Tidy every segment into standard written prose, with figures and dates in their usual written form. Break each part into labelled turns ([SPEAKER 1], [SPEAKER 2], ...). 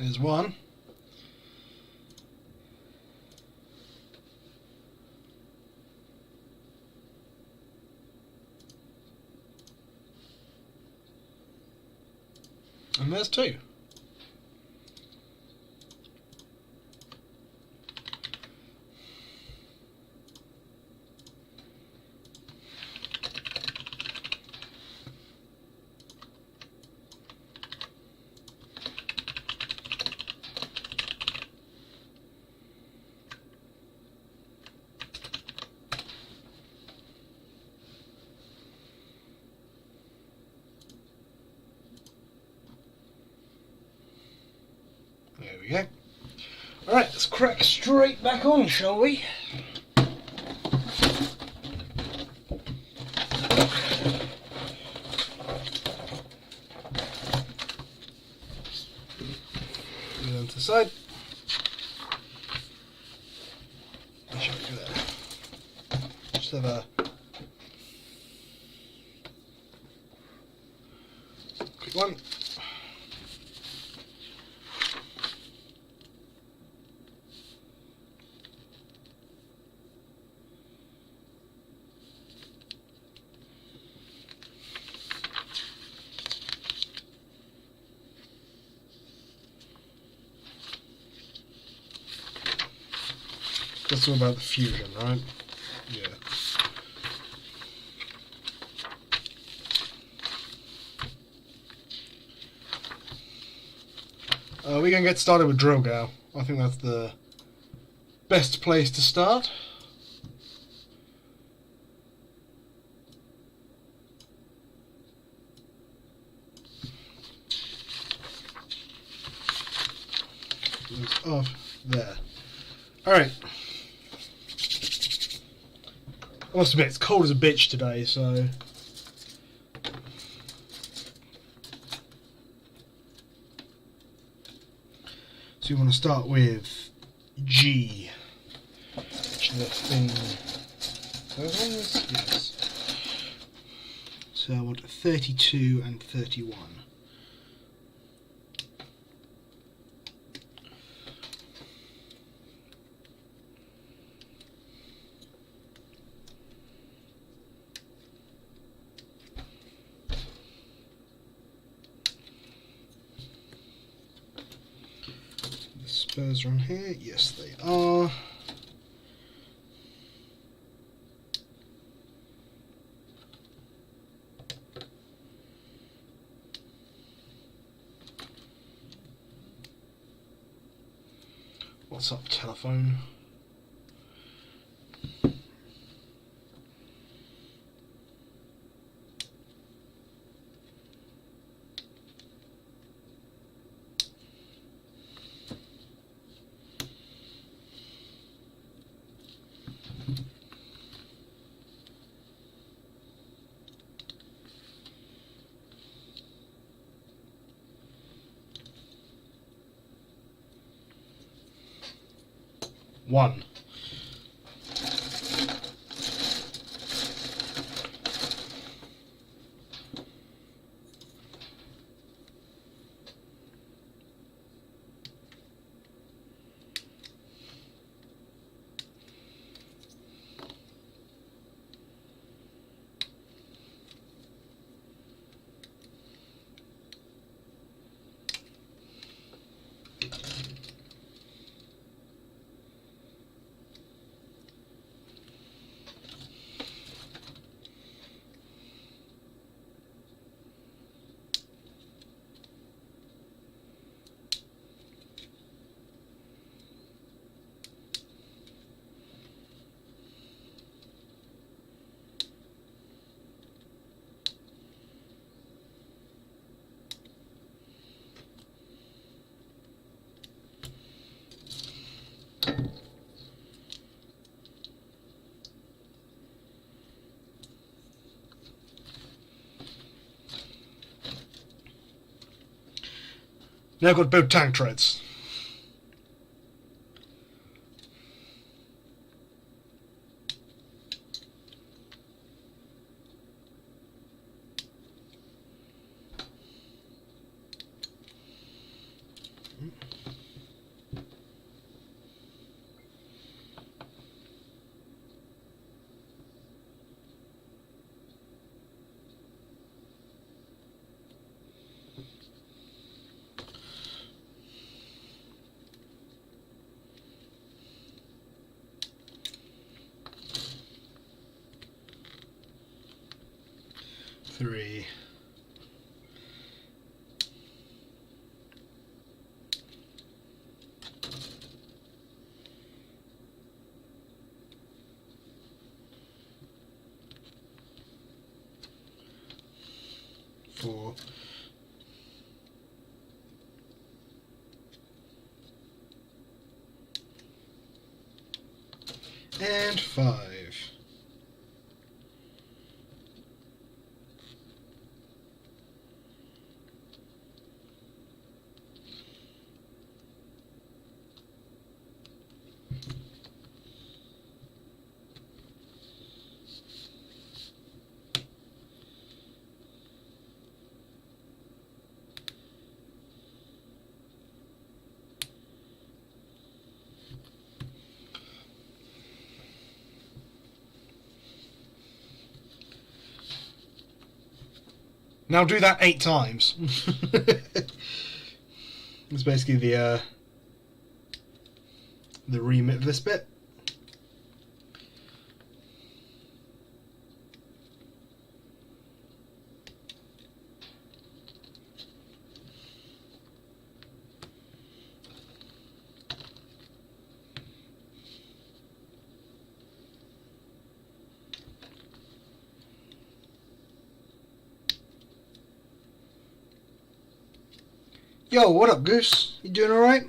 [SPEAKER 1] There's one. And there's two. There we go. Alright, let's crack straight back on, shall we? Put it on to the side. I'll show you there. Just have a quick one. That's all about the fusion, right? Yeah. We're going to get started with GaoGaiGar. I think that's the best place to start. It's off there. Alright. I must admit, it's cold as a bitch today, so... So you want to start with G, which is the thing... Those ones? Yes. So I want 32 and 31. Spurs are on here. Yes, they are. What's up, telephone? One. Now I've got to build tank treads. 3. Four. And 5. Now do that 8 times. It's basically the remit of this bit. Yo, what up, Goose? You doing alright?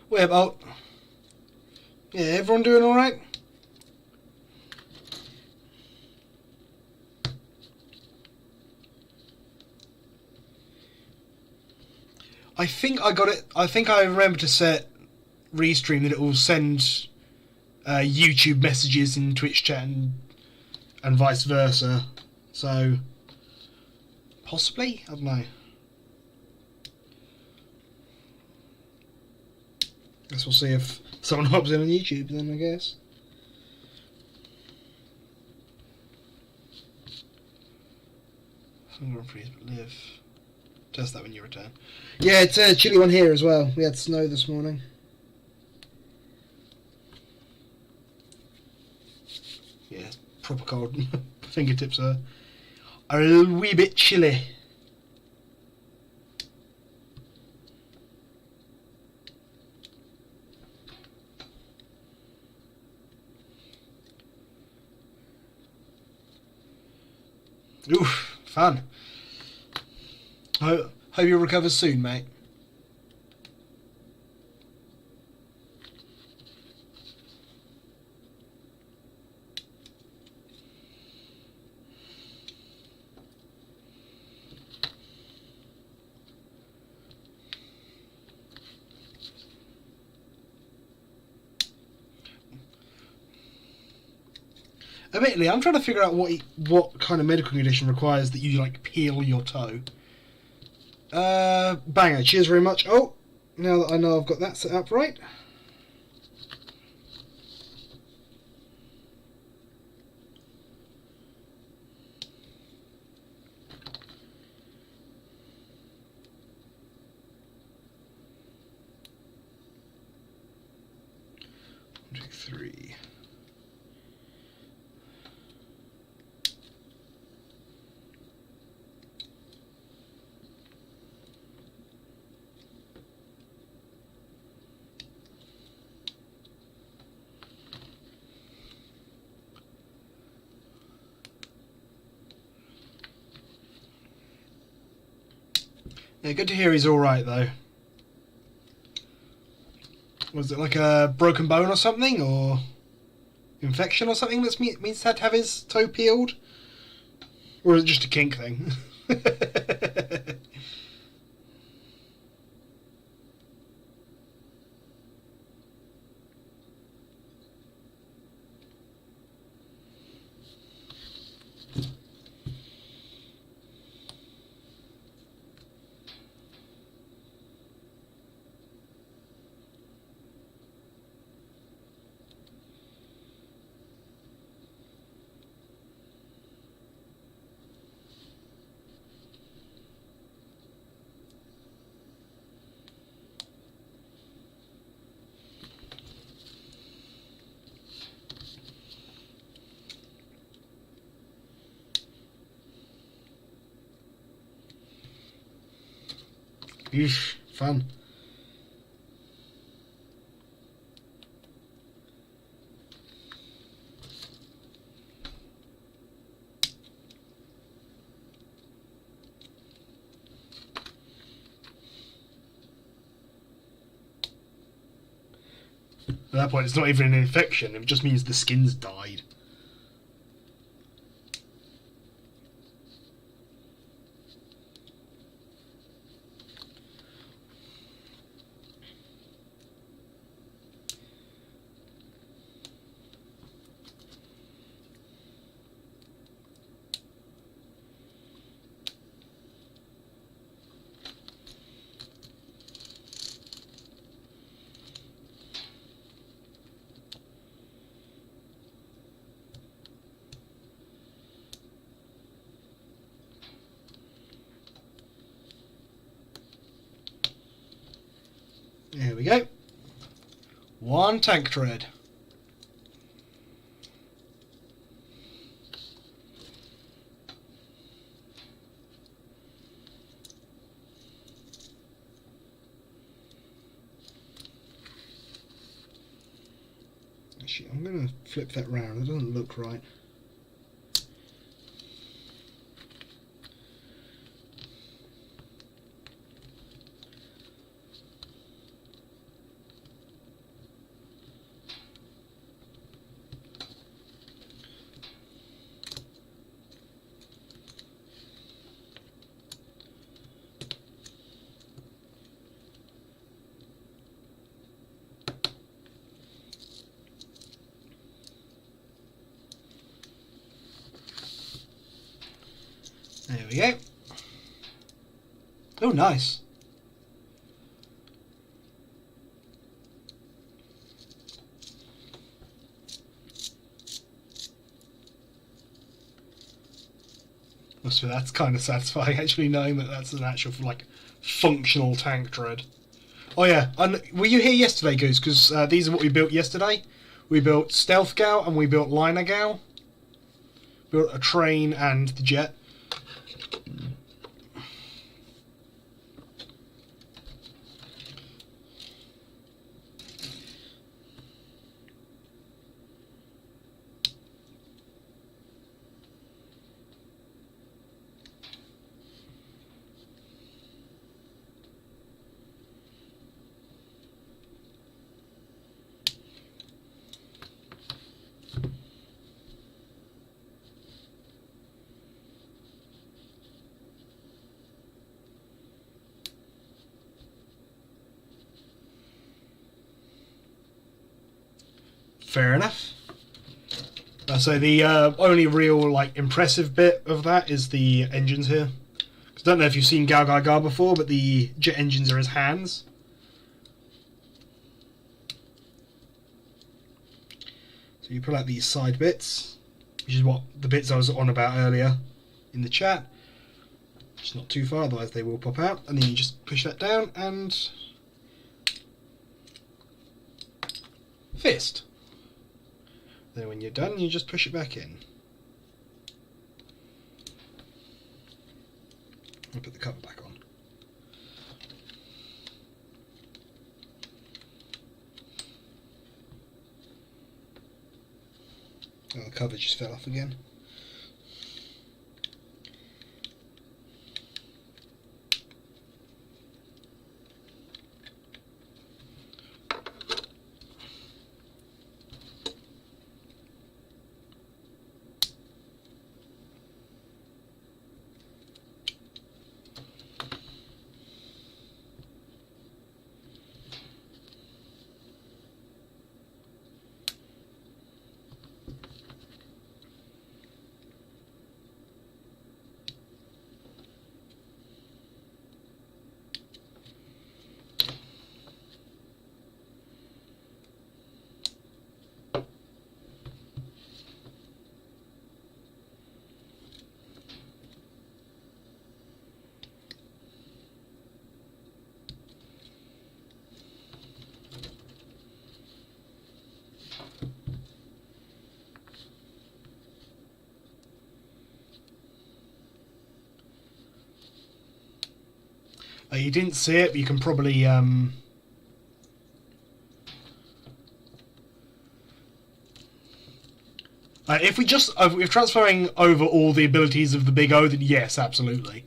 [SPEAKER 1] What about? Yeah, everyone doing alright? I think I got it. I think I remember to set Restream that it will send YouTube messages in Twitch chat and vice versa. So possibly, I don't know. Guess we'll see if someone hops in on YouTube then, I guess. Hunger and freeze but live. Test that when you return. Yeah, it's a chilly one here as well. We had snow this morning. Yeah, proper cold. Fingertips are a wee bit chilly. Oof, fun. Hope you recover soon, mate. Admittedly, I'm trying to figure out what kind of medical condition requires that you like peel your toe. Banger, cheers very much. Oh, now that I know I've got that set up right. One, two, three. Yeah, good to hear he's alright though. Was it like a broken bone or something? Or infection or something that means he had to have his toe peeled? Or is it just a kink thing? Yeesh, fun. At that point, it's not even an infection, it just means the skin's died. There we go. One tank tread. Actually, I'm going to flip that round. It doesn't look right. There we go. Oh, nice. So that's kind of satisfying, actually, knowing that that's an actual, like, functional tank tread. Oh yeah, and were you here yesterday, Goose? Because these are what we built yesterday. We built Stealth Gao and we built Liner Gao. Built a train and the jet. Fair enough. So the only real like impressive bit of that is the engines here. I don't know if you've seen GaoGaiGar before, but the jet engines are his hands. So you pull out these side bits, which is what the bits I was on about earlier in the chat. Just not too far, otherwise they will pop out. And then you just push that down and fist. Then when you're done, you just push it back in. I'll put the cover back on. Oh, the cover just fell off again. You didn't see it, but you can probably... if we're transferring over all the abilities of the Big O, then yes, absolutely.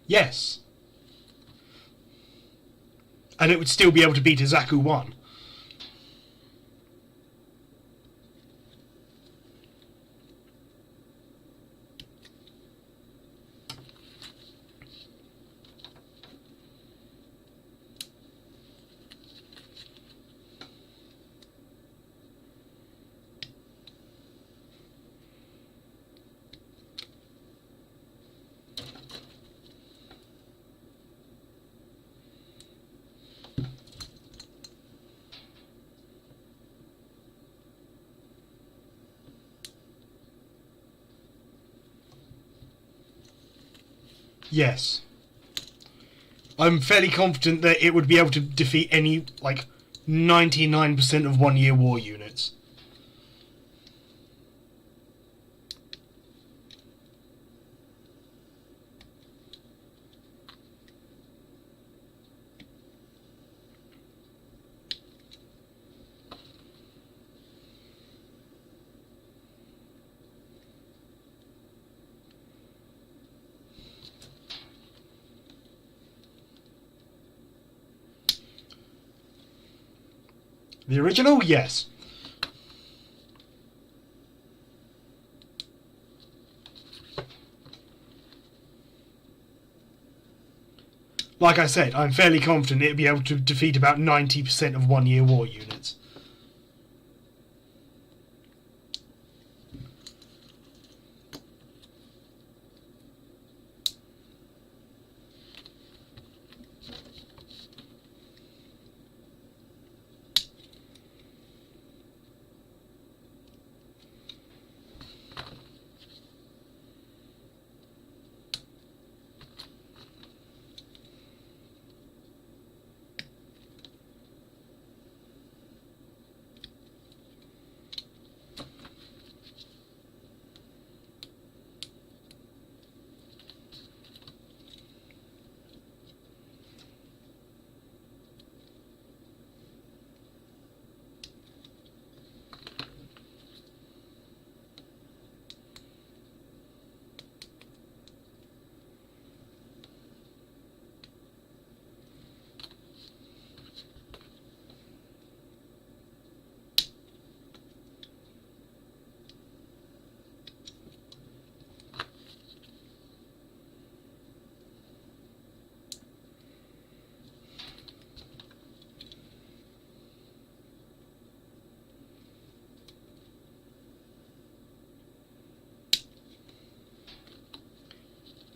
[SPEAKER 1] Yes. And it would still be able to beat a Zaku 1. Yes. I'm fairly confident that it would be able to defeat any, 99% of one-year war units. The original? Yes. Like I said, I'm fairly confident it'd be able to defeat about 90% of one-year war units.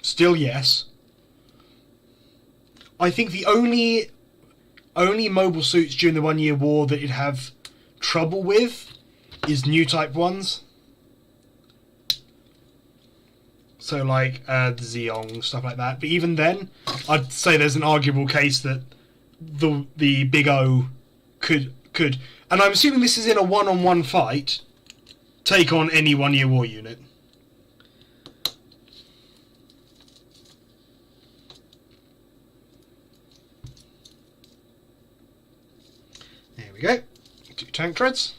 [SPEAKER 1] Still yes. I think the only mobile suits during the 1-year war that you'd have trouble with is new type ones. So the Zeong, stuff like that. But even then, I'd say there's an arguable case that the Big O could, and I'm assuming this is in a one-on-one fight, take on any 1-year war unit. There we go. 2 tank treads.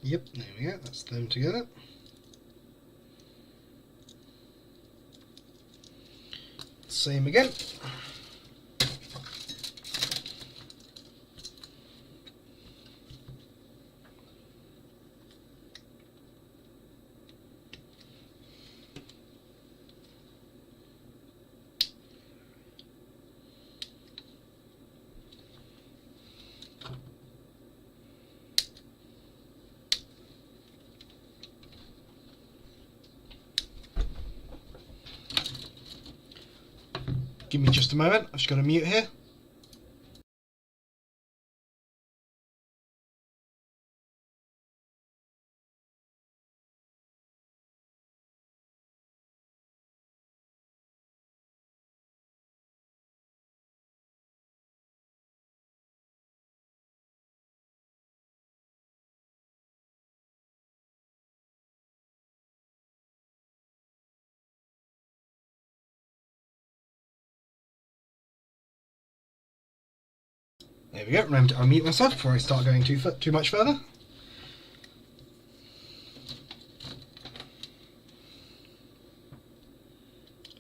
[SPEAKER 1] Yep, there we go, that's them together. Same again. Give me just a moment, I've just got to mute here. There we go, remember to unmute myself before I start going too much further.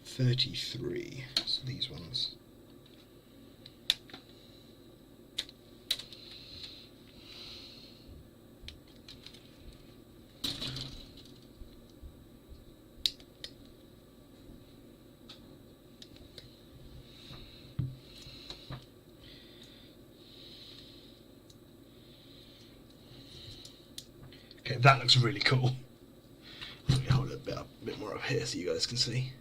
[SPEAKER 1] $33, so these ones. Okay, that looks really cool. Let me hold it a bit more up here so you guys can see.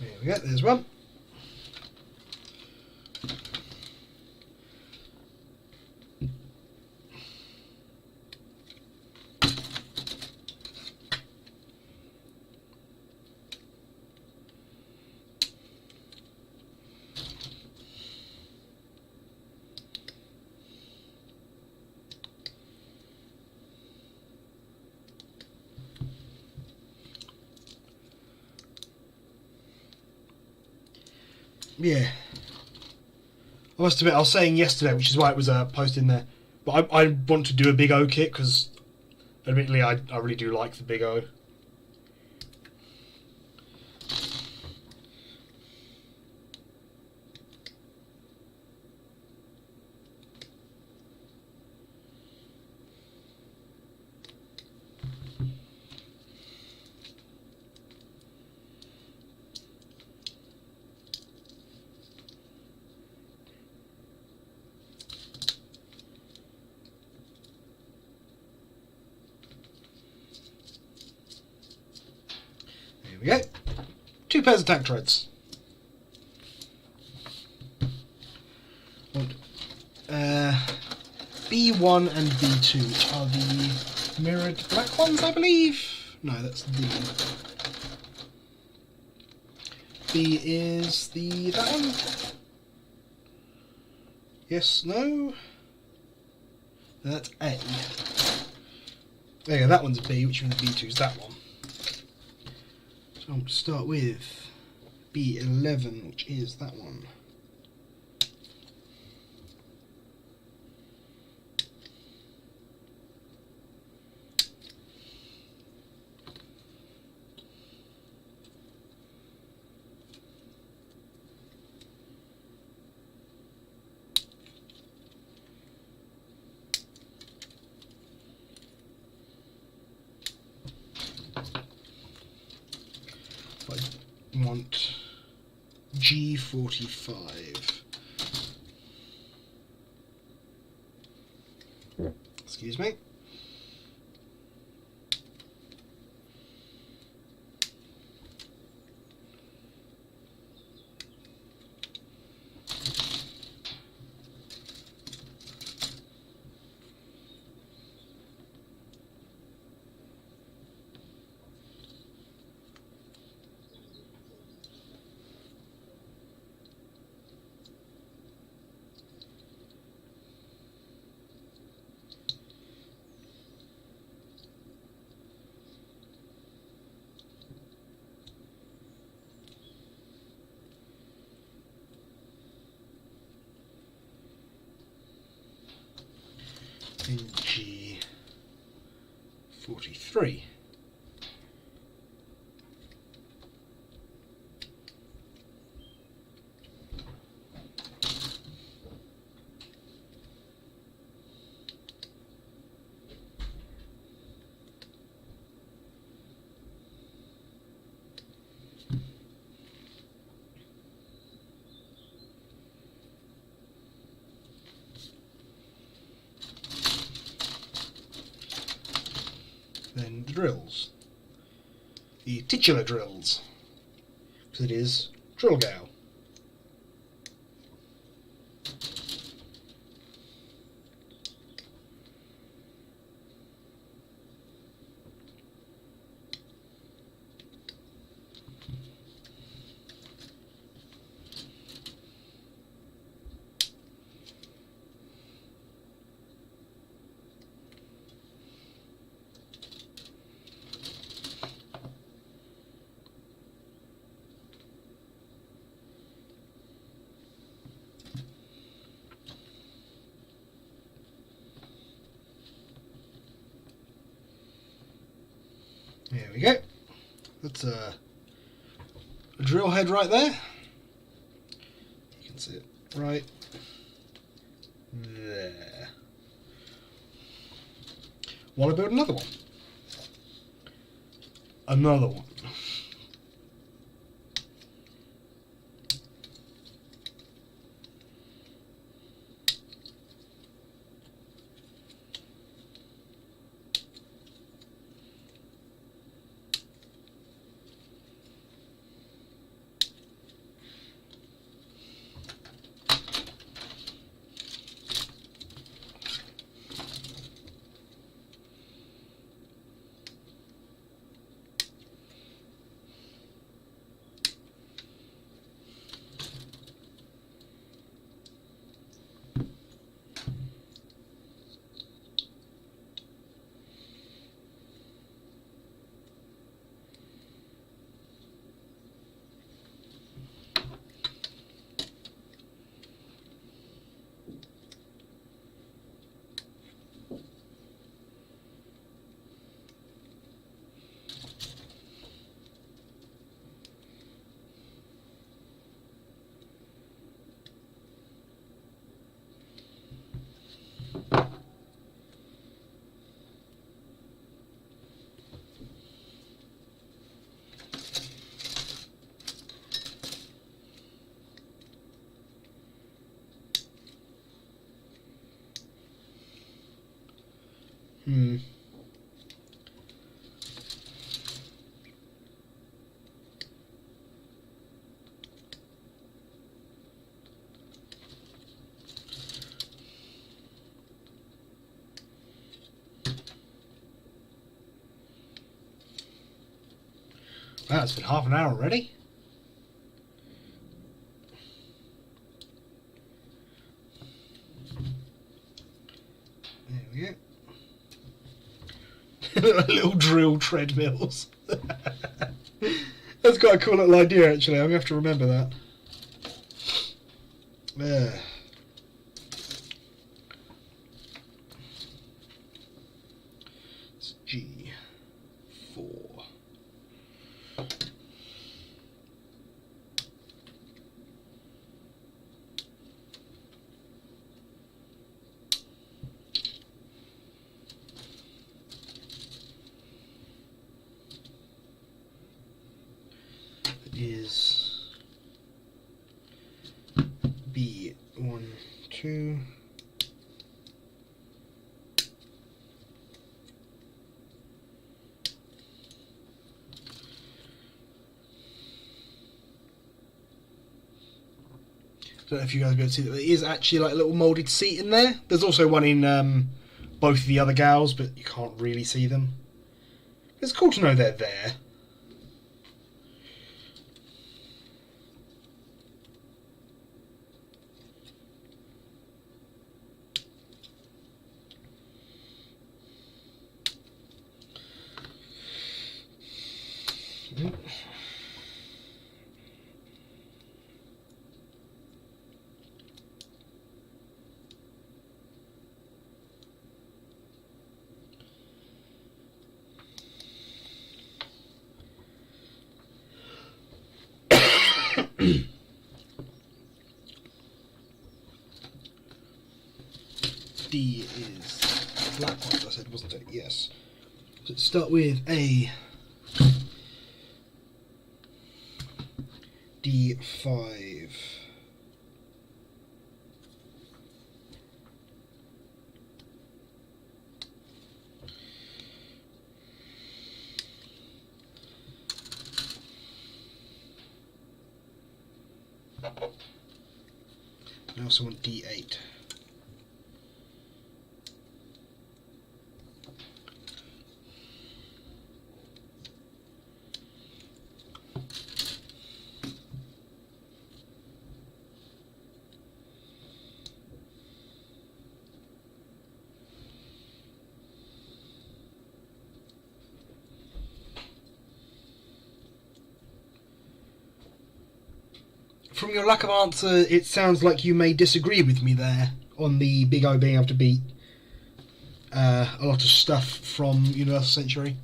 [SPEAKER 1] There we go, there's one. Yeah. I must admit, I was saying yesterday, which is why it was a post in there, but I want to do a Big O kit because, admittedly, I really do like the Big O. There we go. 2 pairs of tack threads. B1 and B2, which are the mirrored black ones, I believe. No, that's D. B is that one. Yes, no. That's A. There you go, that one's B, which means B2 is that one. So I'm going to start with B11, which is that one. I want G45. Excuse me. RG 43. Then the drills. The titular drills. Because it is drill gao. There we go. That's a drill head right there. You can see it right there. Want to build another one? Another one. Wow, it's been half an hour already. There we go. Little drill treadmills. That's quite a cool little idea, actually. I'm going to have to remember that. There. It's G4. Is B1, 2, don't know if you guys will be able to see that there is actually like a little moulded seat in there. There's also one in both of the other gals, but you can't really see them. It's cool to know they're there. D is black ones, I said, wasn't it? Yes. So let's start with a D5. I also want D8. From your lack of answer, it sounds like you may disagree with me there on the Big O being able to beat a lot of stuff from Universal Century.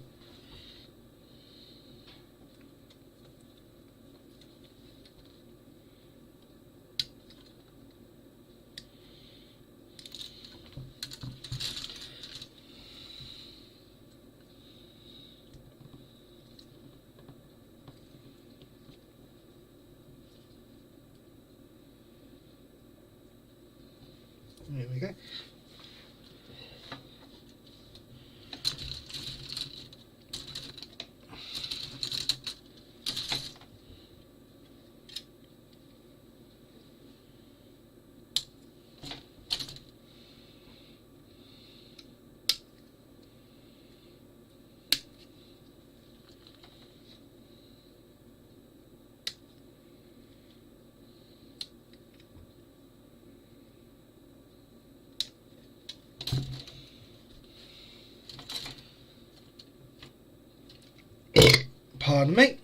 [SPEAKER 1] There we go. Pardon me.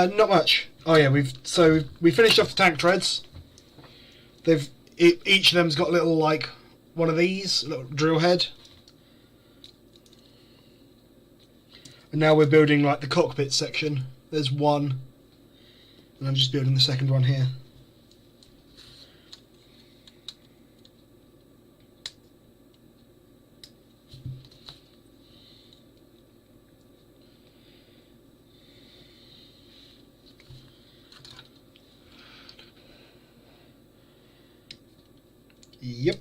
[SPEAKER 1] Not much. Oh yeah, we finished off the tank treads. Each of them's got a little like one of these, a little drill head. And now we're building like the cockpit section. There's one, and I'm just building the second one here. Yep.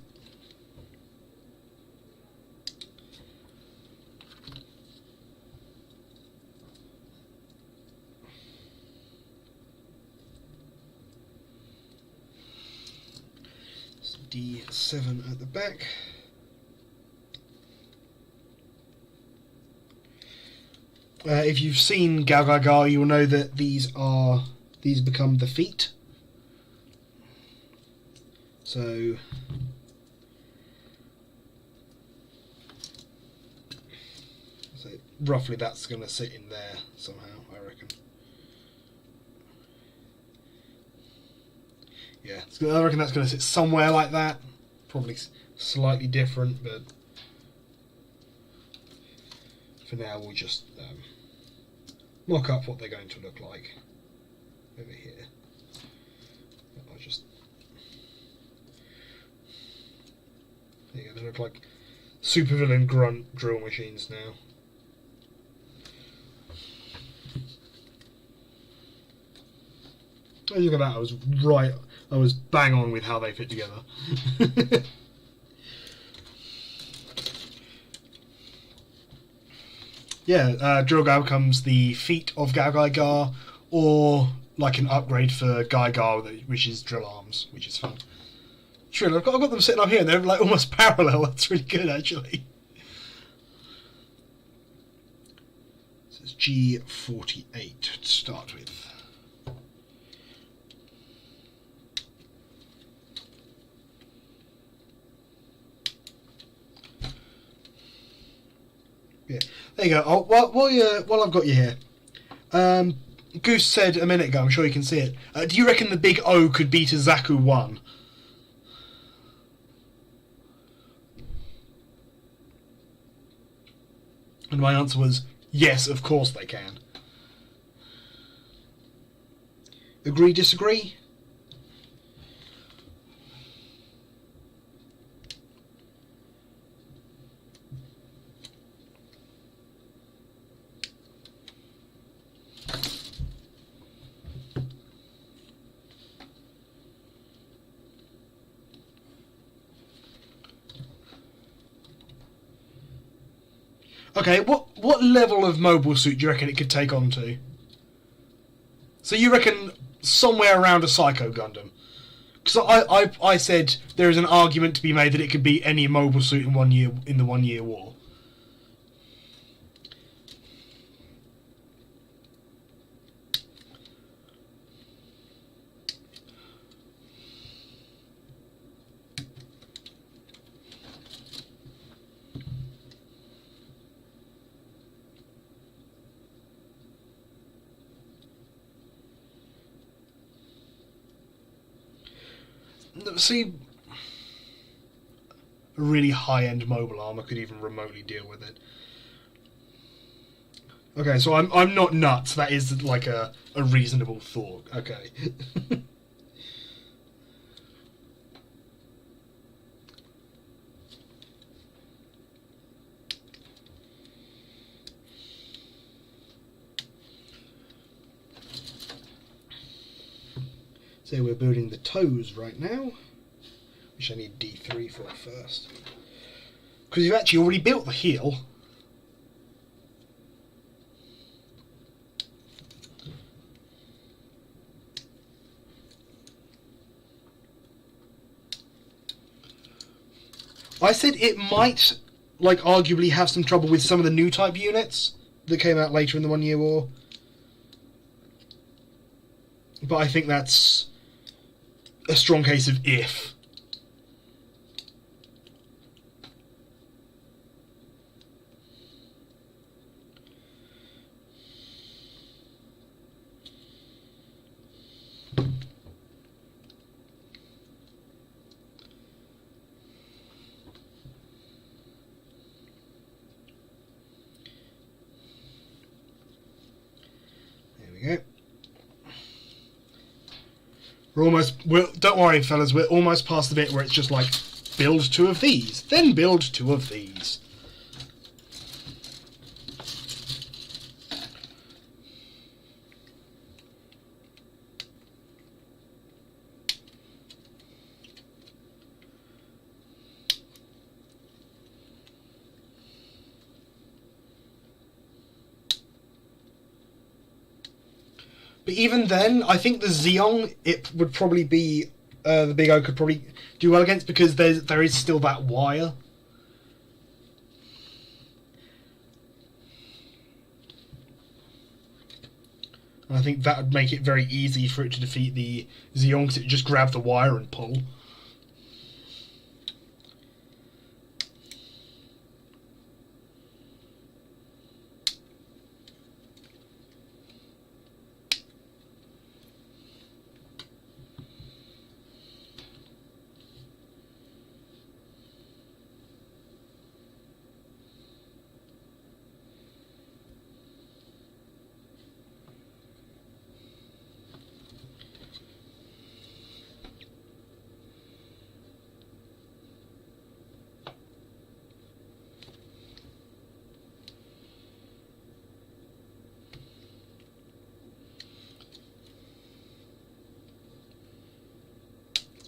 [SPEAKER 1] It's D7 at the back. If you've seen GaoGaiGar, you will know that these become the feet. So roughly that's going to sit in there somehow, I reckon. Yeah, I reckon that's going to sit somewhere like that. Probably slightly different, but for now we'll just mock up what they're going to look like over here. I'll just... There you go, they look like supervillain grunt drill machines now. Oh, look at that, I was right, I was bang on with how they fit together. Yeah, Drill Gao becomes the feet of GaoGaiGar, or like an upgrade for GaoGaiGar, which is drill arms, which is fun. Sure, I've got them sitting up here, and they're like almost parallel. That's really good, actually. So it's G48 to start with. Yeah, there you go. Oh, while I've got you here, Goose said a minute ago, I'm sure you can see it. Do you reckon the big O could beat a Zaku 1? And my answer was, yes, of course they can. Agree, disagree? Okay, what level of mobile suit do you reckon it could take on to? So you reckon somewhere around a Psycho Gundam? Because I said there is an argument to be made that it could be any mobile suit in the 1 year war. See, a really high-end mobile armor could even remotely deal with it. Okay, so I'm not nuts. That is like a reasonable thought. Okay. So we're building the toes right now, which I need D3 for first. Because you've actually already built the heel. I said it might, like, arguably have some trouble with some of the new type units that came out later in the 1 year war. But I think that's a strong case of if. There we go. Don't worry, fellas, we're almost past the bit where it's just like, build 2 of these, then build 2 of these. But even then, I think the Zeong, it would probably be, the Big O could probably do well against, because there is still that wire. And I think that would make it very easy for it to defeat the Zeong, because it would just grab the wire and pull.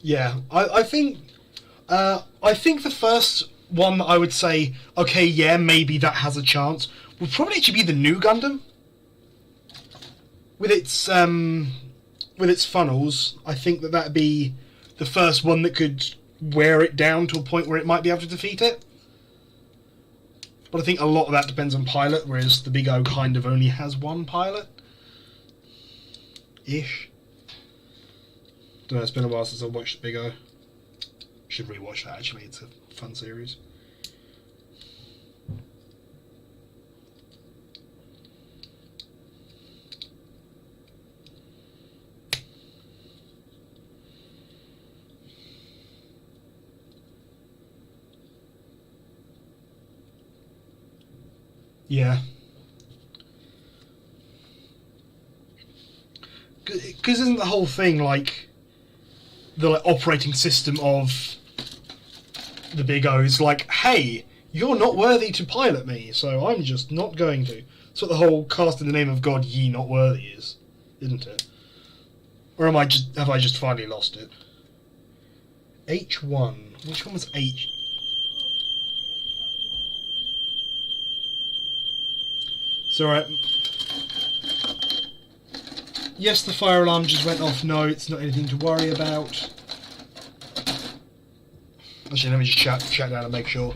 [SPEAKER 1] Yeah, I think the first one that I would say, okay, yeah, maybe that has a chance, would probably actually be the new Gundam with its funnels. I think that that'd be the first one that could wear it down to a point where it might be able to defeat it. But I think a lot of that depends on pilot, whereas the Big O kind of only has one pilot. Ish. Don't know, it's been a while since I watched the Big O. Should rewatch that actually, it's a fun series. Yeah. Because isn't the whole thing like the operating system of the Big O is like, hey, you're not worthy to pilot me, so I'm just not going to. That's what the whole cast in the name of God ye not worthy is, isn't it? Or have I just finally lost it? H1. Which one was H? It's alright. Yes, the fire alarm just went off. No, it's not anything to worry about. Actually, let me just chat down and make sure.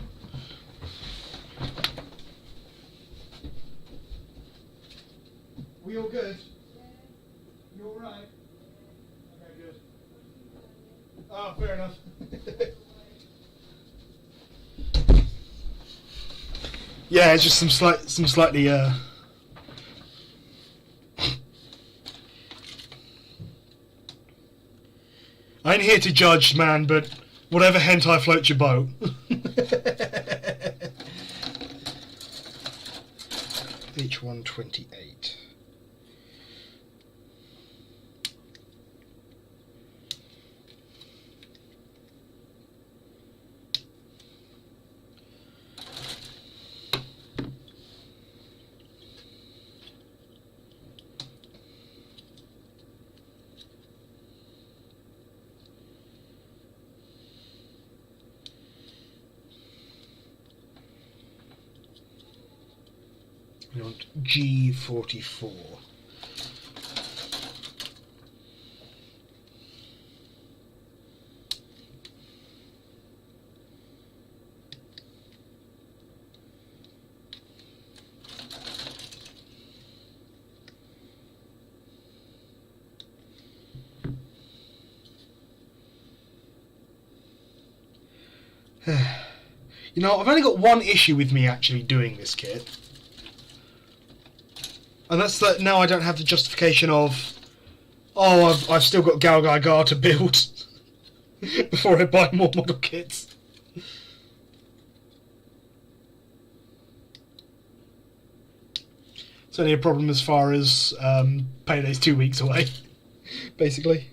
[SPEAKER 1] We all good? You all right? Okay, good. Oh, fair enough. Yeah, it's just some slightly I ain't here to judge, man, but whatever hentai floats your boat. H128. We want G44. You know, I've only got one issue with me actually doing this kit. And that's that now I don't have the justification of, oh, I've still got GaoGaiGar to build before I buy more model kits. It's only a problem as far as payday's 2 weeks away, basically.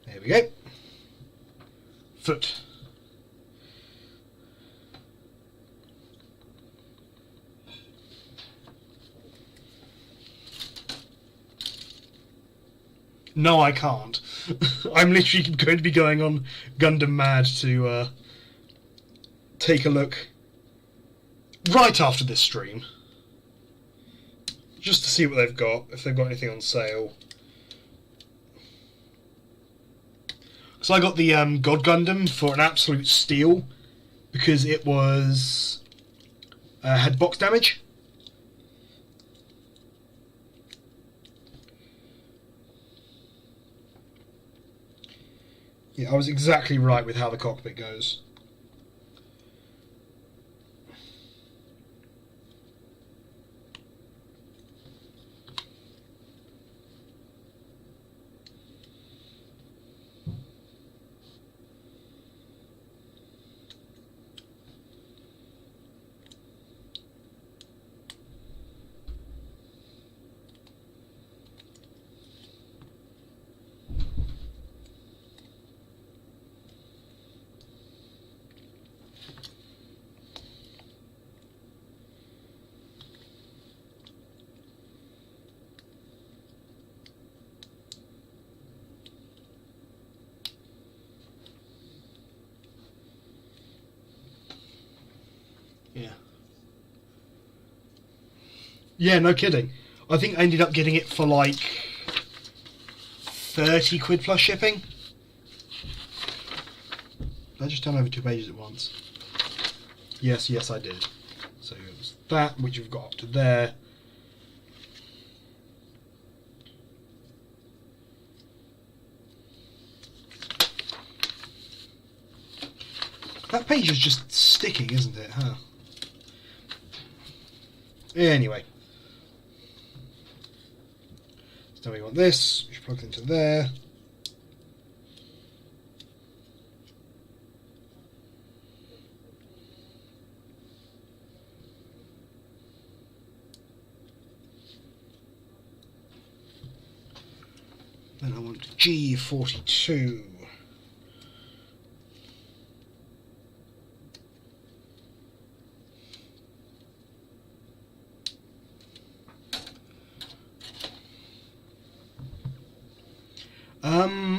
[SPEAKER 1] There we go. Foot. No, I can't. I'm literally going to be going on Gundam Mad to take a look right after this stream. Just to see what they've got, if they've got anything on sale. So I got the God Gundam for an absolute steal because it was had box damage. Yeah, I was exactly right with how the cockpit goes. Yeah, no kidding. I think I ended up getting it for like 30 quid plus shipping. Did I just turn over 2 pages at once? Yes, yes I did. So it was that, which we've got up to there. That page is just sticking, isn't it, huh? Anyway. So now we want this, which plugs into there. Then I want G42.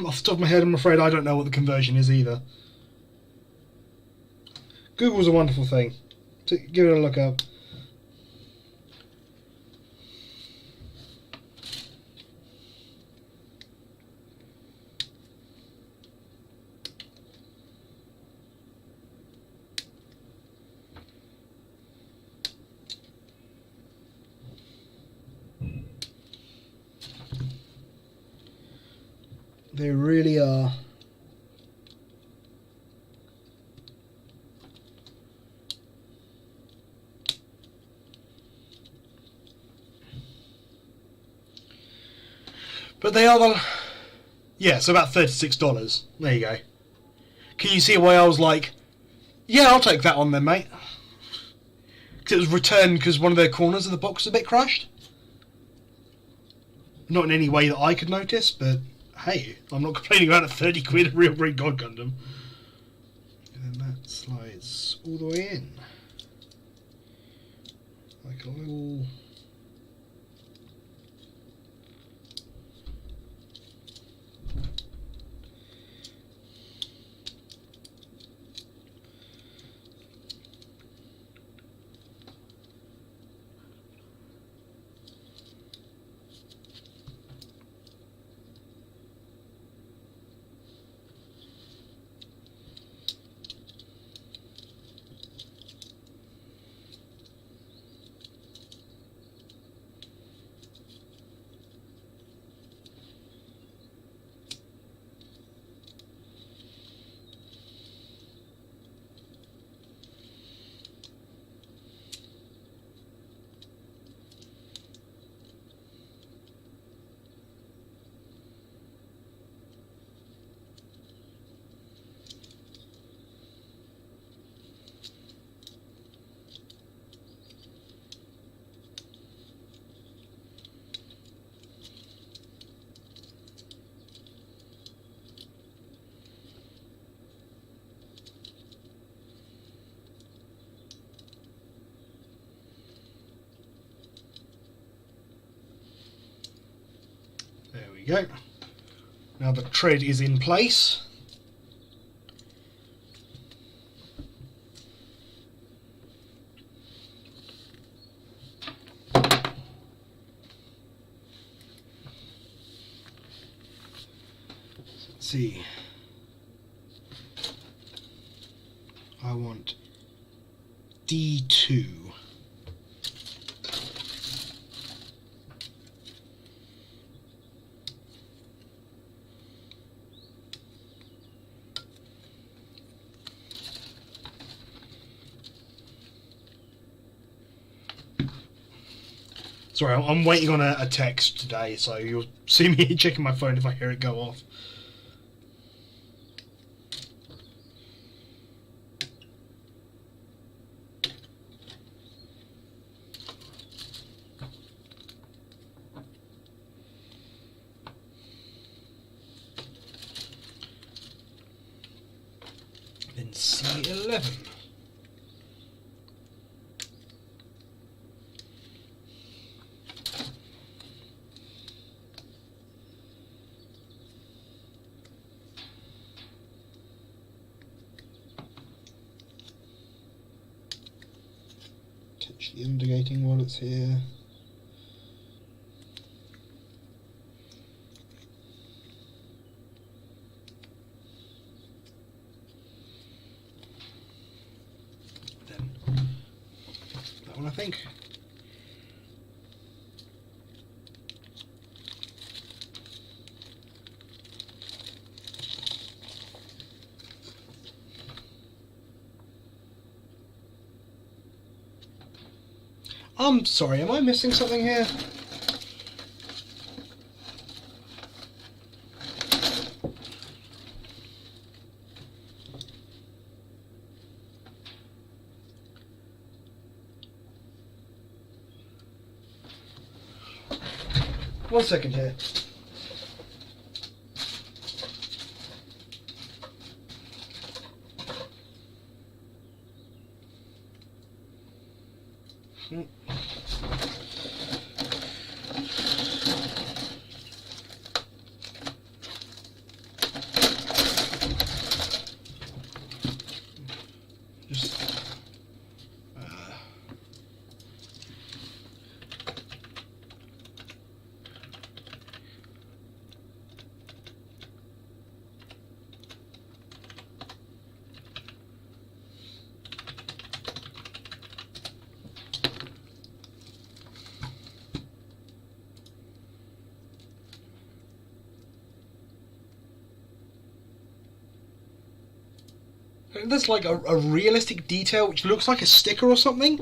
[SPEAKER 1] Off the top of my head, I'm afraid I don't know what the conversion is either. Google's a wonderful thing. Give it a look up. They really are. But they are the... Yeah, so about $36. There you go. Can you see why I was like, yeah, I'll take that on then, mate? Because it was returned because one of the corners of the box was a bit crushed. Not in any way that I could notice, but hey, I'm not complaining about a 30 quid Real Breed God Gundam. And then that slides all the way in. Like a little... There we go. Now the tread is in place. Let's see. I want D2. Sorry, I'm waiting on a text today, so you'll see me checking my phone if I hear it go off. Then C11. Catch the indicating while it's here. I think. I'm sorry, am I missing something here? One second here. There's like a realistic detail which looks like a sticker or something.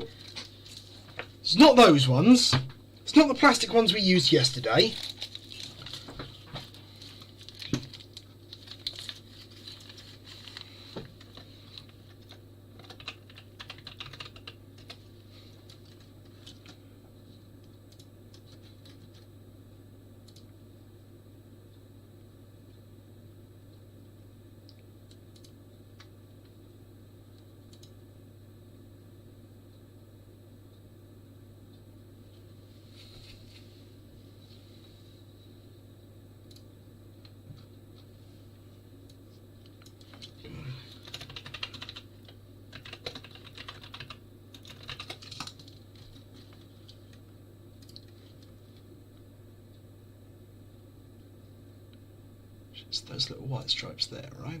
[SPEAKER 1] It's not those ones. It's not the plastic ones we used yesterday. It's those little white stripes there, right?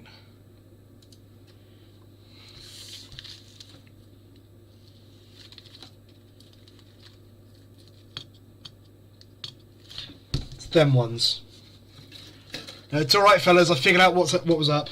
[SPEAKER 1] It's them ones. No, it's alright fellas, I figured out what was up.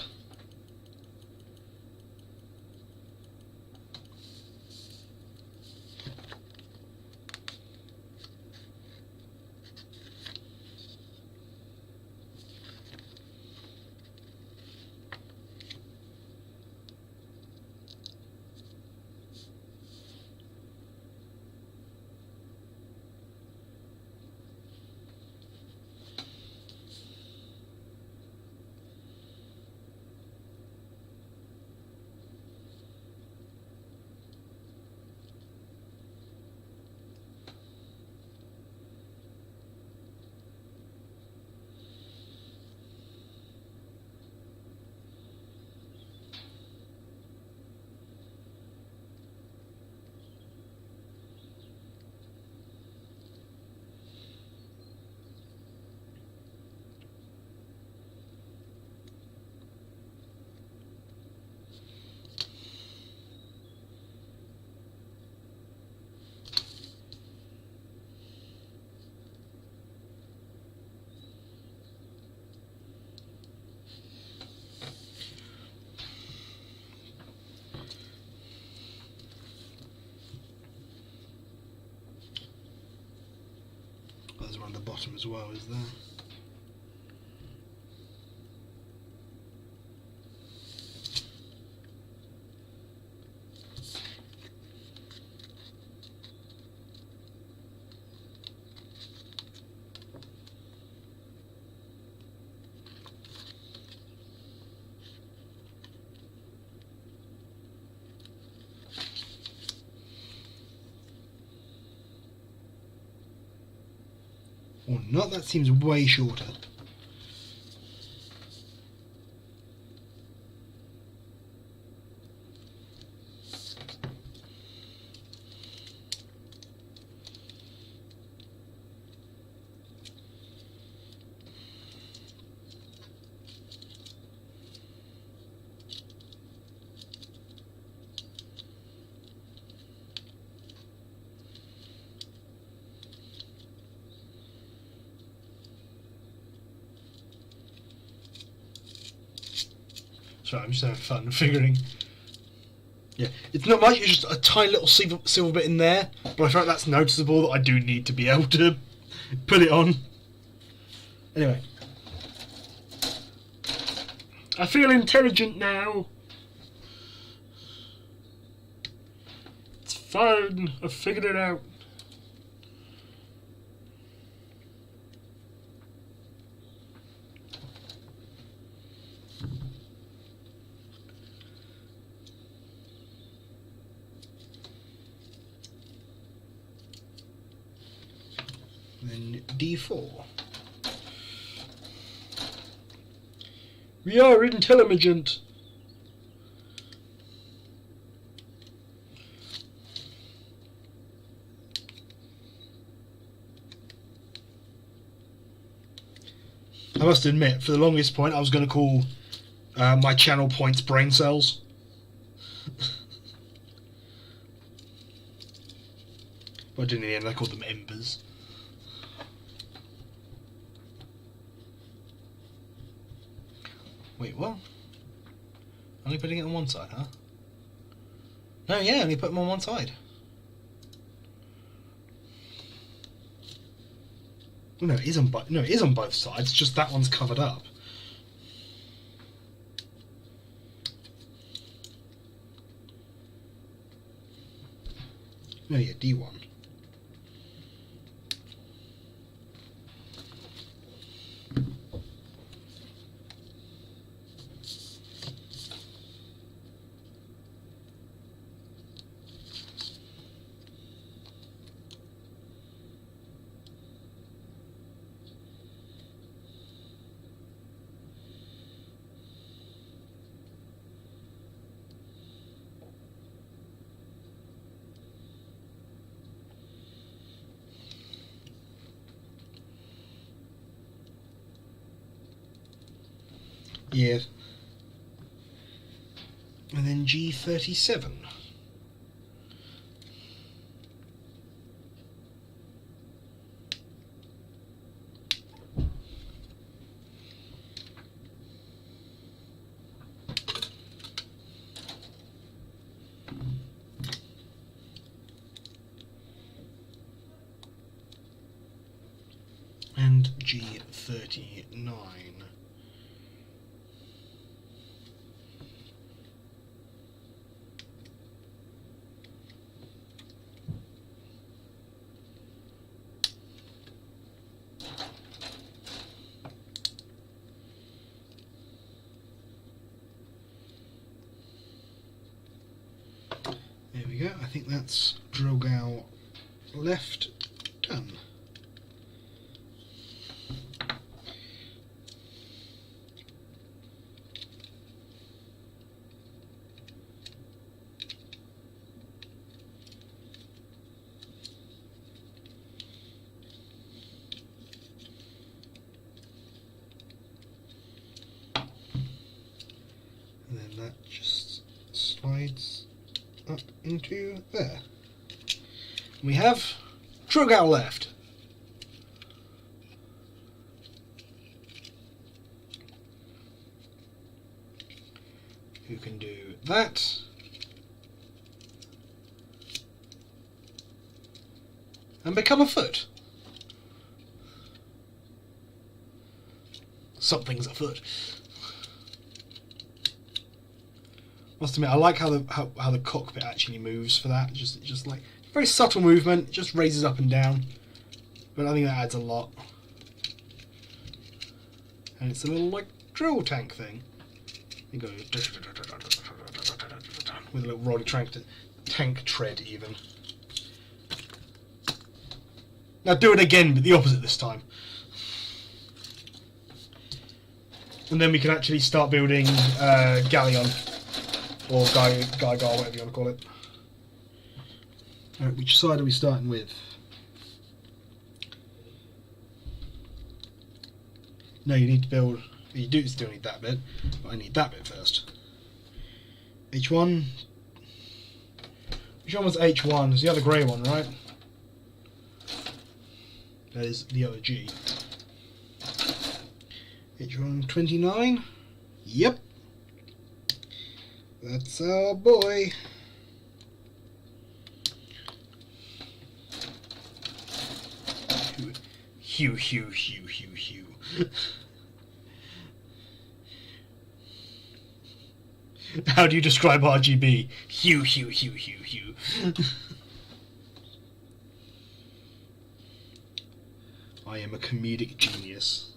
[SPEAKER 1] There's one at the bottom as well, is there? Or not, that seems way shorter. Sorry, I'm just having fun figuring. Yeah, it's not much, it's just a tiny little silver bit in there, but I feel like that's noticeable that I do need to be able to put it on. Anyway. I feel intelligent now. It's fine, I've figured it out. Then D4. We are intelligent. I must admit, for the longest point, I was going to call my channel points brain cells. But in the end, I called them embers. Wait, what? Only putting it on one side, huh? No, yeah, only put them on one side. Well, no, it is on both sides. Just that one's covered up. No, yeah, D1. Yeah. And then G37. And G39. There we go, I think that's GaoGaiGar left done. And then that just slides up into there. We have GaoGaiGar left. Who can do that. And become a foot. Something's afoot. Must admit, I like how the cockpit actually moves for that. Just like very subtle movement. It just raises up and down, but I think that adds a lot. And it's a little like drill tank thing. It goes with a little rolly tank tread even. Now do it again, but the opposite this time. And then we can actually start building Galleon. Or GaoGaiGar, whatever you want to call it. Alright, which side are we starting with? No, you need to build... You do still need that bit, but I need that bit first. H1. Which one was H1? It's the other grey one, right? That is the other G. H1 29? Yep. That's our boy. Hugh. How do you describe RGB? Hugh. I am a comedic genius.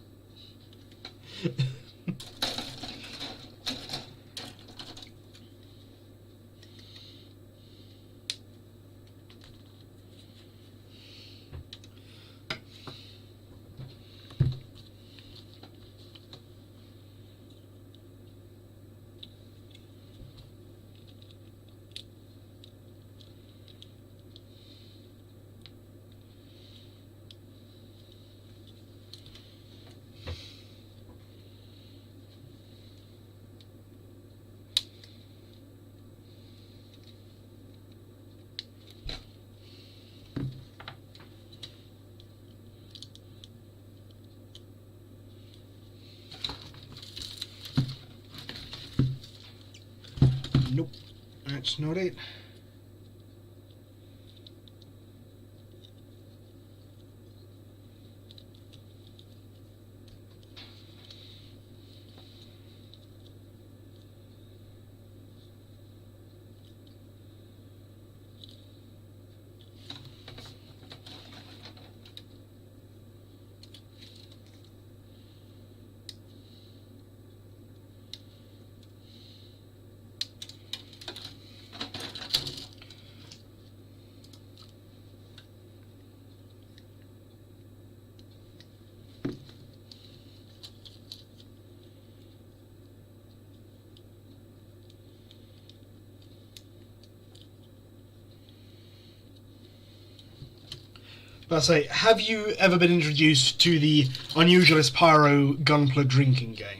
[SPEAKER 1] Nope, that's not it. But I say, have you ever been introduced to the Unusualist Pyro Gunpla drinking game?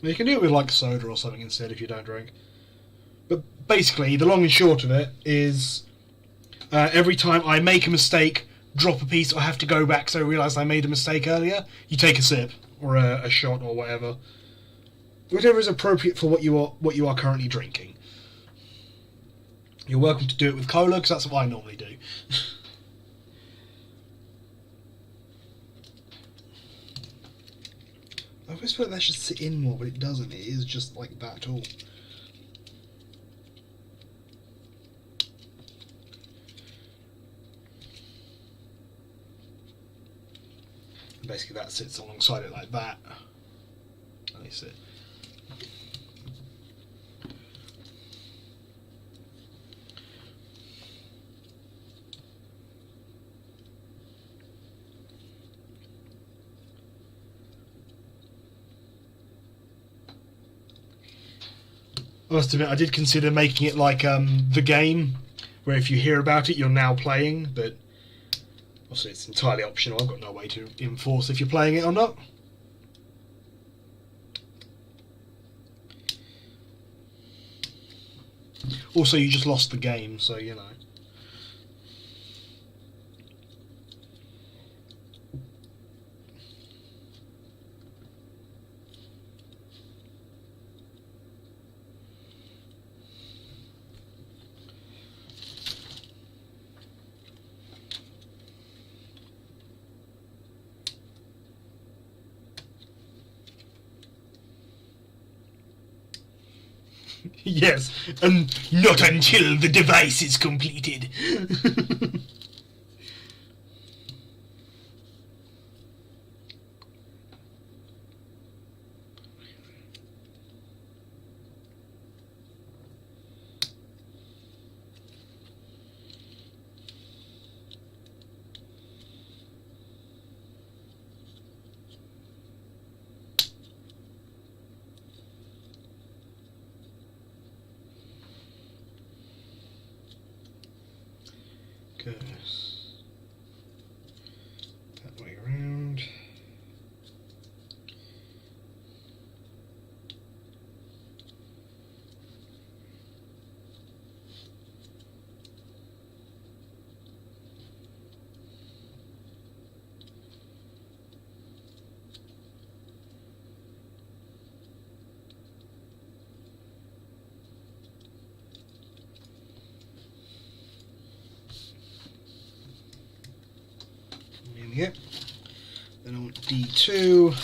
[SPEAKER 1] You can do it with like soda or something instead if you don't drink. But basically, the long and short of it is every time I make a mistake, drop a piece, or have to go back so I realise I made a mistake earlier, you take a sip or a shot or whatever. Whatever is appropriate for what you are currently drinking. You're welcome to do it with cola, because that's what I normally do. I always feel like that should sit in more, but it doesn't. It is just like that all. Basically that sits alongside it like that. Let me see. I must admit, I did consider making it like the game, where if you hear about it, you're now playing, but also it's entirely optional. I've got no way to enforce if you're playing it or not. Also, you just lost the game, so you know. Yes, and not until the device is completed. Goes that way around. Yep. Then I want D2.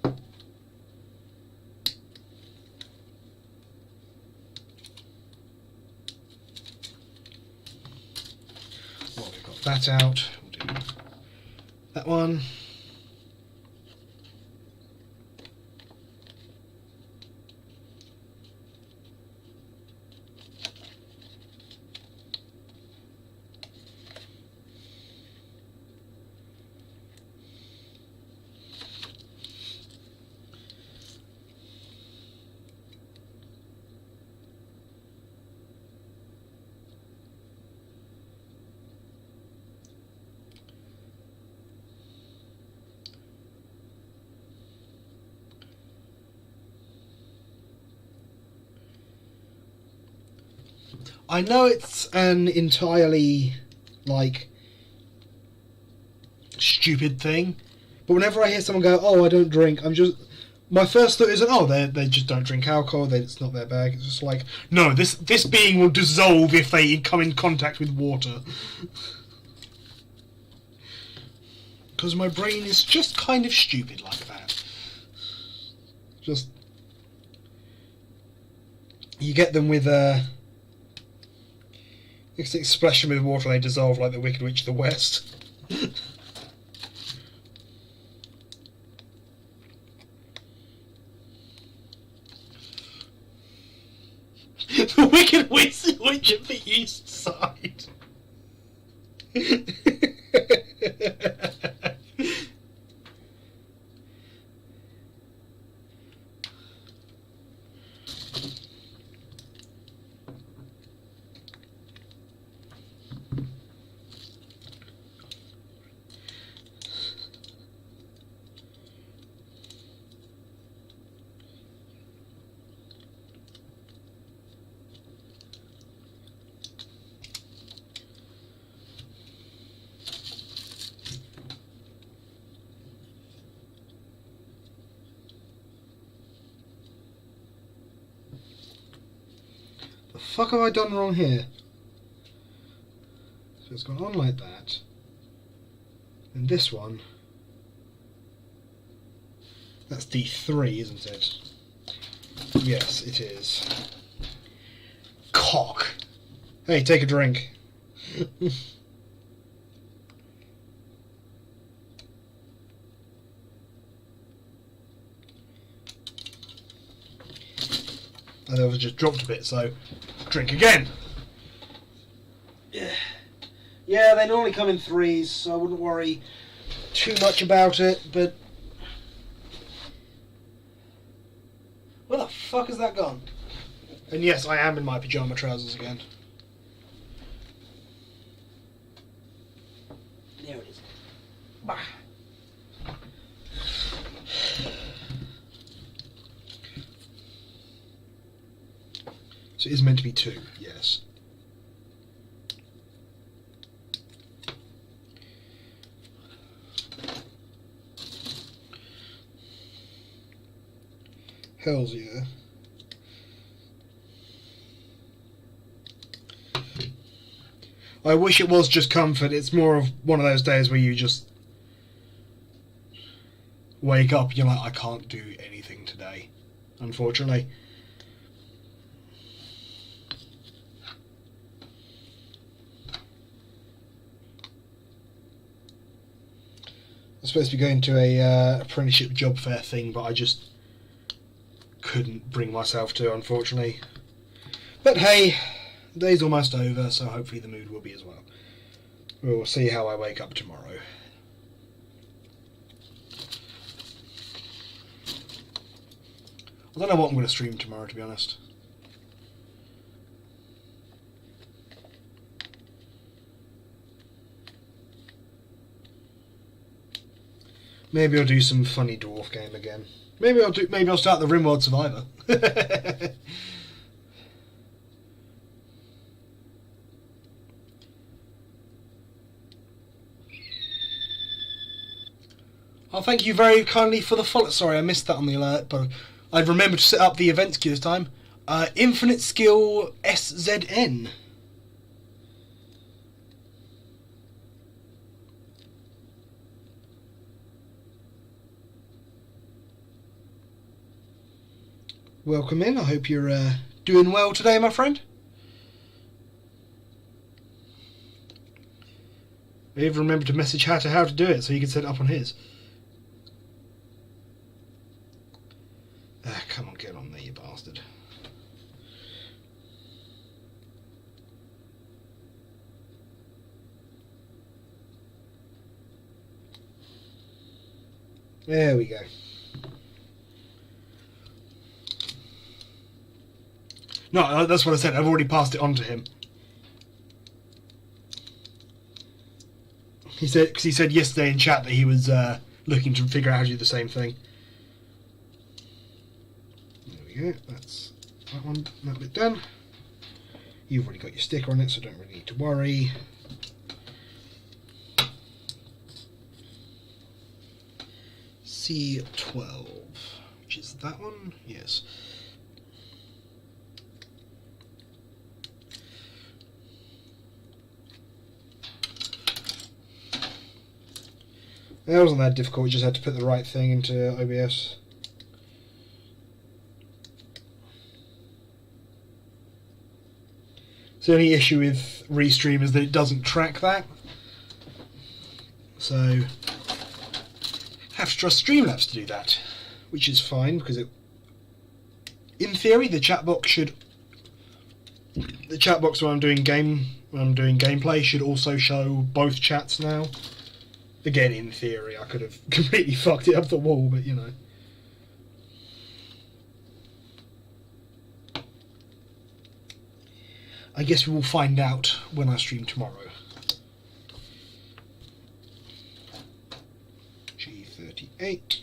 [SPEAKER 1] Well, we've got that out. We'll do that one. I know it's an entirely, like, stupid thing, but whenever I hear someone go, "Oh, I don't drink," my first thought isn't, "Oh, they just don't drink alcohol. It's not their bag." It's just like, no, this being will dissolve if they come in contact with water. Because my brain is just kind of stupid like that. Just, you get them with splash them with water and they dissolve like the Wicked Witch of the West. The Wicked Witch of the East Side. The fuck have I done wrong here? So it's gone on like that. And this one, that's D3, isn't it? Yes, it is. Cock. Hey, take a drink. And I just dropped a bit, so drink again. Yeah, they normally come in threes, so I wouldn't worry too much about it, but where the fuck has that gone? And yes, I am in my pyjama trousers again. There it is. Bah. So it is meant to be 2, yes. Hells yeah. I wish it was just comfort. It's more of one of those days where you just wake up and you're like, I can't do anything today. unfortunately. I'm supposed to be going to a apprenticeship job fair thing, but I just couldn't bring myself to, unfortunately. But hey, the day's almost over, so hopefully the mood will be as well. We'll see how I wake up tomorrow. I don't know what I'm going to stream tomorrow, to be honest. Maybe I'll do some funny dwarf game again. Maybe I'll start the RimWorld Survivor. Oh, thank you very kindly for the follow. Sorry, I missed that on the alert, but I've remembered to set up the events queue this time. Infinite Skill SZN. Welcome in. I hope you're doing well today, my friend. I even remembered to message how to do it so you can set it up on his. Come on, get on there, you bastard. There we go. No, that's what I said. I've already passed it on to him. He said, because he said yesterday in chat that he was looking to figure out how to do the same thing. There we go. That's that bit done. You've already got your sticker on it, so don't really need to worry. C12, which is that one? Yes. That wasn't that difficult, we just had to put the right thing into OBS. So the only issue with Restream is that it doesn't track that. So have to trust Streamlabs to do that, which is fine because it, in theory, the chat box when I'm doing gameplay should also show both chats now. Again, in theory, I could have completely fucked it up the wall, but you know. I guess we will find out when I stream tomorrow. G38.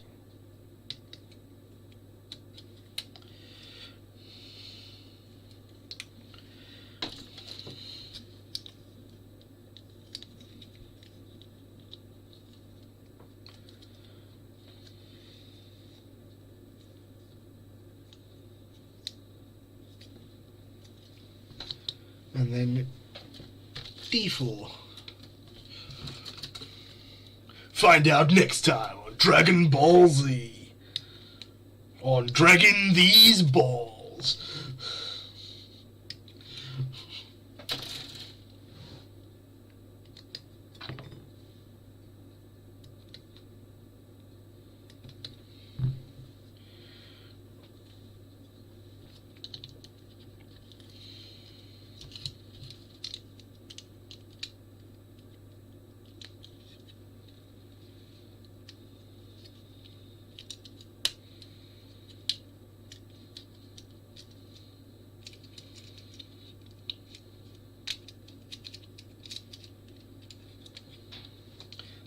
[SPEAKER 1] And then D4. Find out next time on Dragon Ball Z. On Dragging These Balls.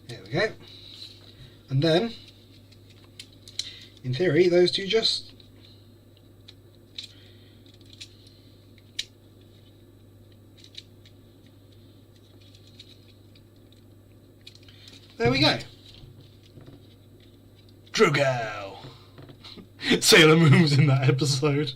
[SPEAKER 1] There we go. And then, in theory, those two just... There we go. Drogow. Sailor Moon was in that episode.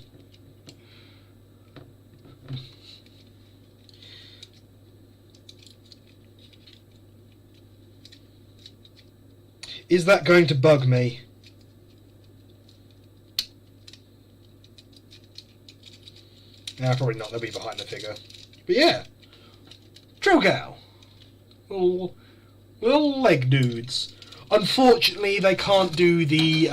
[SPEAKER 1] Is that going to bug me? Probably not. They'll be behind the figure. But yeah, True Gao. Little leg dudes. Unfortunately, they can't do the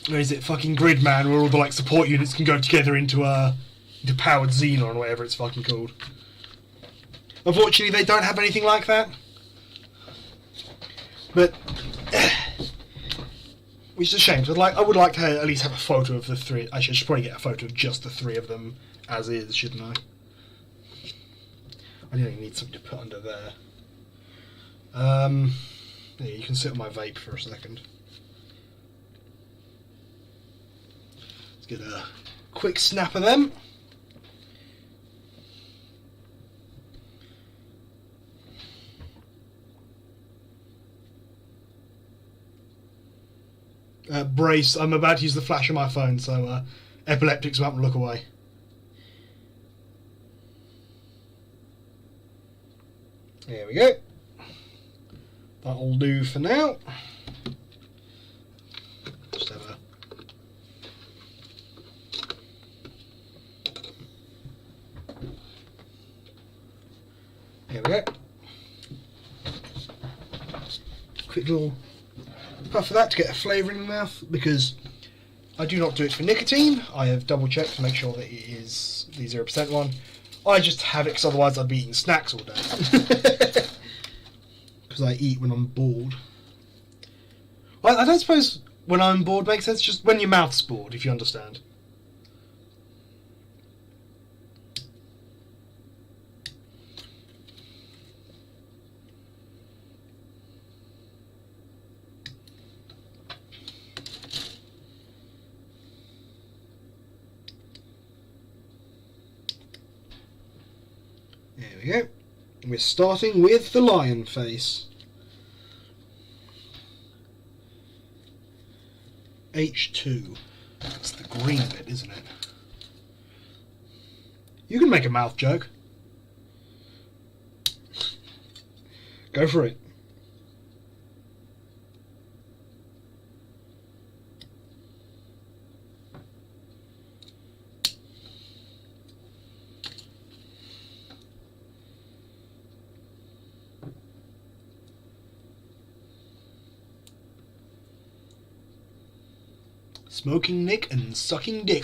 [SPEAKER 1] where is it? Fucking Gridman, where all the like support units can go together into powered Xenon or whatever it's fucking called. Unfortunately, they don't have anything like that. But which is a shame. So I would like to at least have a photo of the three. Actually, I should probably get a photo of just the three of them as is, shouldn't I? I don't need something to put under there. Yeah, you can sit on my vape for a second. Let's get a quick snap of them. Brace, I'm about to use the flash on my phone, so epileptics won't look away. There we go. That'll do for now. Just have a... There we go. Quick little puff of that to get a flavour in the mouth, because I do not do it for nicotine. I have double checked to make sure that it is the 0% one. I just have it because otherwise I'd be eating snacks all day. Because I eat when I'm bored. Well, I don't suppose when I'm bored makes sense, just when your mouth's bored, if you understand. There we go. We're starting with the lion face. H2. That's the green bit, isn't it? You can make a mouth joke. Go for it. Smoking Nick and sucking dick.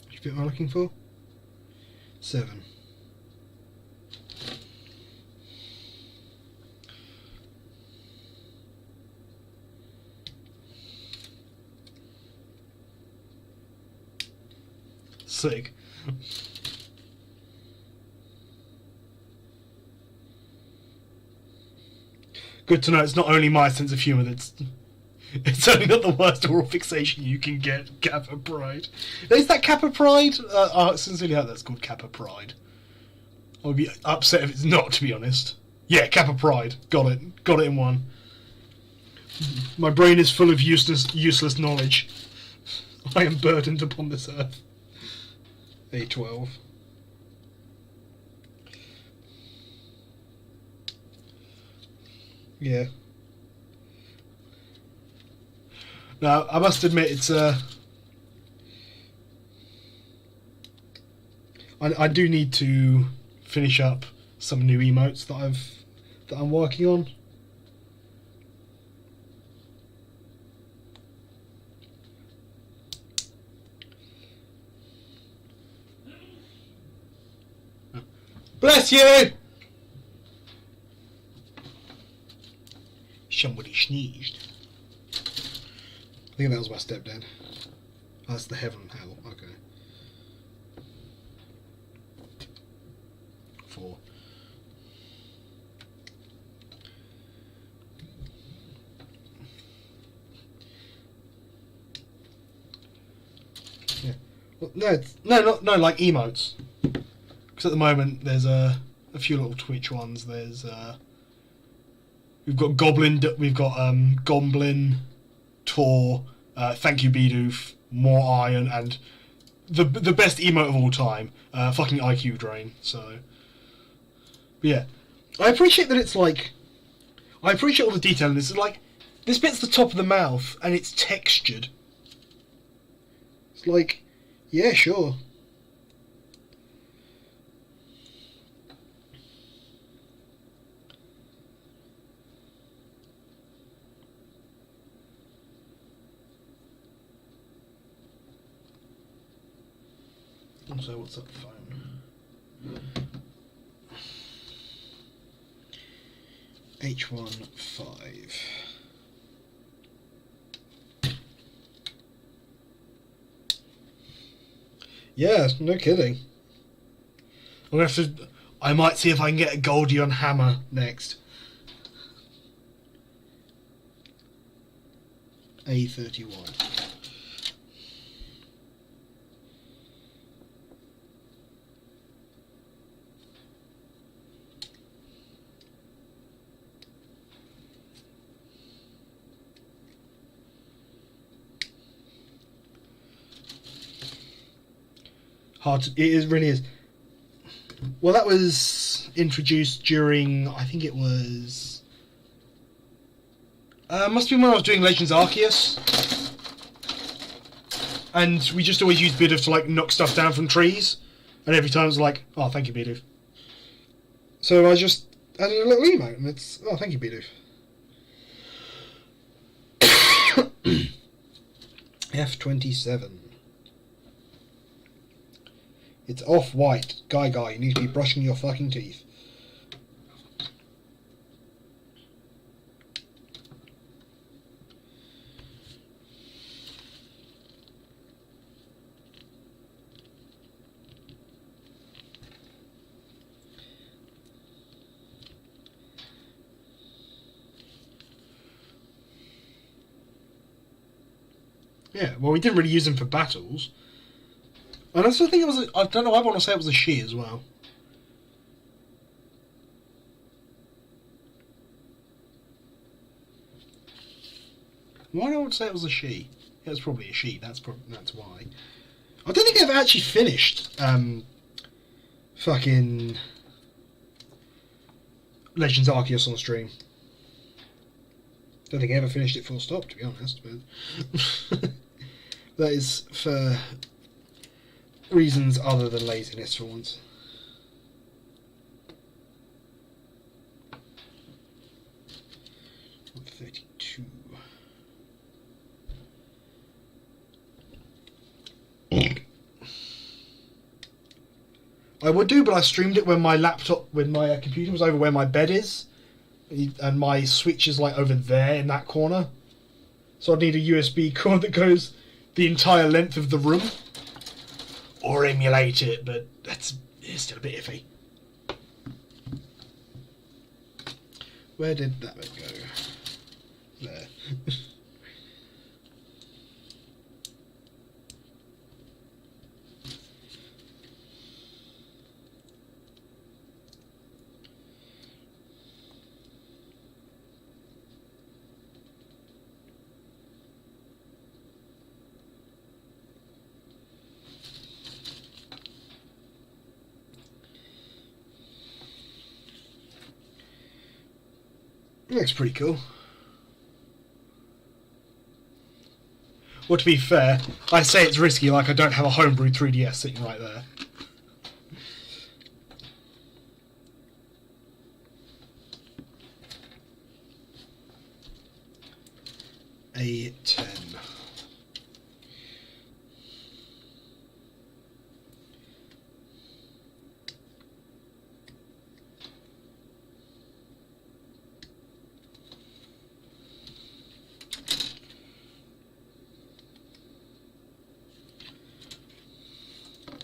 [SPEAKER 1] Which bit am I looking for? 7. Sick. Good to know it's not only my sense of humour that's... It's only not the worst oral fixation you can get, Kappa Pride. Is that Kappa Pride? I sincerely hope that's called Kappa Pride. I would be upset if it's not, to be honest. Yeah, Kappa Pride. Got it. Got it in one. My brain is full of useless knowledge. I am burdened upon this earth. A12. Yeah. Now, I must admit, it's I do need to finish up some new emotes that I'm working on. Bless you! Somebody sneezed. I think that was my stepdad. Oh, that's the heaven hell. Okay. 4. Yeah. Well, no, like emotes. Because at the moment there's a few little Twitch ones. There's we've got Goblin, Gomblin, Tor, Thank You Bidoof, More Iron, and the best emote of all time. Fucking IQ drain. So, but yeah, I appreciate that it's like, I appreciate all the detail in this. It's like, this bit's the top of the mouth and it's textured. It's like, yeah, sure. Also, what's up, phone? H15. Yeah, no kidding. I'm gonna have to. I might see if I can get a Goldie on hammer next. A31. Hard to, it really is. Well, that was introduced during, I think it was, must have been when I was doing Legends Arceus, and we just always used Bidoof to like knock stuff down from trees, and every time it was like, oh, thank you, Bidoof. So I just added a little emote, and it's, oh, thank you, Bidoof. F27. It's off-white. GaoGaiGar, you need to be brushing your fucking teeth. Yeah, well, we didn't really use them for battles. And I also think it was, I don't know, I want to say it was a she as well. Why do I want to say it was a she? It was probably a she, that's why. I don't think I've actually finished, fucking Legends Arceus on stream. Don't think I ever finished it full stop, to be honest, but that is for reasons other than laziness for once. $32. I would do, but I streamed it when my computer was over where my bed is, and my switch is like over there in that corner. So I'd need a USB cord that goes the entire length of the room. Or emulate it, but it's still a bit iffy. Where did that bit go? There. It looks pretty cool. Well, to be fair, I say it's risky like I don't have a homebrew 3DS sitting right there. A10.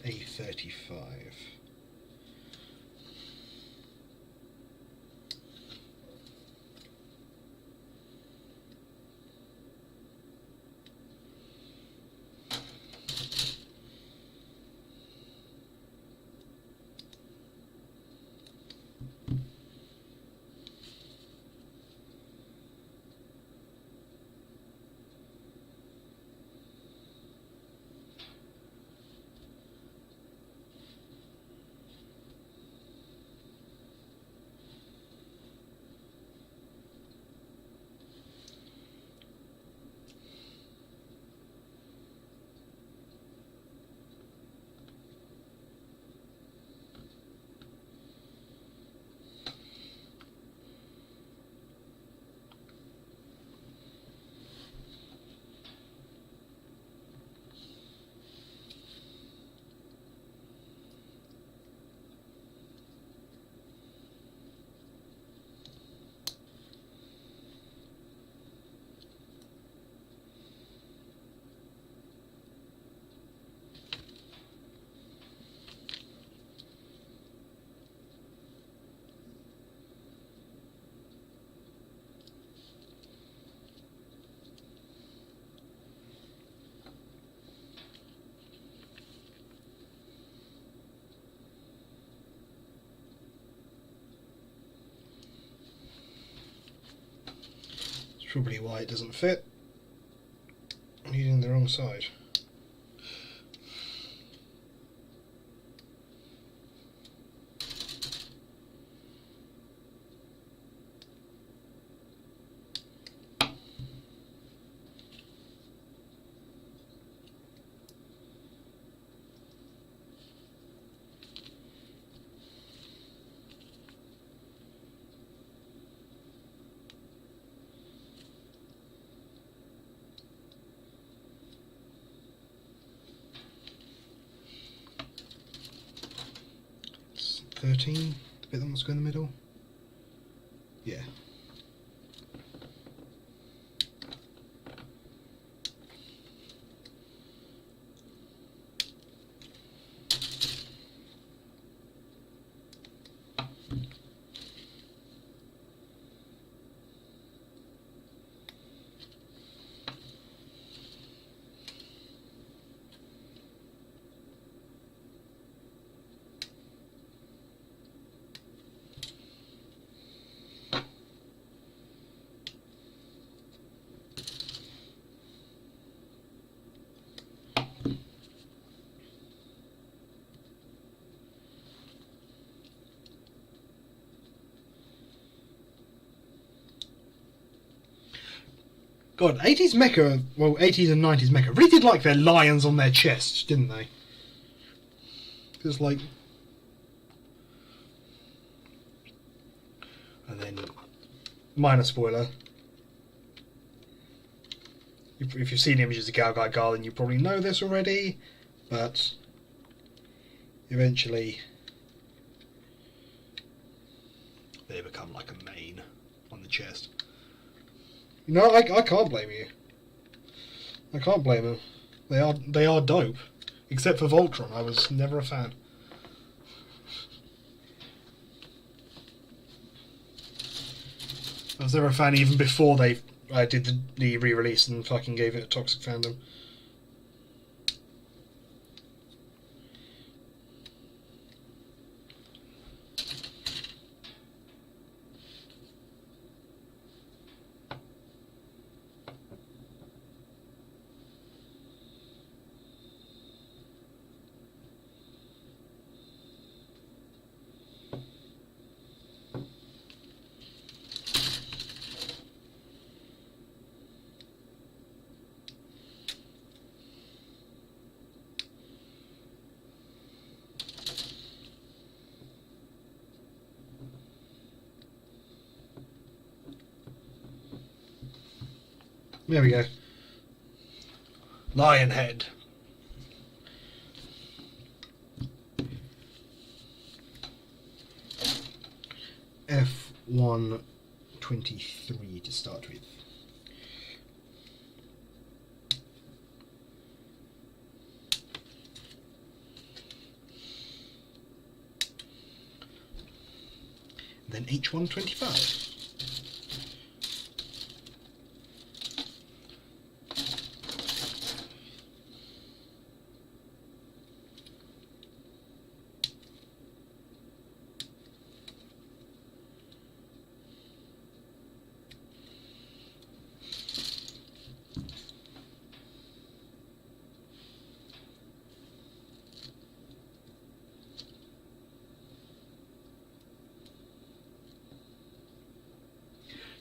[SPEAKER 1] A35. Probably why it doesn't fit. I'm using the wrong side. It's 13, the bit that wants to go in the middle. Yeah. God, 80s mecha, well, 80s and 90s mecha really did like their lions on their chests, didn't they? It's like... And then, minor spoiler, if you've seen images of GaoGaiGar, then you probably know this already, but eventually they become like a mane on the chest. No, I can't blame you. I can't blame them. They are dope. Except for Voltron, I was never a fan. I was never a fan even before they did the re-release and fucking gave it a toxic fandom. There we go. Lion head. F123 to start with. Then H125.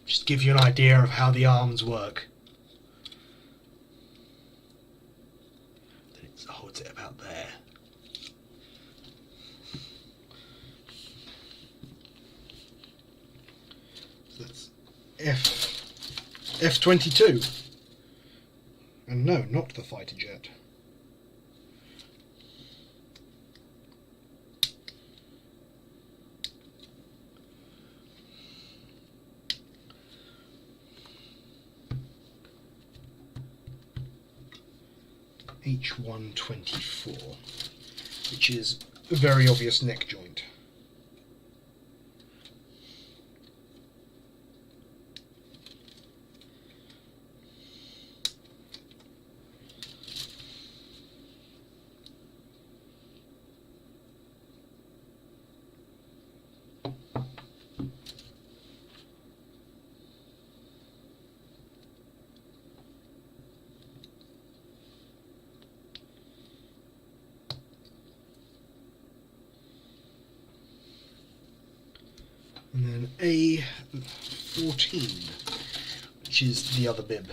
[SPEAKER 1] Just to give you an idea of how the arms work. Then it holds it about there. So that's F22. And no, not the fighter jet. H124, which is a very obvious neck joint. A14, which is the other bib.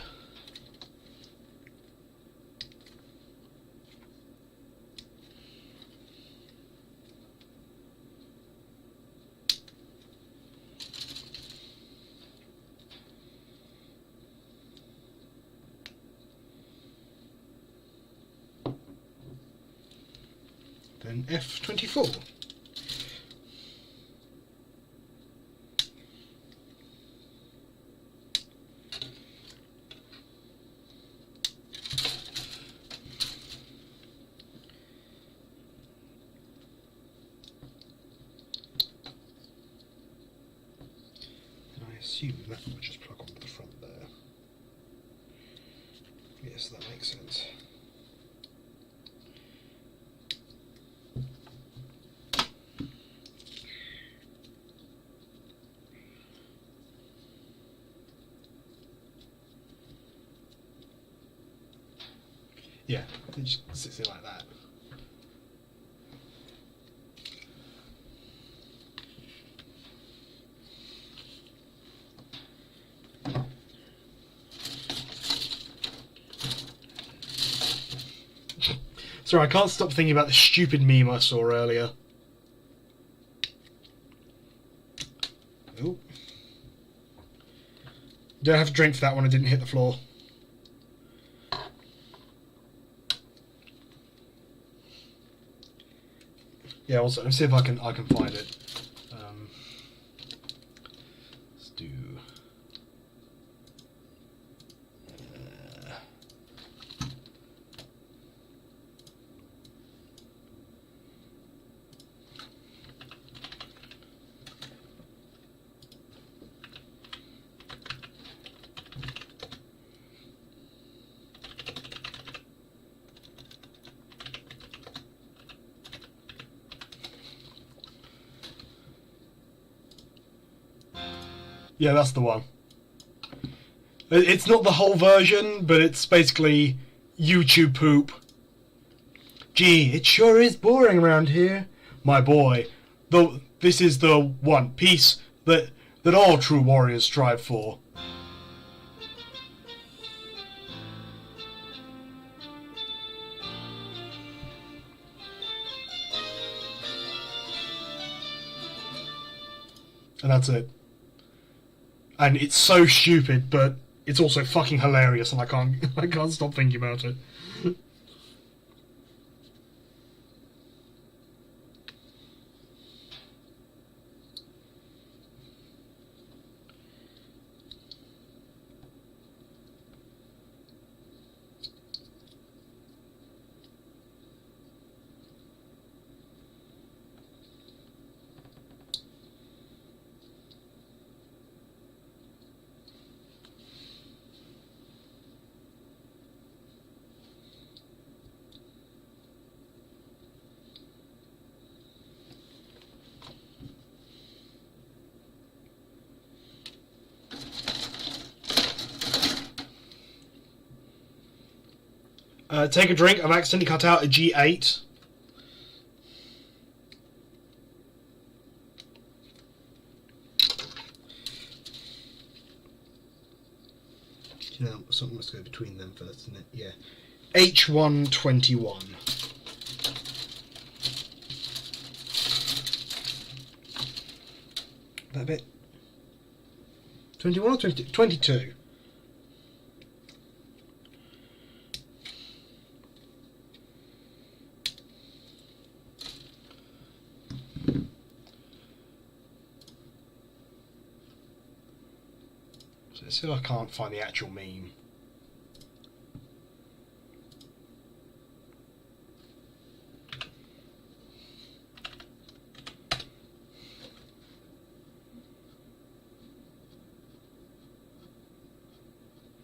[SPEAKER 1] Then F24. I assume that will just plug onto the front there. Yes, that makes sense. Yeah, it just sits there like that. Sorry, I can't stop thinking about the stupid meme I saw earlier. Oh. Don't have to drink for that one, I didn't hit the floor. Yeah, also, let's see if I can find it. Let's do. Yeah, that's the one. It's not the whole version, but it's basically YouTube poop. Gee, it sure is boring around here. My boy, this is the one peace that all true warriors strive for. And that's it. And it's so stupid, but it's also fucking hilarious, and I can't stop thinking about it. Take a drink. I've accidentally cut out a G8. You know, something must go between them first, isn't it? Yeah. H121. That bit. 21 or 22? 22. So I can't find the actual meme.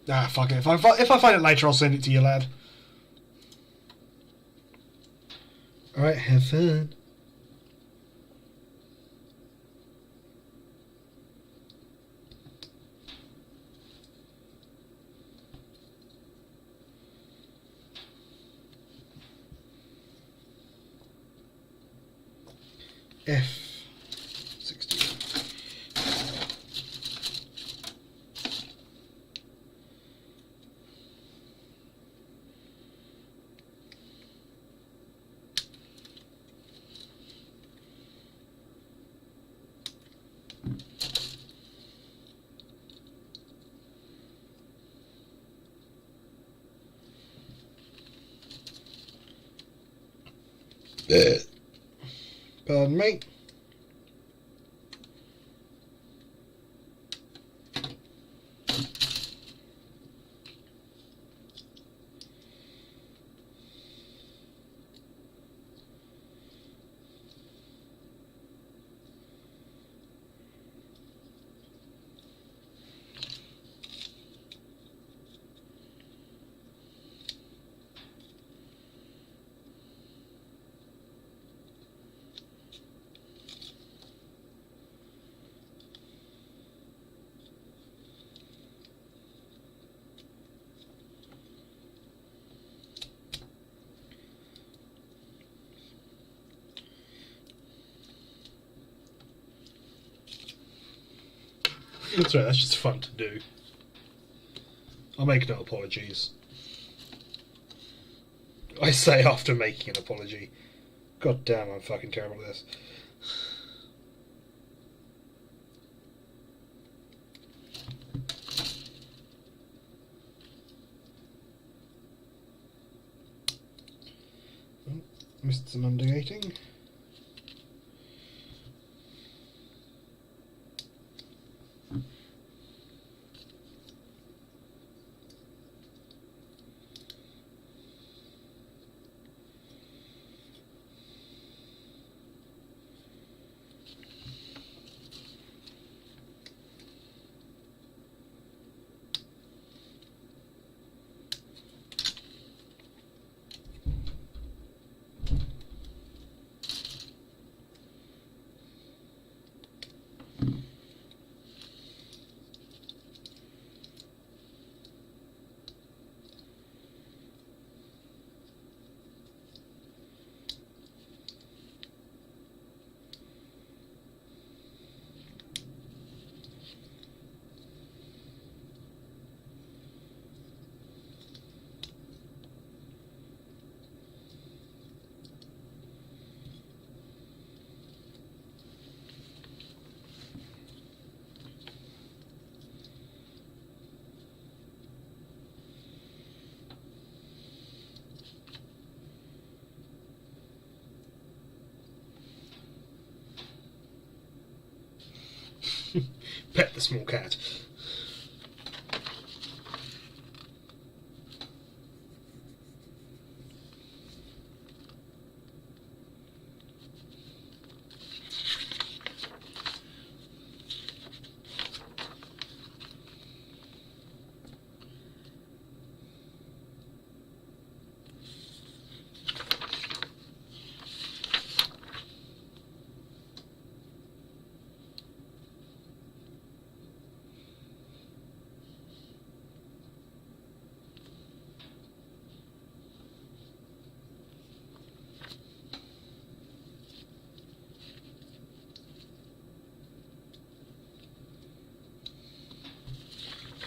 [SPEAKER 1] Ah, fuck it. If I find it later, I'll send it to you, lad. Alright, have fun. F16. Pardon me. That's right, that's just fun to do. I'll make no apologies. I say after making an apology. God damn, I'm fucking terrible at this. Oh, missed some undigating. Pet the small cat.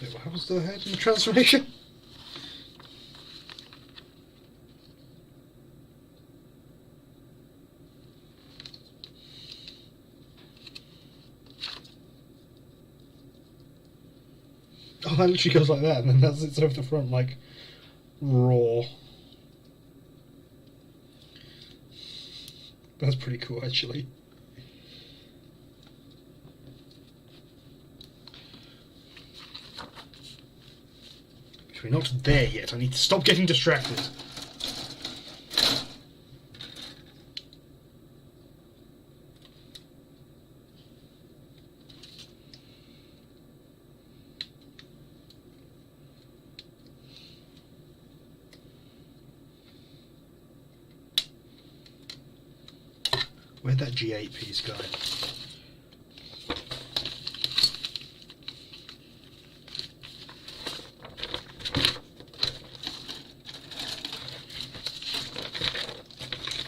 [SPEAKER 1] What happens to the head in the transformation? Oh, that literally goes like that, and then that's it's over the front like raw. That's pretty cool, actually. We're not there yet. I need to stop getting distracted. Where'd that G8 piece go?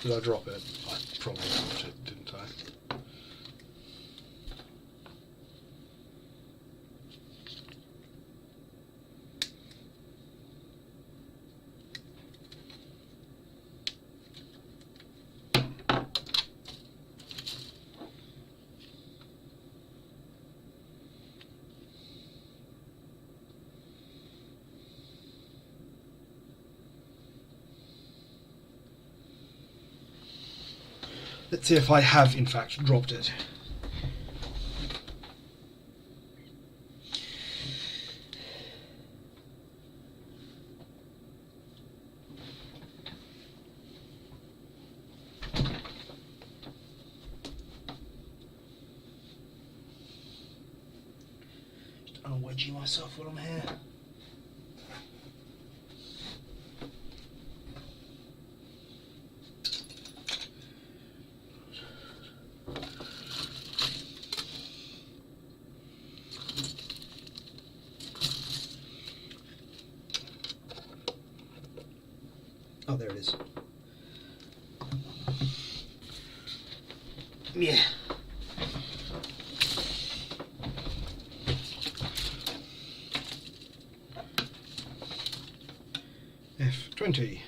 [SPEAKER 1] Did I drop it? I probably dropped it, didn't I? Let's see if I have in fact dropped it. I'll wedgie myself while I'm here. Oh, there it is. Yeah. F20.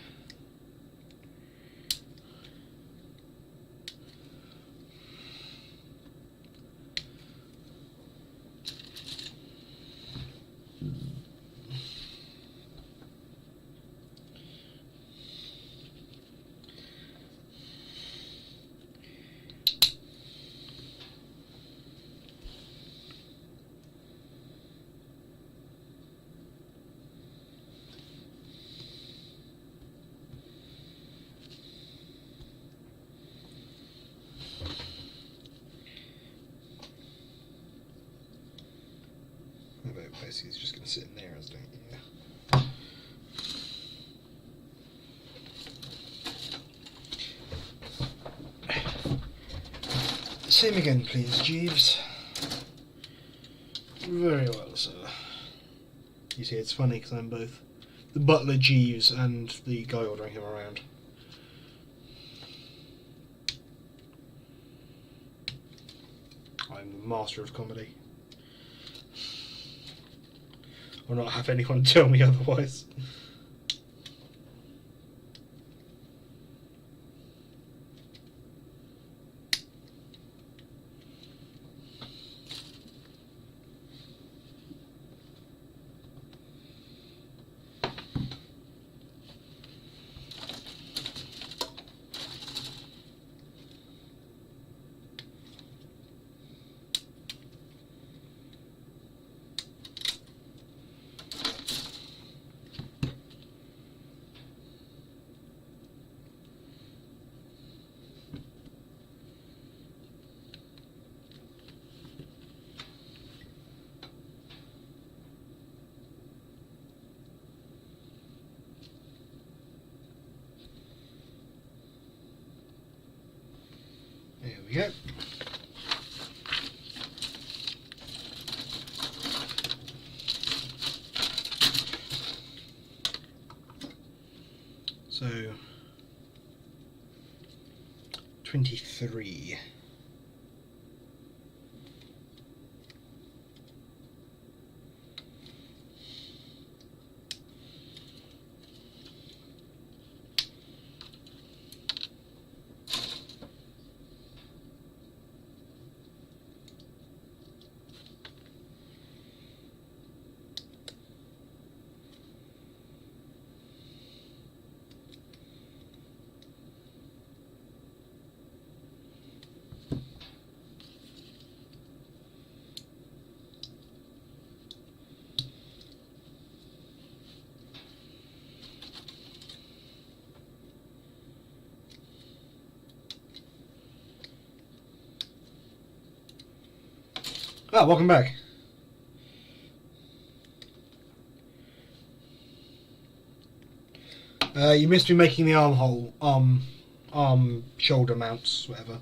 [SPEAKER 1] Basically, it's just going to sit in there, isn't it? Yeah. Same again, please, Jeeves. Very well, sir. You see, it's funny because I'm both the butler Jeeves and the guy ordering him around. I'm the master of comedy. Or not have anyone tell me otherwise. There we go. So 23. Ah, welcome back. You missed me making the armhole, shoulder mounts, whatever.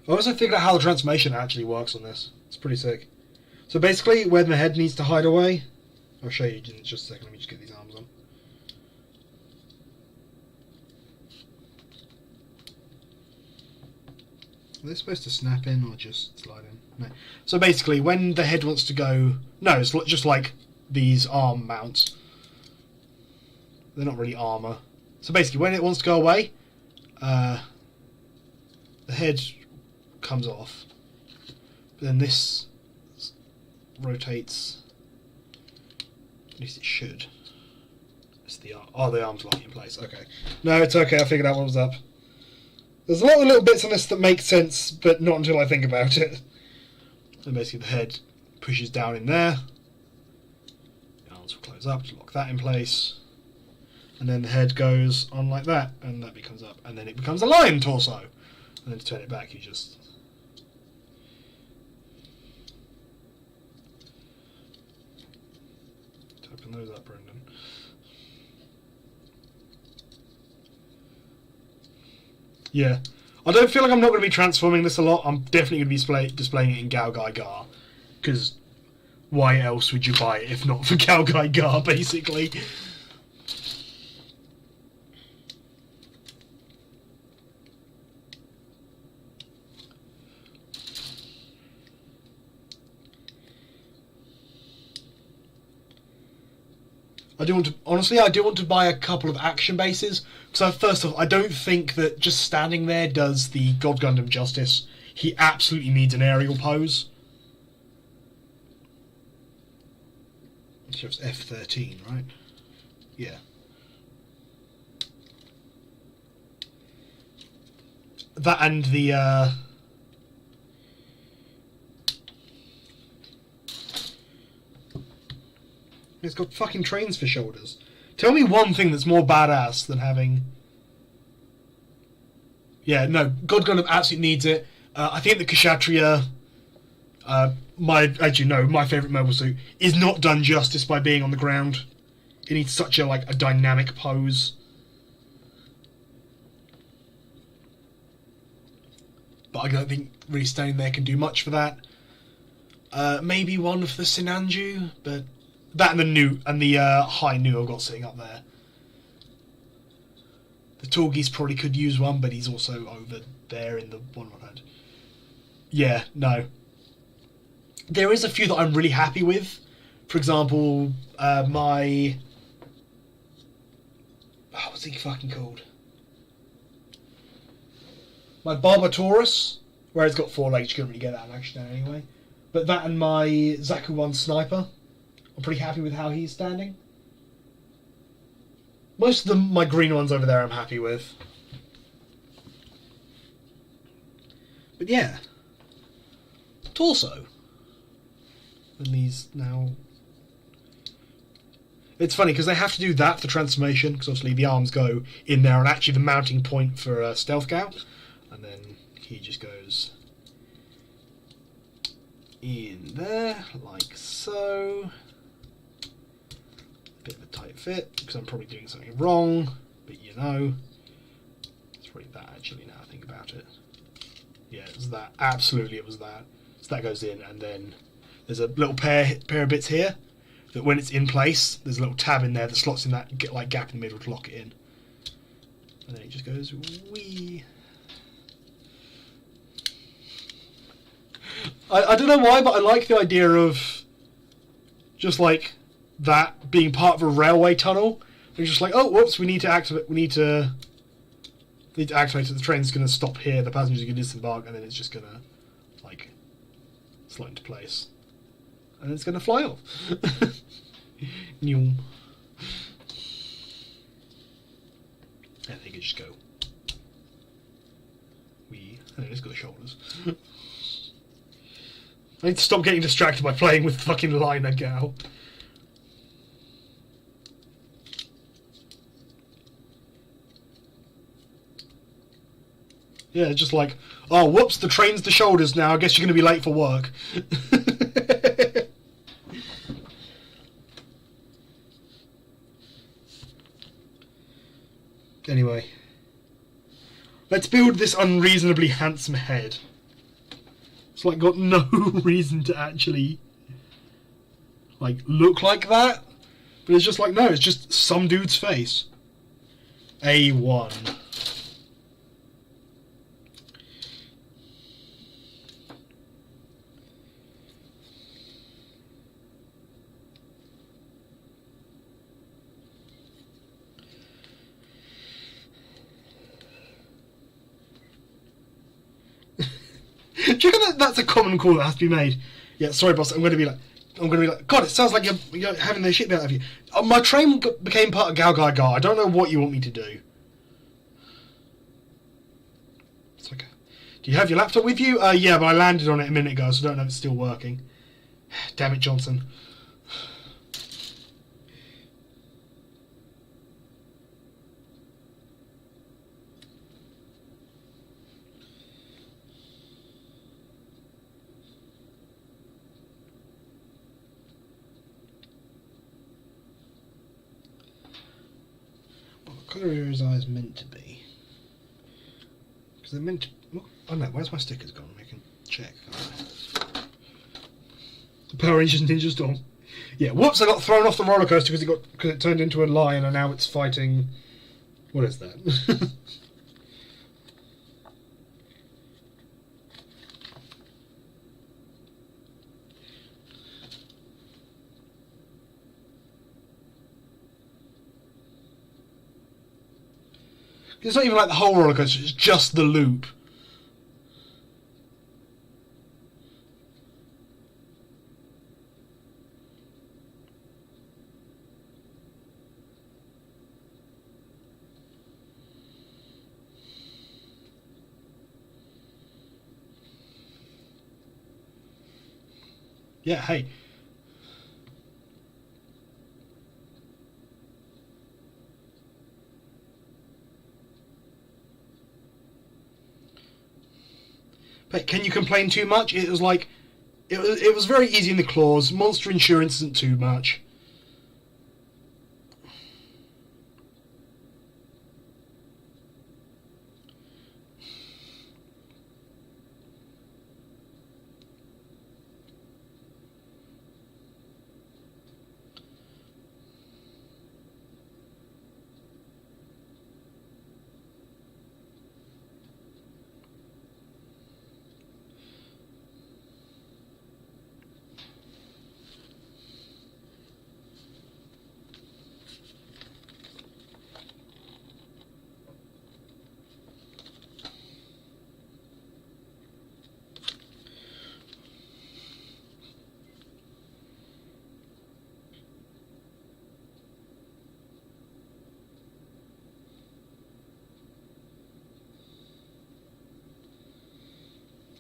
[SPEAKER 1] I also figured out how the transformation actually works on this. It's pretty sick. So basically, where the head needs to hide away, I'll show you in just a second. Let me just get these arms on. Are they supposed to snap in or just slide in? No. So basically, when the head wants to go... No, it's just like these arm mounts. They're not really armour. So basically, when it wants to go away, the head comes off. But then this rotates. At least it should. It's the the arms lock in place. Okay. No, it's okay. I figured out what was up. There's a lot of little bits on this that make sense, but not until I think about it. And basically the head pushes down in there. The arms will close up to lock that in place. And then the head goes on like that, and that becomes up. And then it becomes a lion torso. And then to turn it back, you just... open those up, Brendan. Yeah. I don't feel like I'm not going to be transforming this a lot. I'm definitely going to be displaying it in GaoGaiGar. Because why else would you buy it if not for GaoGaiGar, basically? I do want to buy a couple of action bases. So first off, I don't think that just standing there does the God Gundam justice. He absolutely needs an aerial pose. It's just F13, right? Yeah. That and the it's got fucking trains for shoulders. Tell me one thing that's more badass than having... Yeah, no, God Gundam absolutely needs it. I think the Kshatriya, my favourite mobile suit, is not done justice by being on the ground. It needs such a dynamic pose. But I don't think really standing there can do much for that. Maybe one for the Sinanju, but... That and the new and the high new I've got sitting up there. The Torgis probably could use one, but he's also over there in the one I've had. Yeah, no. There is a few that I'm really happy with. For example, my... Oh, what's he fucking called? My Barbatorus, where it's got 4 legs, you couldn't really get that in action now anyway. But that and my Zaku 1 Sniper, I'm pretty happy with how he's standing. Most of my green ones over there I'm happy with. But yeah. Torso. And these now... It's funny because they have to do that for transformation, because obviously the arms go in there and actually the mounting point for Stealth Gao. And then he just goes in there, like so. Bit of a tight fit, because I'm probably doing something wrong, but you know. It's probably that actually, now I think about it. Yeah, it was that. Absolutely it was that. So that goes in, and then there's a little pair of bits here, that when it's in place, there's a little tab in there that slots in that gap in the middle to lock it in. And then it just goes, wee. I don't know why, but I like the idea of just that being part of a railway tunnel. It's just oh, whoops, we need to activate. We need to activate it. The train's going to stop here. The passengers are going to disembark, and then it's just going to slot into place, and then it's going to fly off. New. And they can just go. And it's got the shoulders. I need to stop getting distracted by playing with fucking Liner Gao. Yeah, it's just oh, whoops, the train's the shoulders now. I guess you're going to be late for work. Anyway. Let's build this unreasonably handsome head. It's got no reason to actually look like that. But it's just no, it's just some dude's face. A1. Do you reckon that's a common call that has to be made? Yeah, sorry boss, I'm going to be I'm going to be like, God, it sounds like you're having the shit out of you. My train became part of GaoGaiGar. I don't know what you want me to do. It's like, do you have your laptop with you? Yeah, but I landed on it a minute ago, so I don't know if it's still working. Damn it, Johnson. What colour are his eyes meant to be? Because they're meant to... Oh no, where's my stickers gone? We can check. Power Rangers Ninja Storm. Yeah, whoops! I got thrown off the roller coaster because it turned into a lion, and now it's fighting. What is that? It's not even like the whole roller coaster; it's just the loop. Yeah, hey. But can you complain too much? It was like, it was very easy in the clause. Monster insurance isn't too much.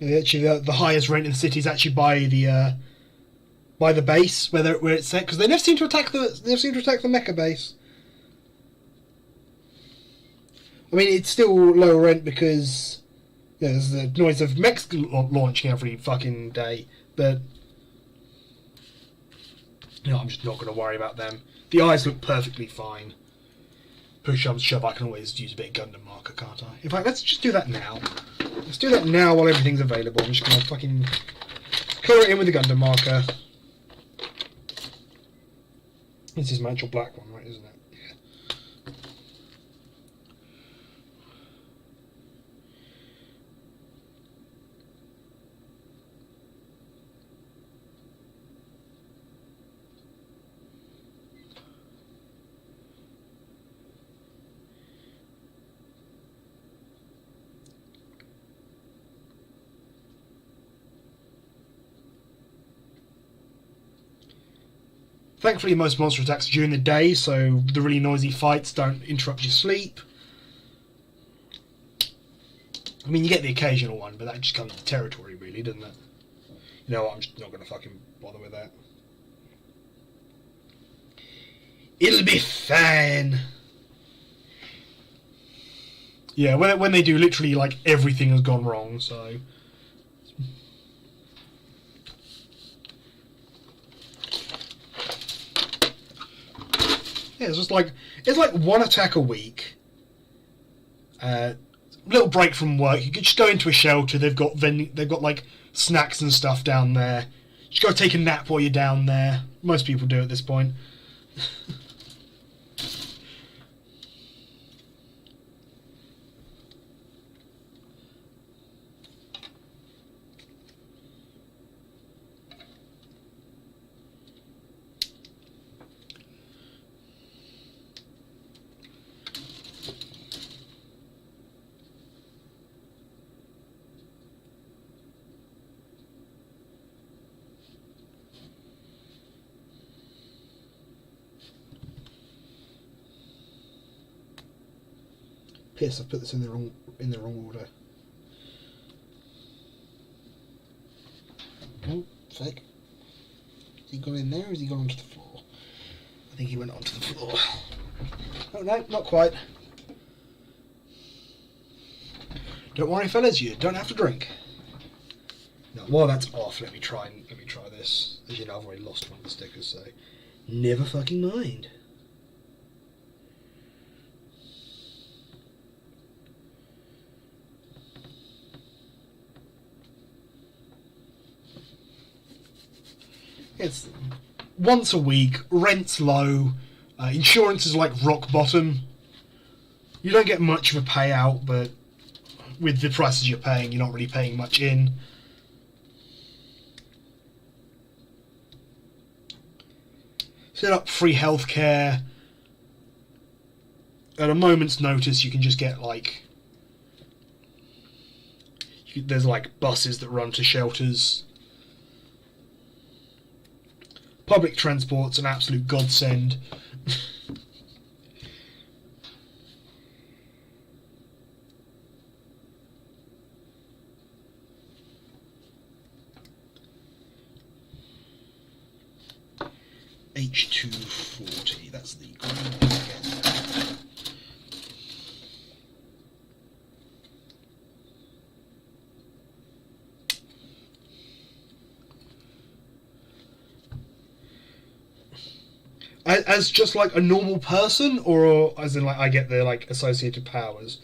[SPEAKER 1] Actually, the highest rent in the city is actually by the base where it's set, because they never seem to attack the mecha base. I mean, it's still low rent because there's the noise of mechs launching every fucking day, but I'm just not going to worry about them. The eyes look perfectly fine. Push comes to shove, I can always use a bit of Gundam marker, can't I? In fact, let's just do that now. Let's do that now while everything's available. I'm just going to fucking colour it in with the Gundam marker. This is my actual black one, right, isn't it? Yeah. Thankfully, most monster attacks are during the day, so the really noisy fights don't interrupt your sleep. I mean, you get the occasional one, but that just comes with the territory, really, doesn't it? You know what, I'm just not going to fucking bother with that. It'll be fine. Yeah, when they do, literally, like, everything has gone wrong, so... Yeah, it's like one attack a week. Little break from work. You could just go into a shelter. They've got like snacks and stuff down there. Just go take a nap while you're down there. Most people do at this point. Piss! I've put this in the wrong order. Oh, fake. Has he gone in there or has he gone onto the floor? I think he went onto the floor. Oh no, not quite. Don't worry, fellas, you don't have to drink. No, while that's off, let me try this. As you know, I've already lost one of the stickers, so never fucking mind. It's once a week, rent's low, insurance is like rock bottom. You don't get much of a payout, but with the prices you're paying, you're not really paying much in. Set up free healthcare. At a moment's notice, you can just get like... There's like buses that run to shelters. Public transport's an absolute godsend. H240, that's the green packet. As just like a normal person, or as in like I get the like associated powers?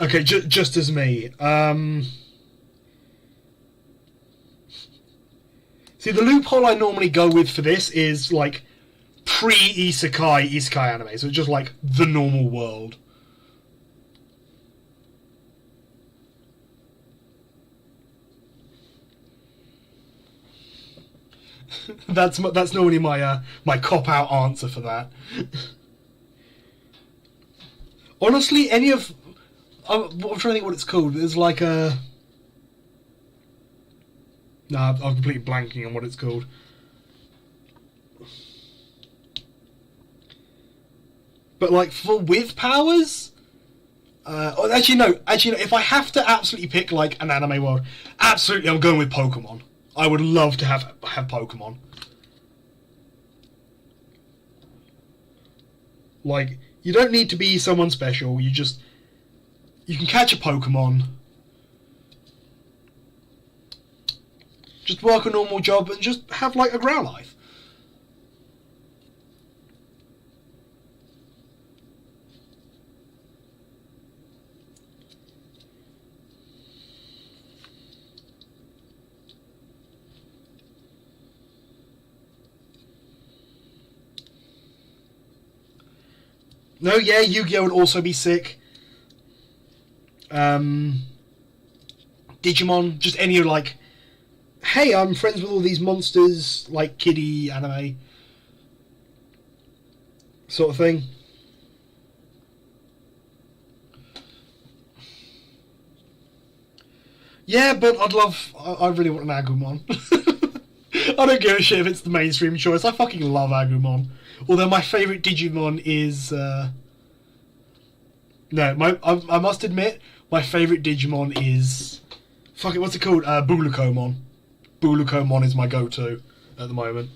[SPEAKER 1] Okay, just as me. See, the loophole I normally go with for this is like pre-isekai anime, so it's just like the normal world. That's normally my my cop-out answer for that. Honestly, any of... I'm trying to think what it's called. There's like a... No, I'm completely blanking on what it's called. But like with powers? Actually no, if I have to absolutely pick like an anime world, absolutely I'm going with Pokemon. I would love to have Pokemon. Like, you don't need to be someone special, you can catch a Pokemon, just work a normal job and just have like a ground life. No, yeah, Yu-Gi-Oh would also be sick. Digimon, just any like, hey, I'm friends with all these monsters, like kiddie anime sort of thing. Yeah, but I really want an Agumon. I don't give a shit if it's the mainstream choice. I fucking love Agumon. Although my favourite Digimon is... I must admit, my favourite Digimon is... Fuck it, what's it called? Bulukomon. Bulukomon is my go-to at the moment.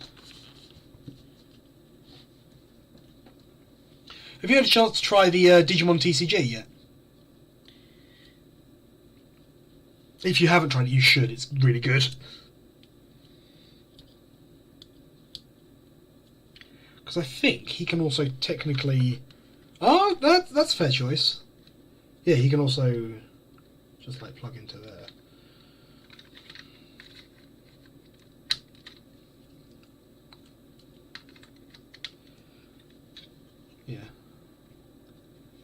[SPEAKER 1] Have you had a chance to try the Digimon TCG yet? If you haven't tried it, you should. It's really good. Because I think he can also technically... Oh, that's a fair choice. Yeah, he can also just like plug into there. Yeah.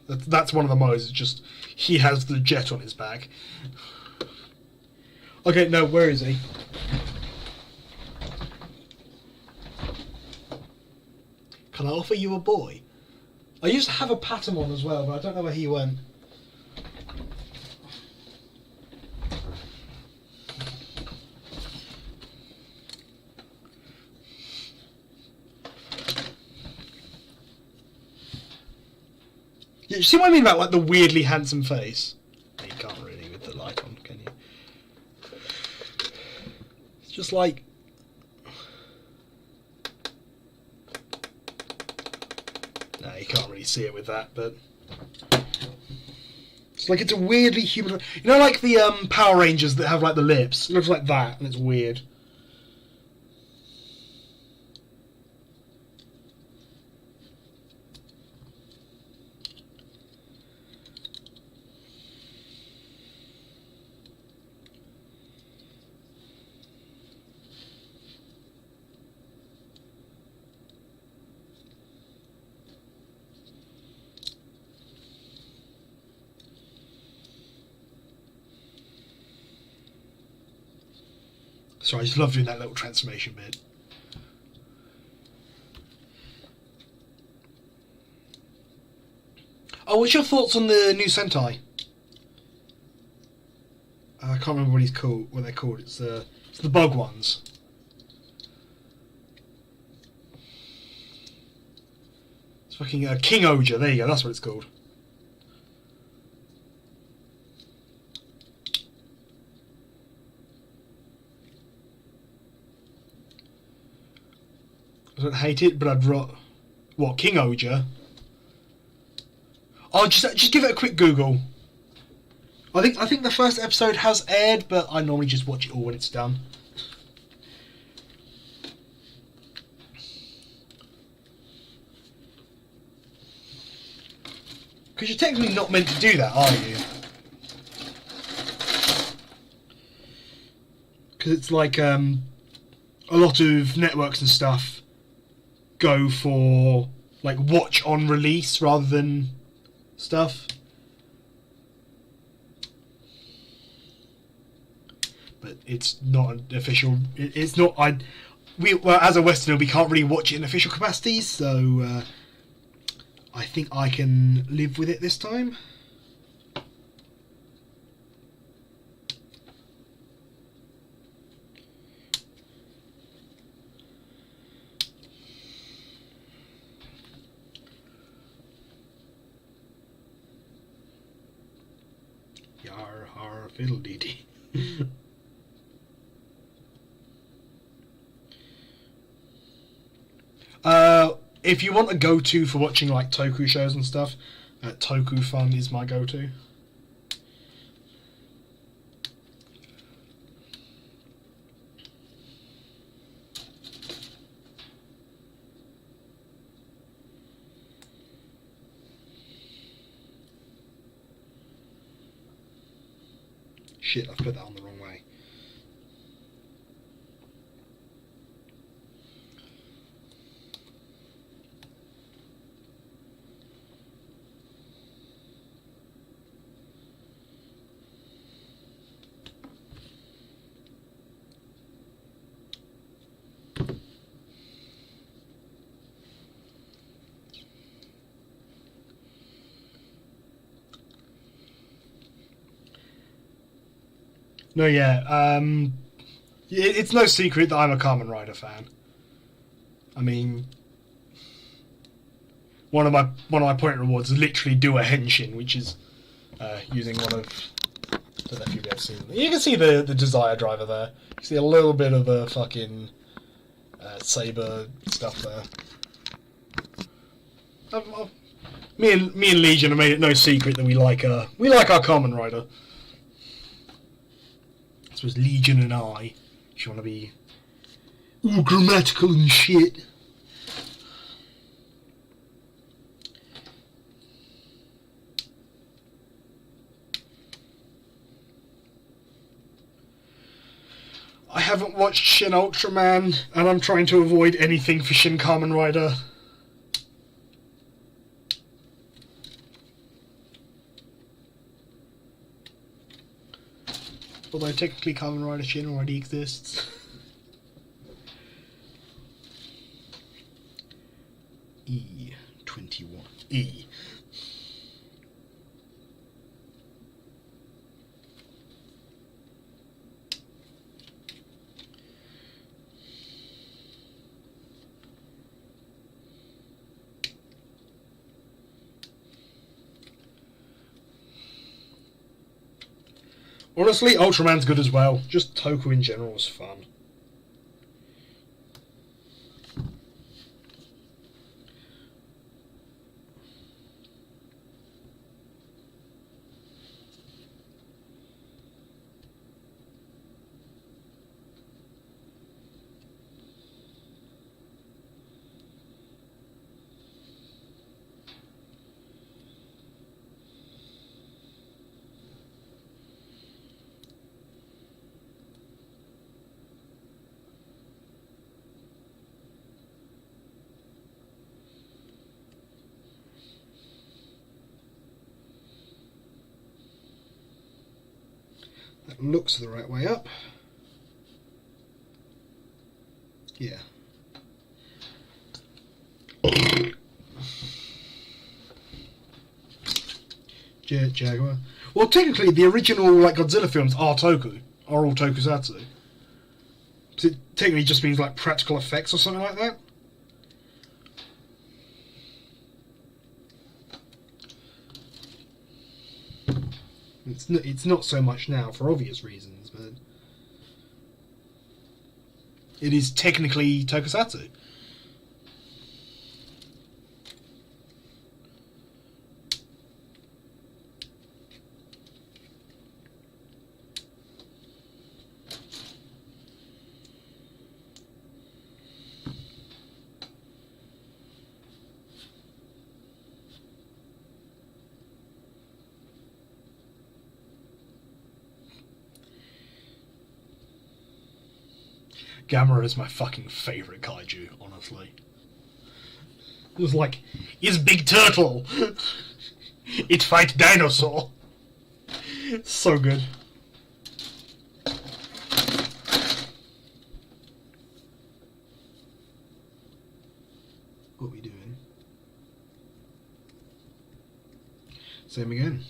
[SPEAKER 1] That's one of the modes. It's just he has the jet on his back. Okay, no, where is he? Can I offer you a boy? I used to have a Patamon as well, but I don't know where he went. You see what I mean about like the weirdly handsome face? You can't really with the light on, can you? It's just like... No, you can't really see it with that, but... It's like it's a weirdly human... You know like the Power Rangers that have like the lips? It looks like that, and it's weird. Sorry, I just love doing that little transformation bit. Oh, what's your thoughts on the new Sentai? I can't remember what he's called. What they're called? It's the bug ones. It's fucking King Oja. There you go. That's what it's called. I don't hate it, but I'd what, King Oja? Oh, just give it a quick Google. I think the first episode has aired, but I normally just watch it all when it's done. Because you're technically not meant to do that, are you? Because it's like a lot of networks and stuff go for like watch on release rather than stuff. But it's not an official. It's not. Well, as a Westerner, we can't really watch it in official capacities, so I think I can live with it this time. Yar har fiddle dee dee. If you want a go-to for watching like Toku shows and stuff, Toku Fun is my go-to. Shit, I've put that on the wrong way. No, yeah. It's no secret that I'm a Kamen Rider fan. I mean, one of my point rewards is literally do a henshin, which is using one of. I don't know if you've ever seen. You can see the Desire driver there. You see a little bit of the fucking saber stuff there. Me and Legion have made it no secret that we like our Kamen Rider. I suppose Legion and I, if you want to be all grammatical and shit. I haven't watched Shin Ultraman, and I'm trying to avoid anything for Shin Kamen Rider. Although technically Kamen Rider Shin already exists. E 21E. Honestly, Ultraman's good as well. Just Toku in general is fun. That looks the right way up. Yeah. Jaguar. Well, technically, the original Godzilla films are all tokusatsu. So it technically just means practical effects or something like that. It's not so much now for obvious reasons, but it is technically tokusatsu. Gamera is my fucking favourite kaiju, honestly. It was it's Big Turtle! It fight dinosaur! So good. What are we doing? Same again.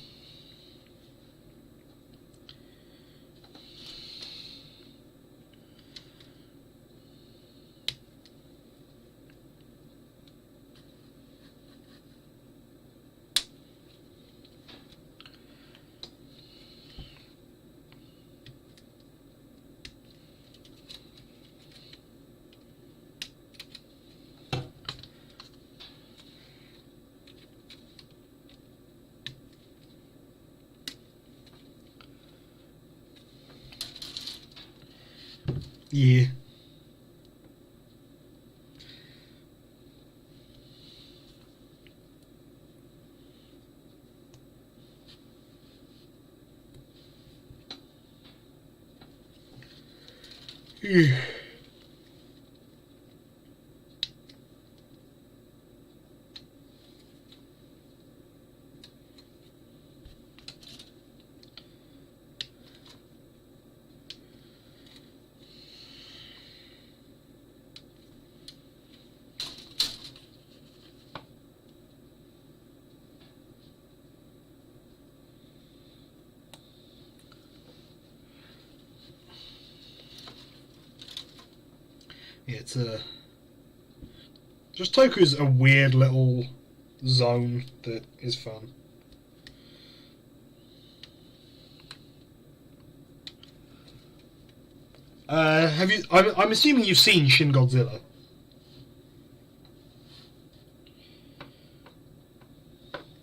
[SPEAKER 1] Yeah. Yeah. It's just Toku's a weird little zone that is fun. Have you? I'm assuming you've seen Shin Godzilla.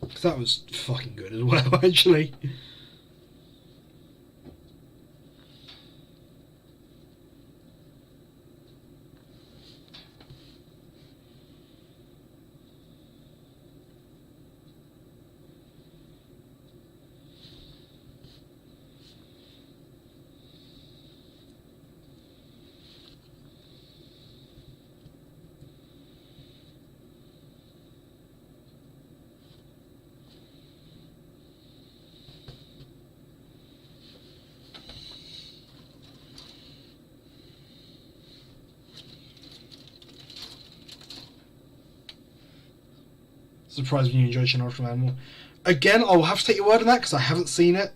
[SPEAKER 1] Because that was fucking good as well, actually. Surprised when you enjoy Shin Ultraman more. Again, I'll have to take your word on that because I haven't seen it.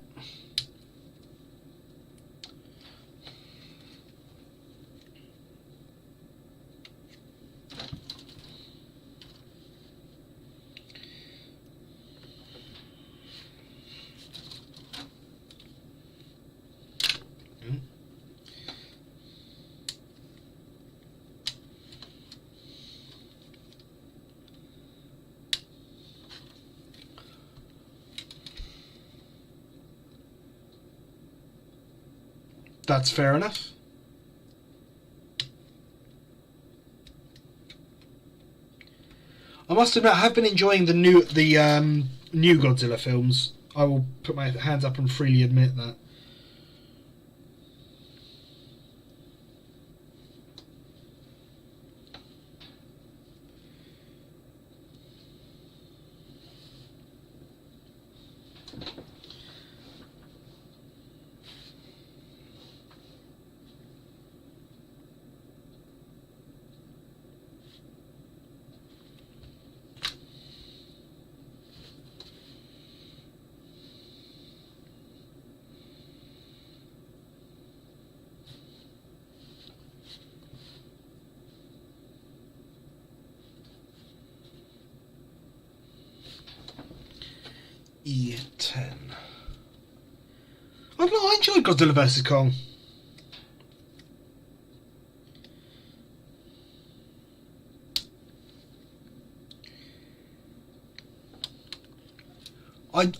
[SPEAKER 1] That's fair enough. I must admit, I have been enjoying the new Godzilla films. I will put my hands up and freely admit that. E10. I enjoyed Godzilla vs. Kong.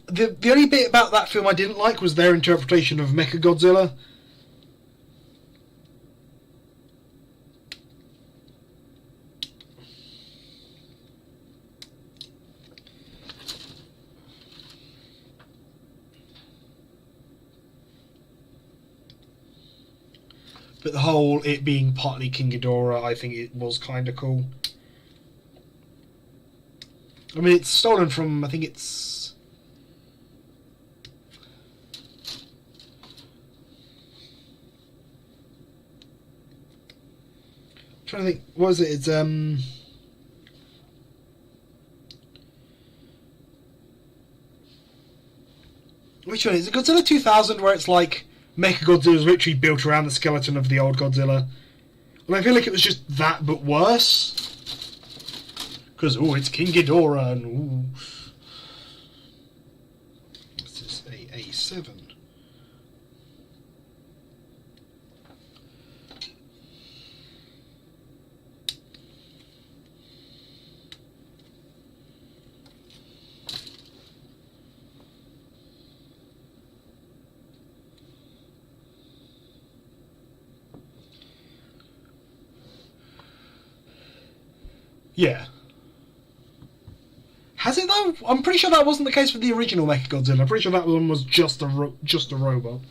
[SPEAKER 1] The only bit about that film I didn't like was their interpretation of Mechagodzilla. But the whole it being partly King Ghidorah, I think it was kind of cool. I mean, it's stolen from, I think it's... I'm trying to think, what is it? It's, which one? Is it Godzilla 2000 where it's like Mechagodzilla is literally built around the skeleton of the old Godzilla? Well, I feel like it was just that, but worse. Because, oh, it's King Ghidorah, and ooh. This is a A7. Yeah. Has it though? I'm pretty sure that wasn't the case with the original Mechagodzilla. I'm pretty sure that one was just a robot.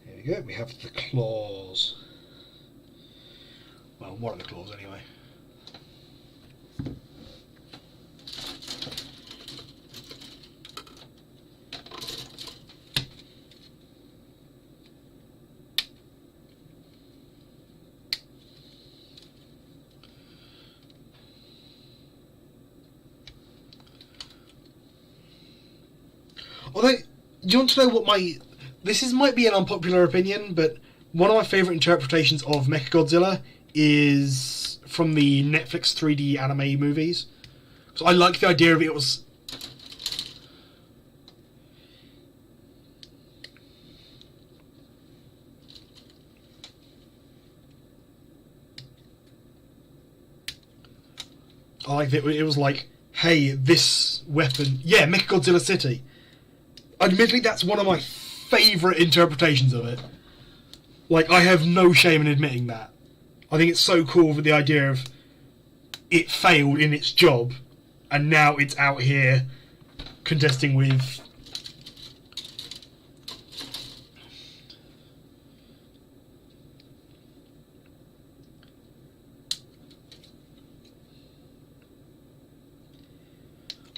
[SPEAKER 1] There we go. We have the claws. Well, one of the claws anyway. Although, do you want to know what my... This might be an unpopular opinion, but one of my favourite interpretations of Mechagodzilla is from the Netflix 3D anime movies. So I like the idea of it was... I like that it was like, hey, this weapon... Yeah, Mechagodzilla City. Admittedly, that's one of my favourite interpretations of it. Like, I have no shame in admitting that. I think it's so cool with the idea of it failed in its job, and now it's out here contesting with...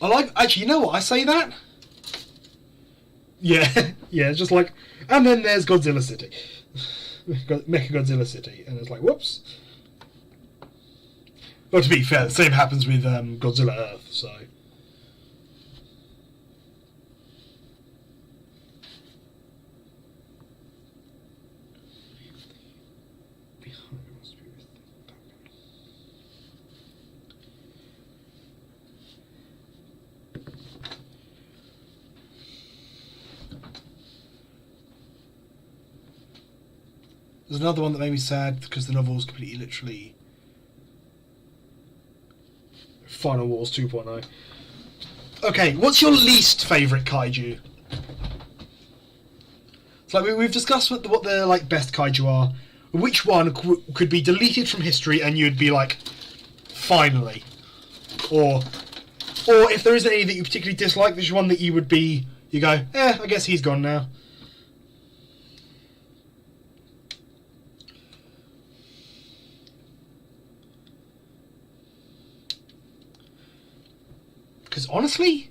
[SPEAKER 1] I like... Actually, you know what? I say that... Yeah, yeah, it's just like, and then there's Godzilla City. Mecha Godzilla City, and it's like, whoops. Well, to be fair, the same happens with Godzilla Earth, so. There's another one that made me sad because the novel's completely literally Final Wars 2.0. Okay, what's your least favourite kaiju? It's like we've discussed what the like best kaiju are. Which one could be deleted from history and you'd be like, finally? Or if there isn't any that you particularly dislike, there's one that you go, I guess he's gone now. Because honestly,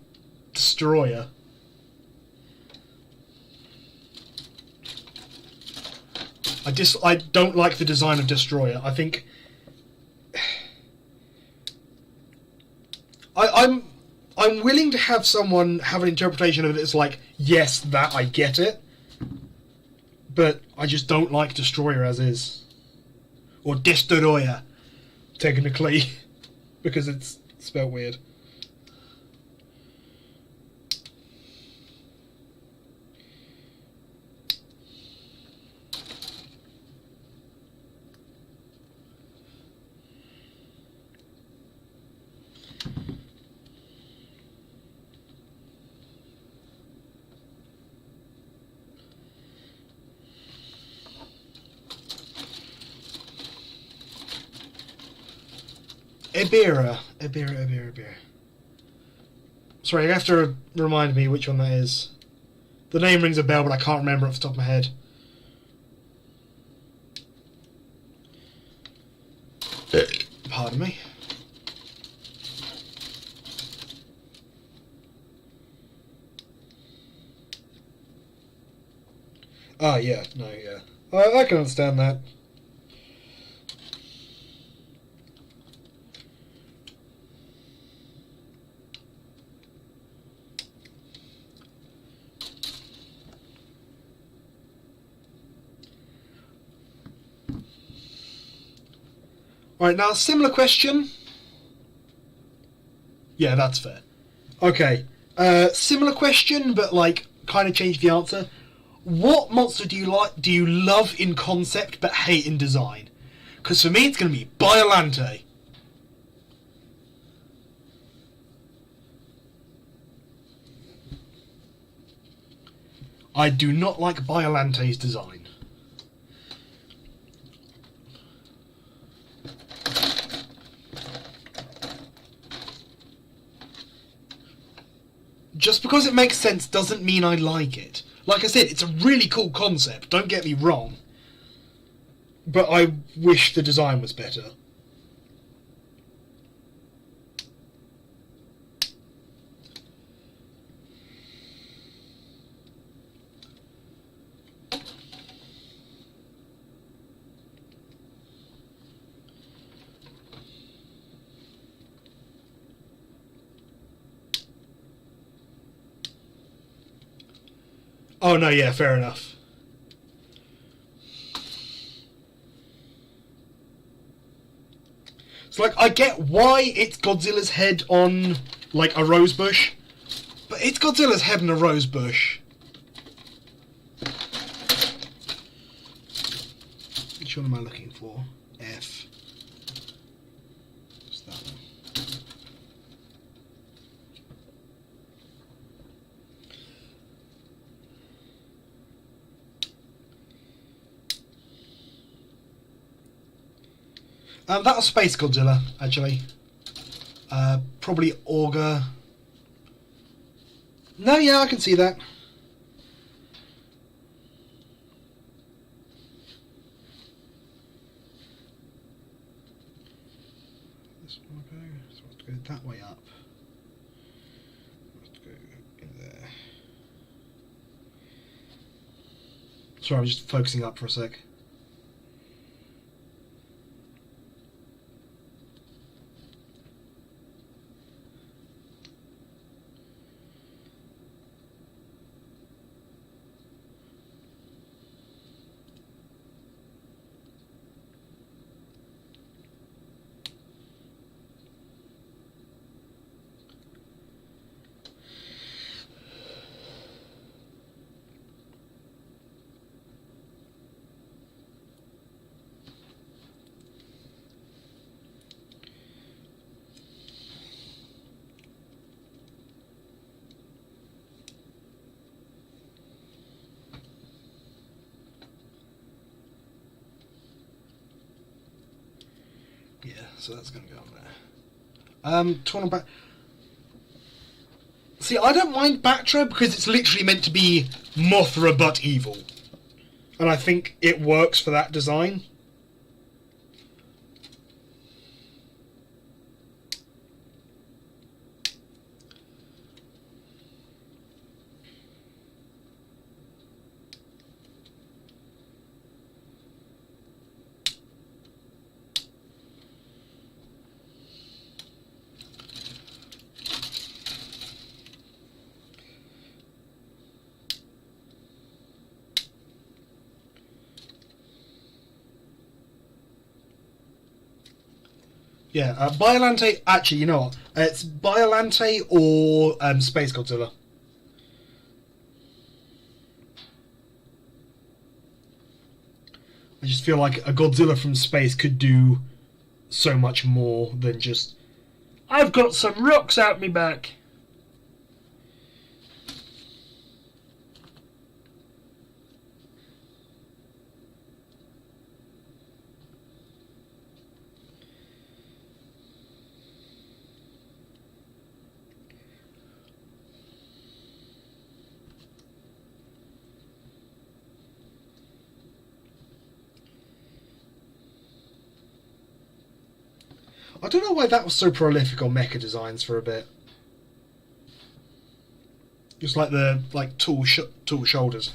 [SPEAKER 1] Destroyer. I don't like the design of Destroyer. I think I'm willing to have someone have an interpretation of it that's like, yes, that I get it, but I just don't like Destroyer as is, or Destroyer, technically, because it's spelled weird. Ibera. Sorry, you have to remind me which one that is. The name rings a bell, but I can't remember off the top of my head. Pardon me. Ah, yeah, no, yeah. I can understand that. Alright, now, similar question. Yeah, that's fair. Okay, similar question, but, like, kind of change the answer. What monster do you love in concept, but hate in design? Because for me, it's going to be Biollante. I do not like Biollante's design. Just because it makes sense doesn't mean I like it. Like I said, it's a really cool concept, don't get me wrong. But I wish the design was better. Oh no, yeah, fair enough. So, like, I get why it's Godzilla's head on, like, a rose bush, but it's Godzilla's head on a rose bush. Which one am I looking for? F. What's that one? That was Space Godzilla, actually. Probably Auger. No, yeah, I can see that. This one will go. So I have to go that way up. I have to go in there. Sorry, I'm just focusing up for a sec. Yeah, so that's going to go on there. Torn on back. See, I don't mind Bactra because it's literally meant to be Mothra but evil. And I think it works for that design. Yeah, Biolante, actually, you know what? It's Biolante or Space Godzilla. I just feel like a Godzilla from space could do so much more than just, I've got some rocks out me back. I don't know why that was so prolific on mecha designs for a bit. Just like the tall shoulders.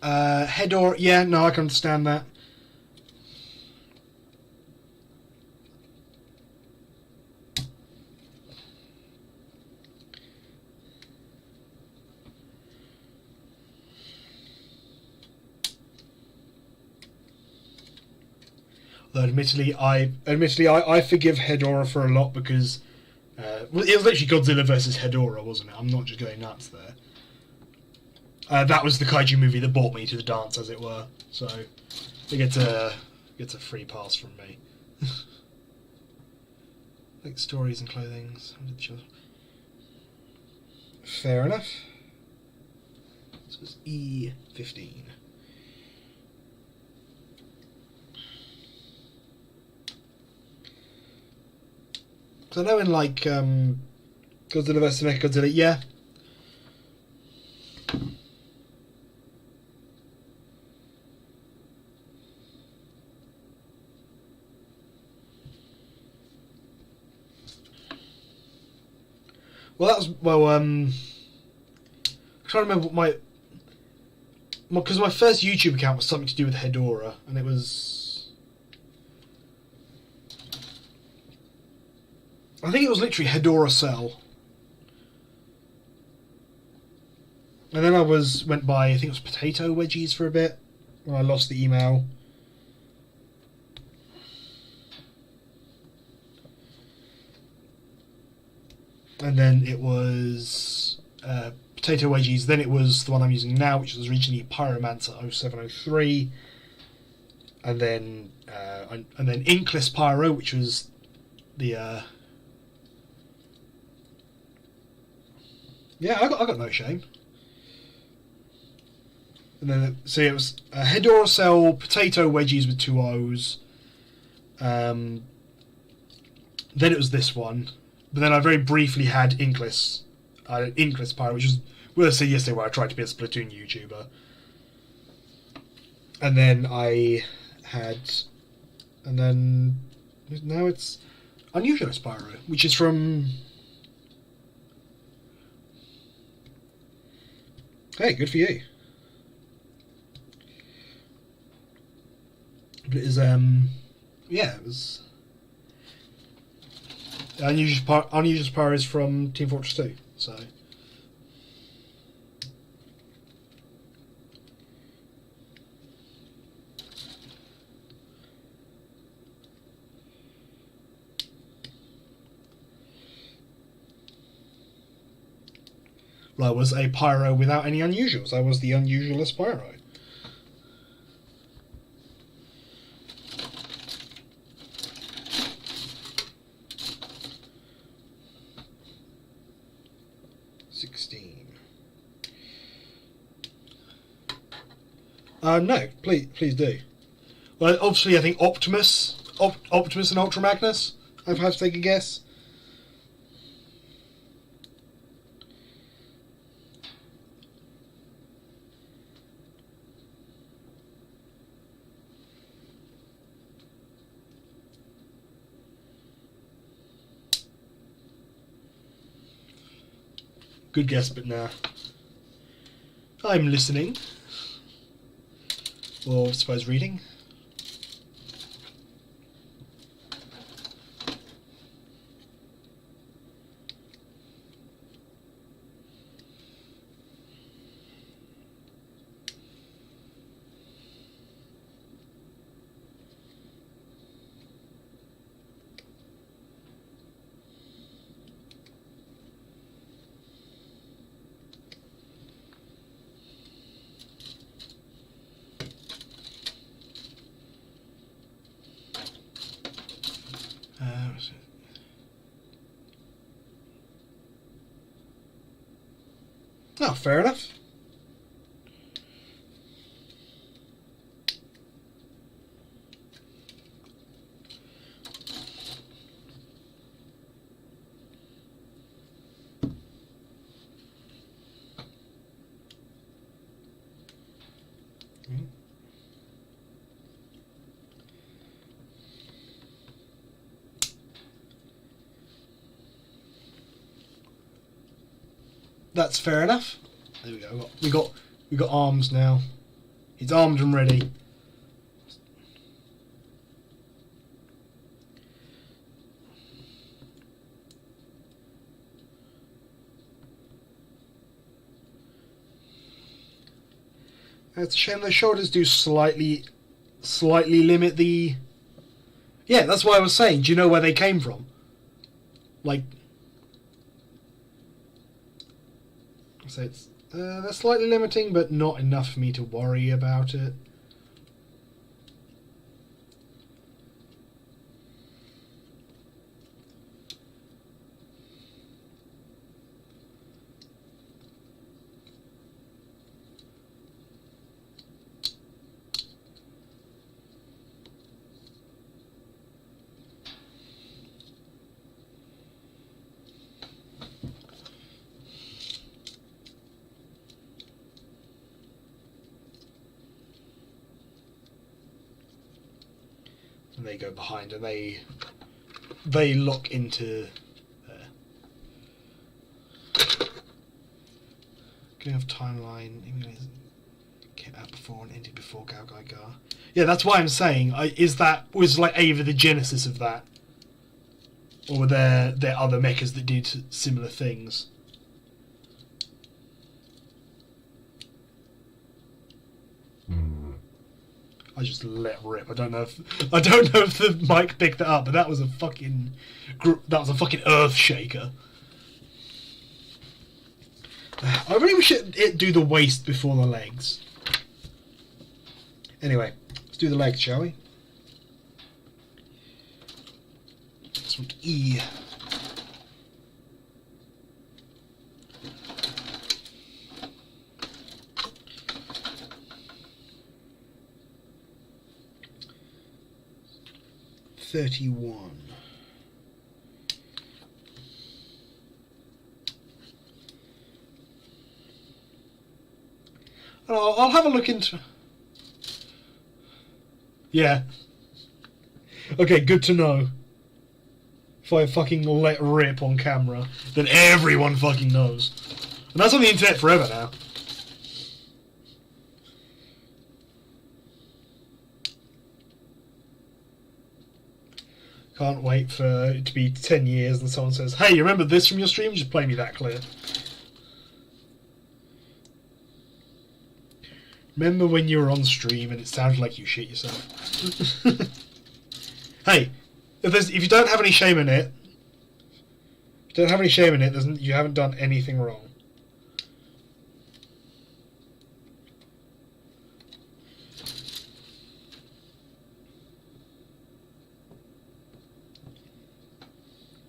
[SPEAKER 1] Hedorah, yeah, no, I can understand that. Though admittedly, I forgive Hedorah for a lot because it was literally Godzilla versus Hedorah, wasn't it? I'm not just going nuts there. That was the kaiju movie that brought me to the dance, as it were. So it gets a free pass from me. Like stories and clothing. Fair enough. So it's E15. Because I know in Godzilla vs. Mechagodzilla, yeah. Well, that was I'm trying to remember what because my first YouTube account was something to do with Hedorah, and it was, I think it was literally Hedorah Cell. And then I went by, I think it was Potato Wedgies for a bit, when I lost the email. And then it was Potato Wedgies, then it was the one I'm using now, which was originally Pyromancer 0703. And then Inkless Pyro, which was the yeah, I got no shame. And then so it was Hedorah Cell, Potato Wedgies with 2 O's. Then it was this one, but then I very briefly had Inkless Pyro, which was what I said yesterday, where I tried to be a Splatoon YouTuber. And then I had, and then now it's unusual Spyro, which is from... Hey, good for you. But it is, yeah, it was... Unusual Spyro is from Team Fortress 2, so... Well, I was a Pyro without any unusuals. I was the unusualist Pyro. No, please do. Well, obviously, I think Optimus and Ultra Magnus. I've had to take a guess. Good guess, but nah. I'm listening. Or I suppose reading. Oh, fair enough. That's fair enough. There we go. We got arms now. He's armed and ready. It's a shame those shoulders do slightly limit the... Yeah, that's what I was saying. Do you know where they came from? Like... So it's they're slightly limiting, but not enough for me to worry about it. And they go behind, and they lock into there. Going off timeline, came out before and ended before GaoGaiGar. Yeah, that's why I'm saying, was like Ava the genesis of that, or were there other mechas that did similar things? I just let rip. I don't know if the mic picked that up, but that was a fucking earth shaker. I really wish it do the waist before the legs. Anyway, let's do the legs, shall we? This one, E. $31. I'll have a look into... Yeah. Okay, good to know. if I fucking let rip on camera, then everyone fucking knows. And that's on the internet forever now. Can't wait for it to be 10 years and someone says, hey, you remember this from your stream? Just play me that clip. Remember when you were on stream and it sounded like you shit yourself? Hey, if you don't have any shame in it, you haven't done anything wrong.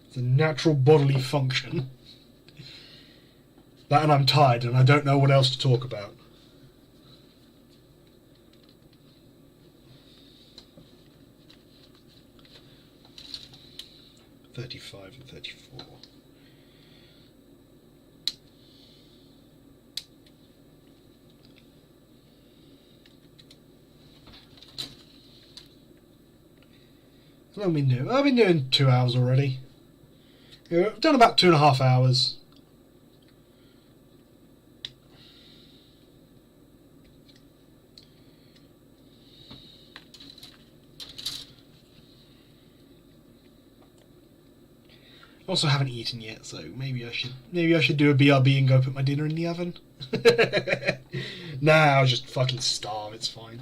[SPEAKER 1] It's a natural bodily function. That and I'm tired and I don't know what else to talk about. $35 and $34. What have I been doing? I've been doing 2 hours already. I've done about 2.5 hours. I also haven't eaten yet, so maybe I should do a BRB and go put my dinner in the oven. Nah, I'll just fucking starve. It's fine.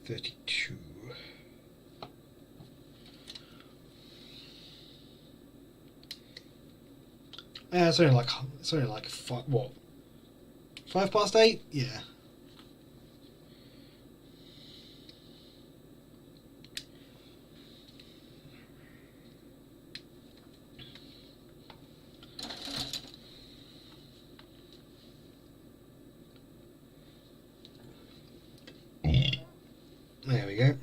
[SPEAKER 1] $32. It's only like 5:08? Yeah. There we go.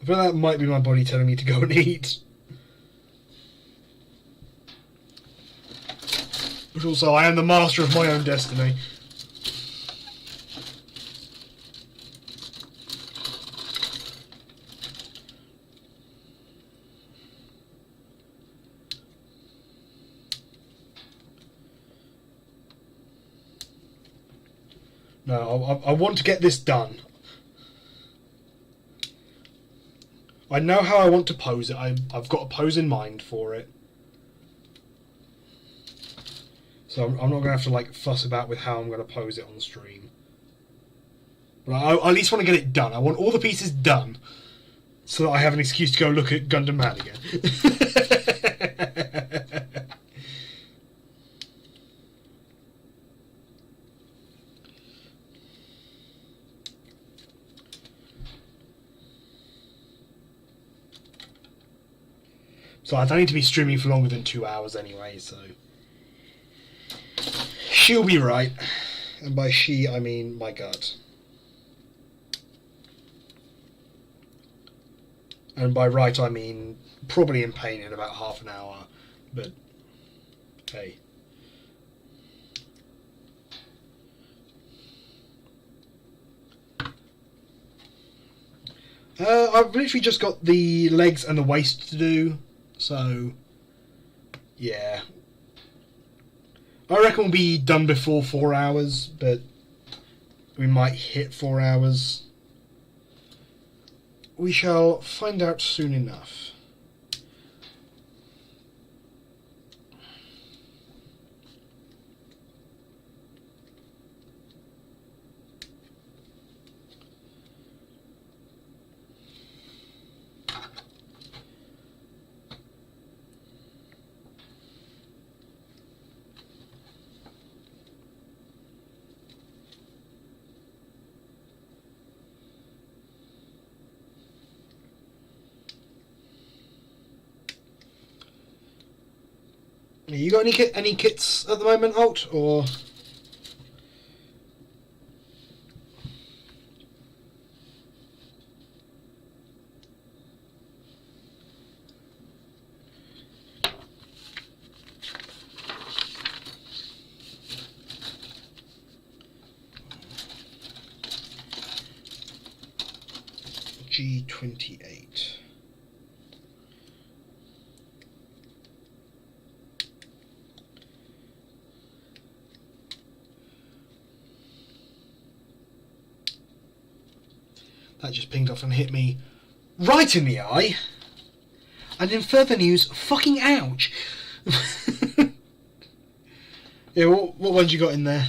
[SPEAKER 1] I feel that might be my body telling me to go and eat. But also, I am the master of my own destiny. No, I want to get this done. I know how I want to pose it. I've got a pose in mind for it. So I'm not going to have to like fuss about with how I'm going to pose it on the stream. But I at least want to get it done. I want all the pieces done so that I have an excuse to go look at Gundam Man again. So I don't need to be streaming for longer than 2 hours anyway, so... She'll be right. And by she, I mean my gut. And by right, I mean probably in pain in about half an hour. But, hey. I've literally just got the legs and the waist to do. So, yeah. I reckon we'll be done before 4 hours, but we might hit 4 hours. We shall find out soon enough. You got any kits at the moment, Alt, or RG28. That just pinged off and hit me right in the eye. And in further news, fucking ouch. Yeah, what ones you got in there?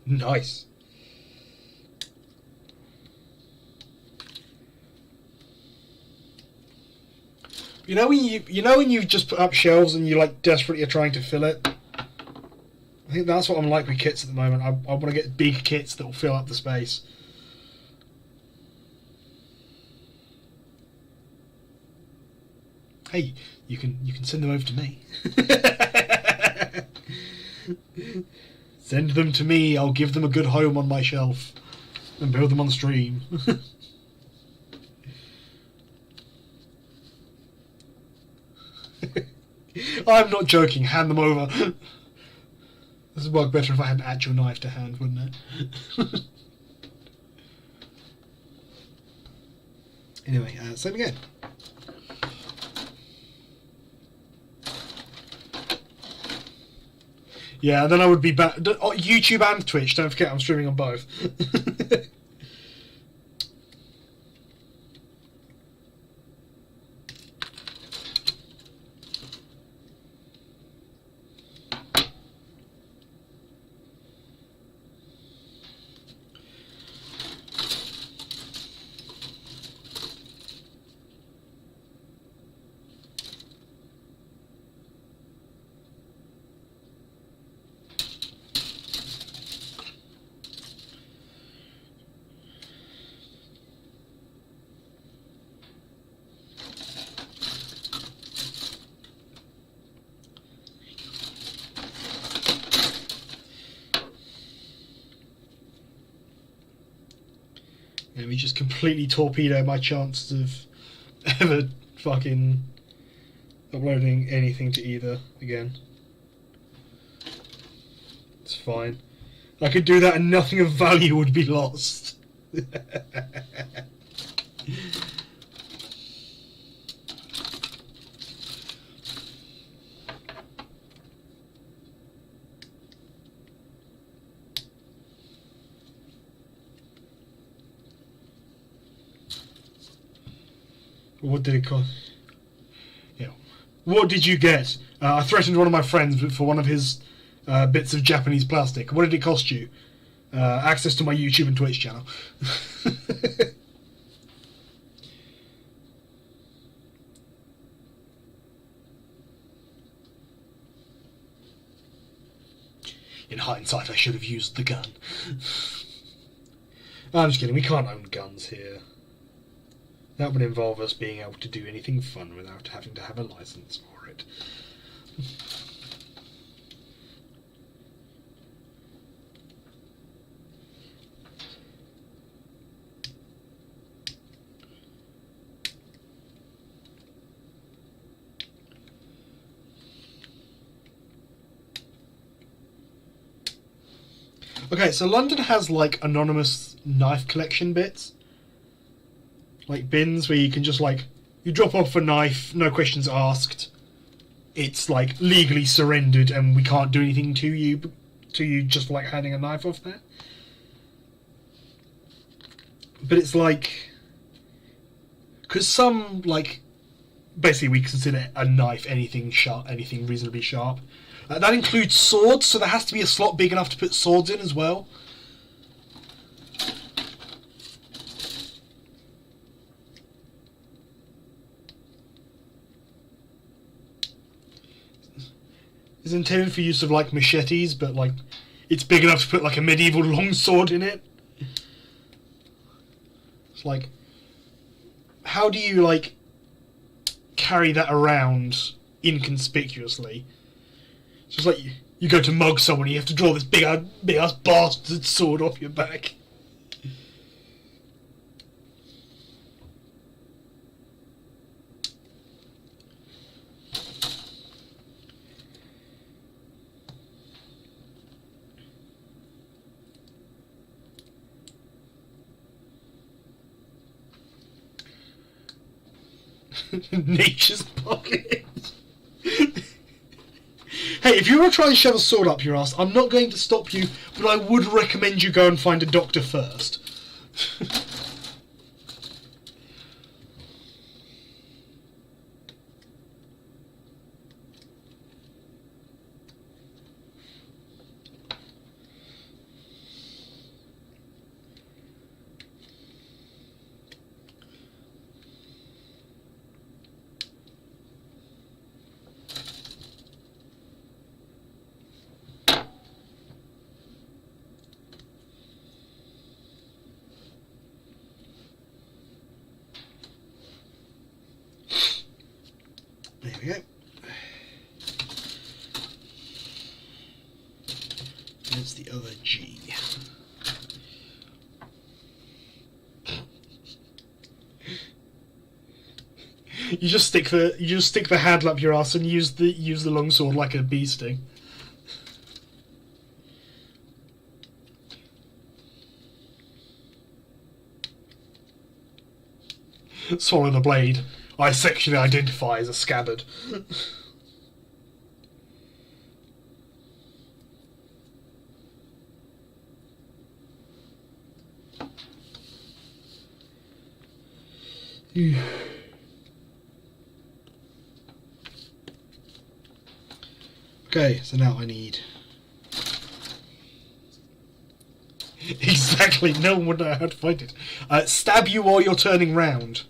[SPEAKER 1] Nice. You know when you've just put up shelves and you like desperately are trying to fill it? I think that's what I'm like with kits at the moment. I want to get big kits that will fill up the space. Hey, you can send them over to me. Send them to me, I'll give them a good home on my shelf and build them on stream. I'm not joking, hand them over. This would work better if I had an actual knife to hand, wouldn't it? Anyway, same again. Yeah, then I would be back. YouTube and Twitch, don't forget I'm streaming on both. Let me just completely torpedo my chances of ever fucking uploading anything to either again. It's fine. I could do that and nothing of value would be lost. What did it cost? Yeah. What did you get? I threatened one of my friends for one of his bits of Japanese plastic. What did it cost you? Access to my YouTube and Twitch channel. In hindsight, I should have used the gun. I'm just kidding, we can't own guns here. That would involve us being able to do anything fun without having to have a license for it. Okay, so London has like anonymous knife collection bits. Like bins where you can just like, you drop off a knife, no questions asked. It's like legally surrendered and we can't do anything to you just for like handing a knife off there. But it's like, because some like, basically we consider a knife anything sharp, anything reasonably sharp. That includes swords, so there has to be a slot big enough to put swords in as well. It's intended for use of like machetes, but like it's big enough to put like a medieval longsword in it. It's like, how do you like carry that around inconspicuously? It's just like you go to mug someone, you have to draw this big ass bastard sword off your back. Nature's pocket. Hey, if you want to try and shove a sword up your ass, I'm not going to stop you, but I would recommend you go and find a doctor first. There we go. That's the other G. You just stick the handle up your ass and use the longsword like a bee sting. Swallow the blade. I sexually identify as a scabbard. Okay, so now I need... Exactly, no one would know how to fight it. Stab you while you're turning round.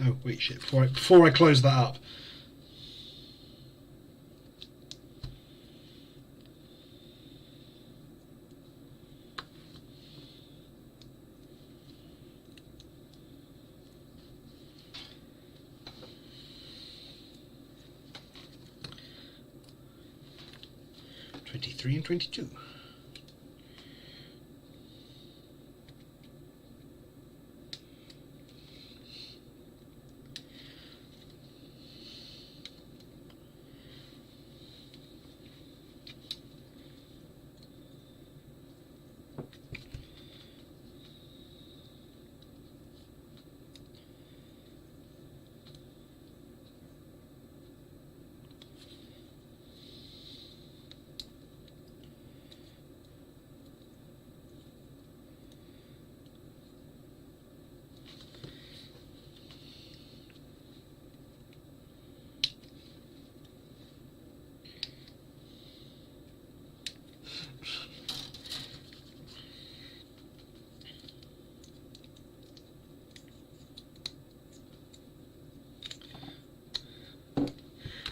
[SPEAKER 1] Oh, wait, shit. Before I close that up. '23 and '22.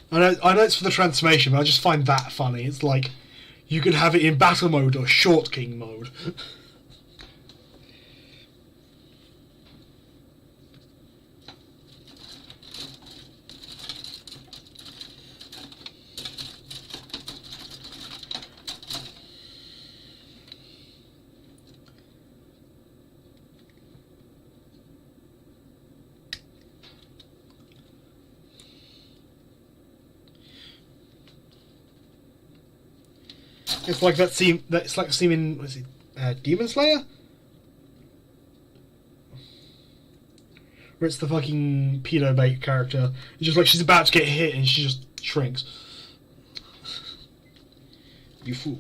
[SPEAKER 1] I know it's for the transformation, but I just find that funny. It's like, you can have it in battle mode or short king mode. It's like that scene. It's like a scene in, what is it, Demon Slayer? where it's the fucking pedo bait character. It's just like she's about to get hit and she just shrinks. You fool.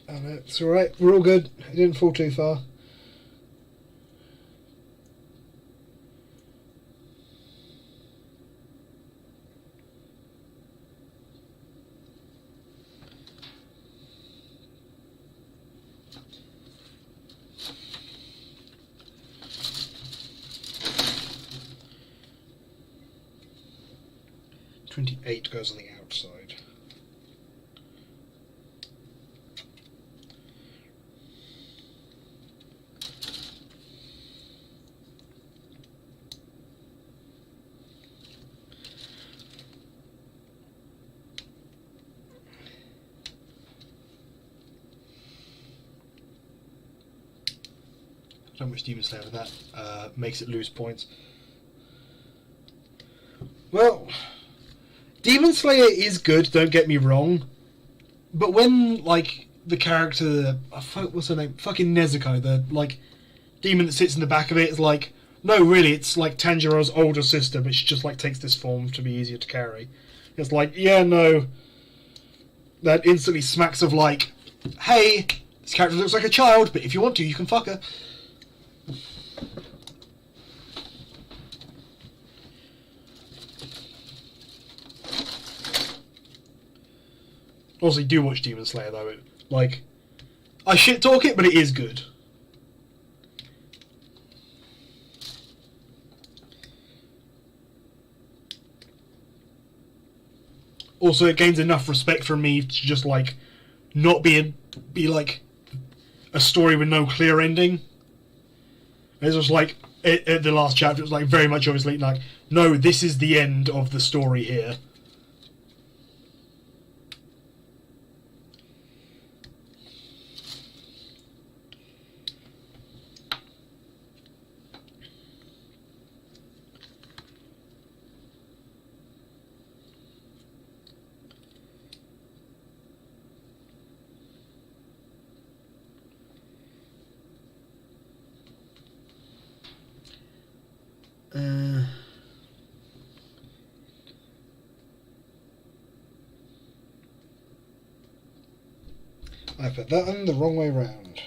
[SPEAKER 1] Oh no, it's alright, we're all good. It didn't fall too far. $28 goes on the outside. How much Demon Slayer with that makes it lose points. Well, Demon Slayer is good, don't get me wrong, but when, like, the character, what's her name? Fucking Nezuko, the, like, demon that sits in the back of it is like, no, really, it's like Tanjiro's older sister, but she just, like, takes this form to be easier to carry. It's like, yeah, no, that instantly smacks of, like, hey, this character looks like a child, but if you want to, you can fuck her. Also, do watch Demon Slayer though. Like, I shit talk it, but it is good. Also, it gains enough respect from me to just like not be like a story with no clear ending. It was like at the last chapter, it was like very much obviously like, no, this is the end of the story here. I put that on the wrong way round.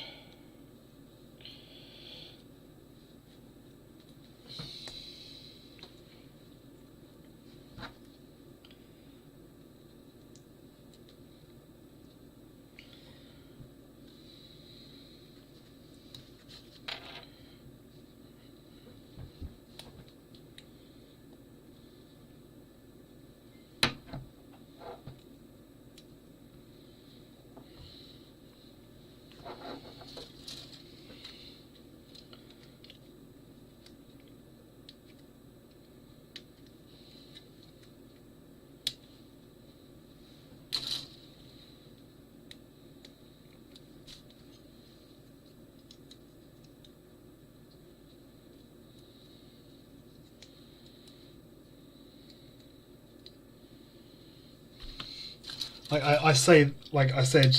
[SPEAKER 1] I say, like I said,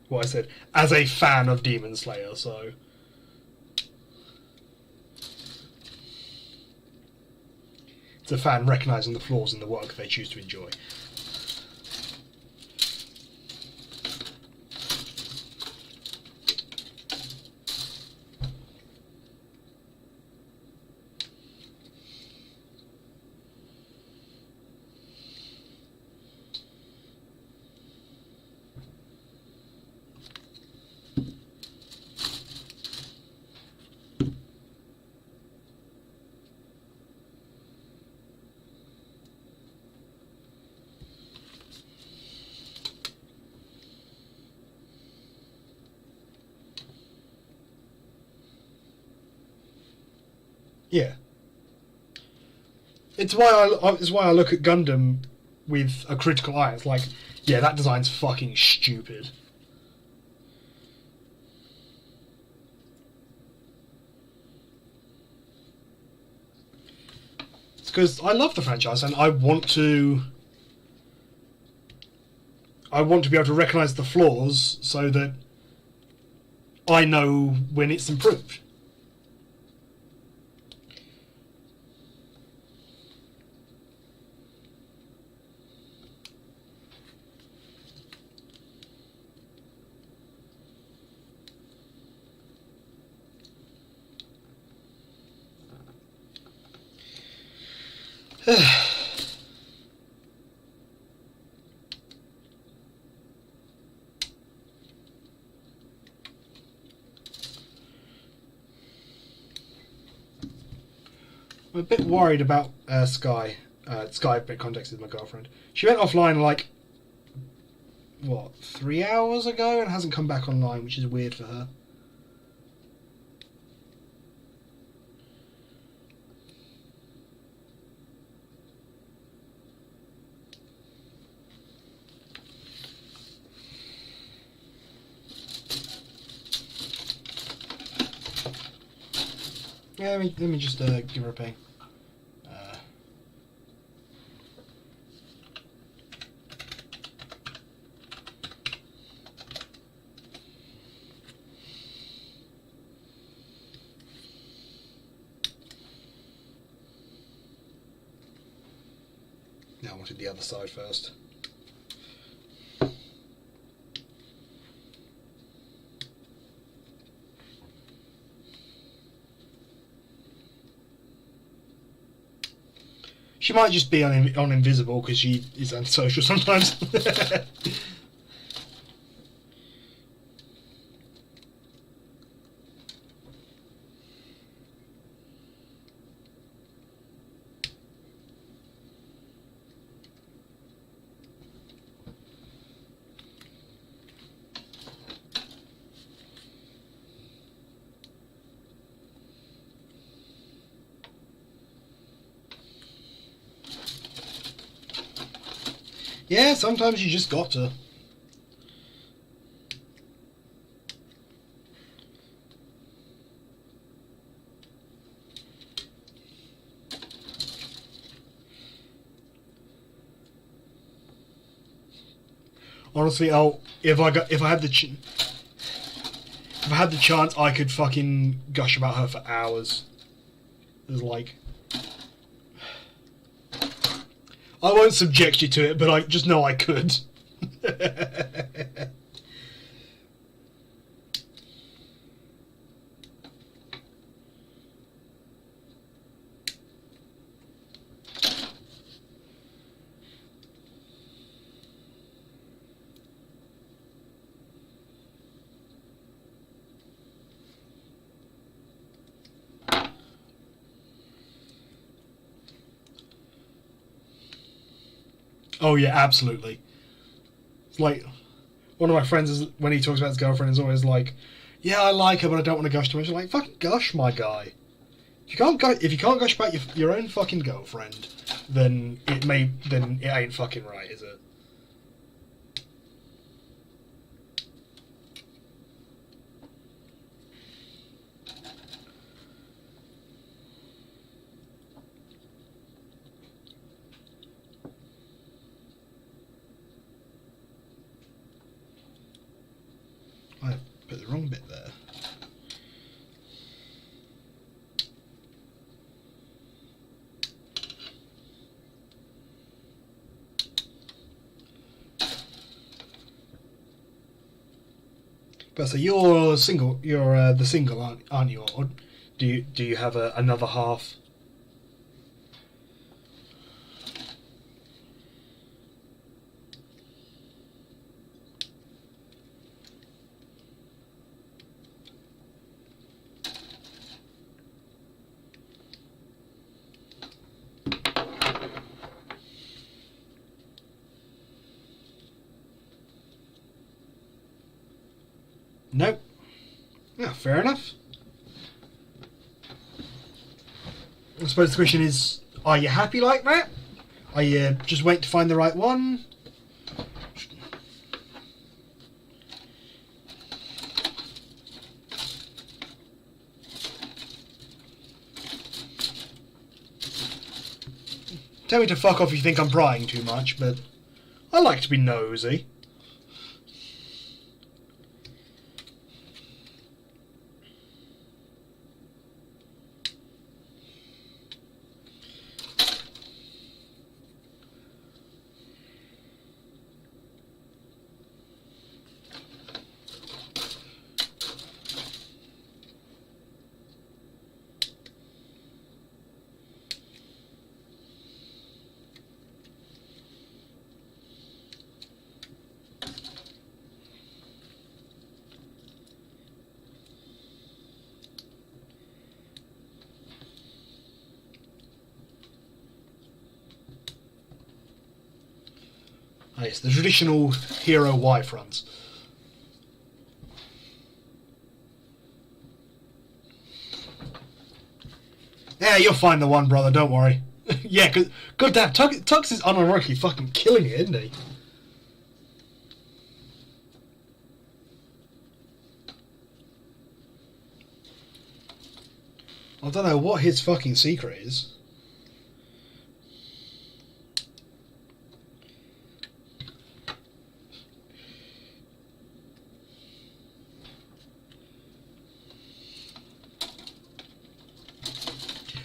[SPEAKER 1] what I said, as a fan of Demon Slayer, so... It's a fan recognising the flaws in the work they choose to enjoy. Yeah. It's why I look at Gundam with a critical eye. It's like, yeah, that design's fucking stupid. It's because I love the franchise and I want to be able to recognise the flaws so that I know when it's improved. I'm a bit worried about Sky. Sky, bit context, is my girlfriend. She went offline like, what, 3 hours ago and hasn't come back online, which is weird for her. Yeah, let me just give her a ping. No, I wanted the other side first. She might just be on invisible because she is antisocial sometimes. Yeah, sometimes you just got to. Honestly, if I had the chance, I could fucking gush about her for hours. There's like, I won't subject you to it, but I just know I could. Oh yeah, absolutely. It's like one of my friends is, when he talks about his girlfriend, is always like, "Yeah, I like her, but I don't want to gush too much." I'm like, fucking gush, my guy. If you can't gush about your own fucking girlfriend, then it ain't fucking right, is it? I put the wrong bit there. But so you're single. You're the single, aren't you? Or do you have another half? Nope. Yeah, fair enough. I suppose the question is, are you happy like that? Are you just waiting to find the right one? Tell me to fuck off if you think I'm prying too much, but I like to be nosy. Oh, yes, the traditional hero Y fronts. Yeah, you'll find the one, brother, don't worry. Yeah, cause goddamn, Tux is unironically fucking killing it, isn't he? I don't know what his fucking secret is.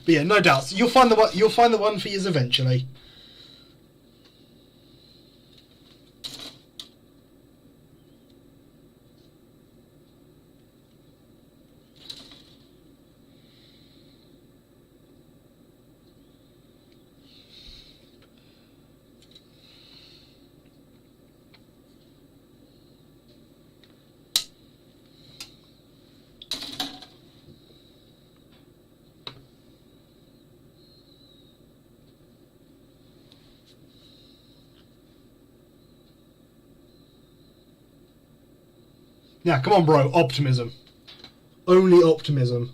[SPEAKER 1] But yeah, no doubts. You'll find the one. You'll find the one for yours eventually. Yeah, come on, bro. Optimism. Only optimism.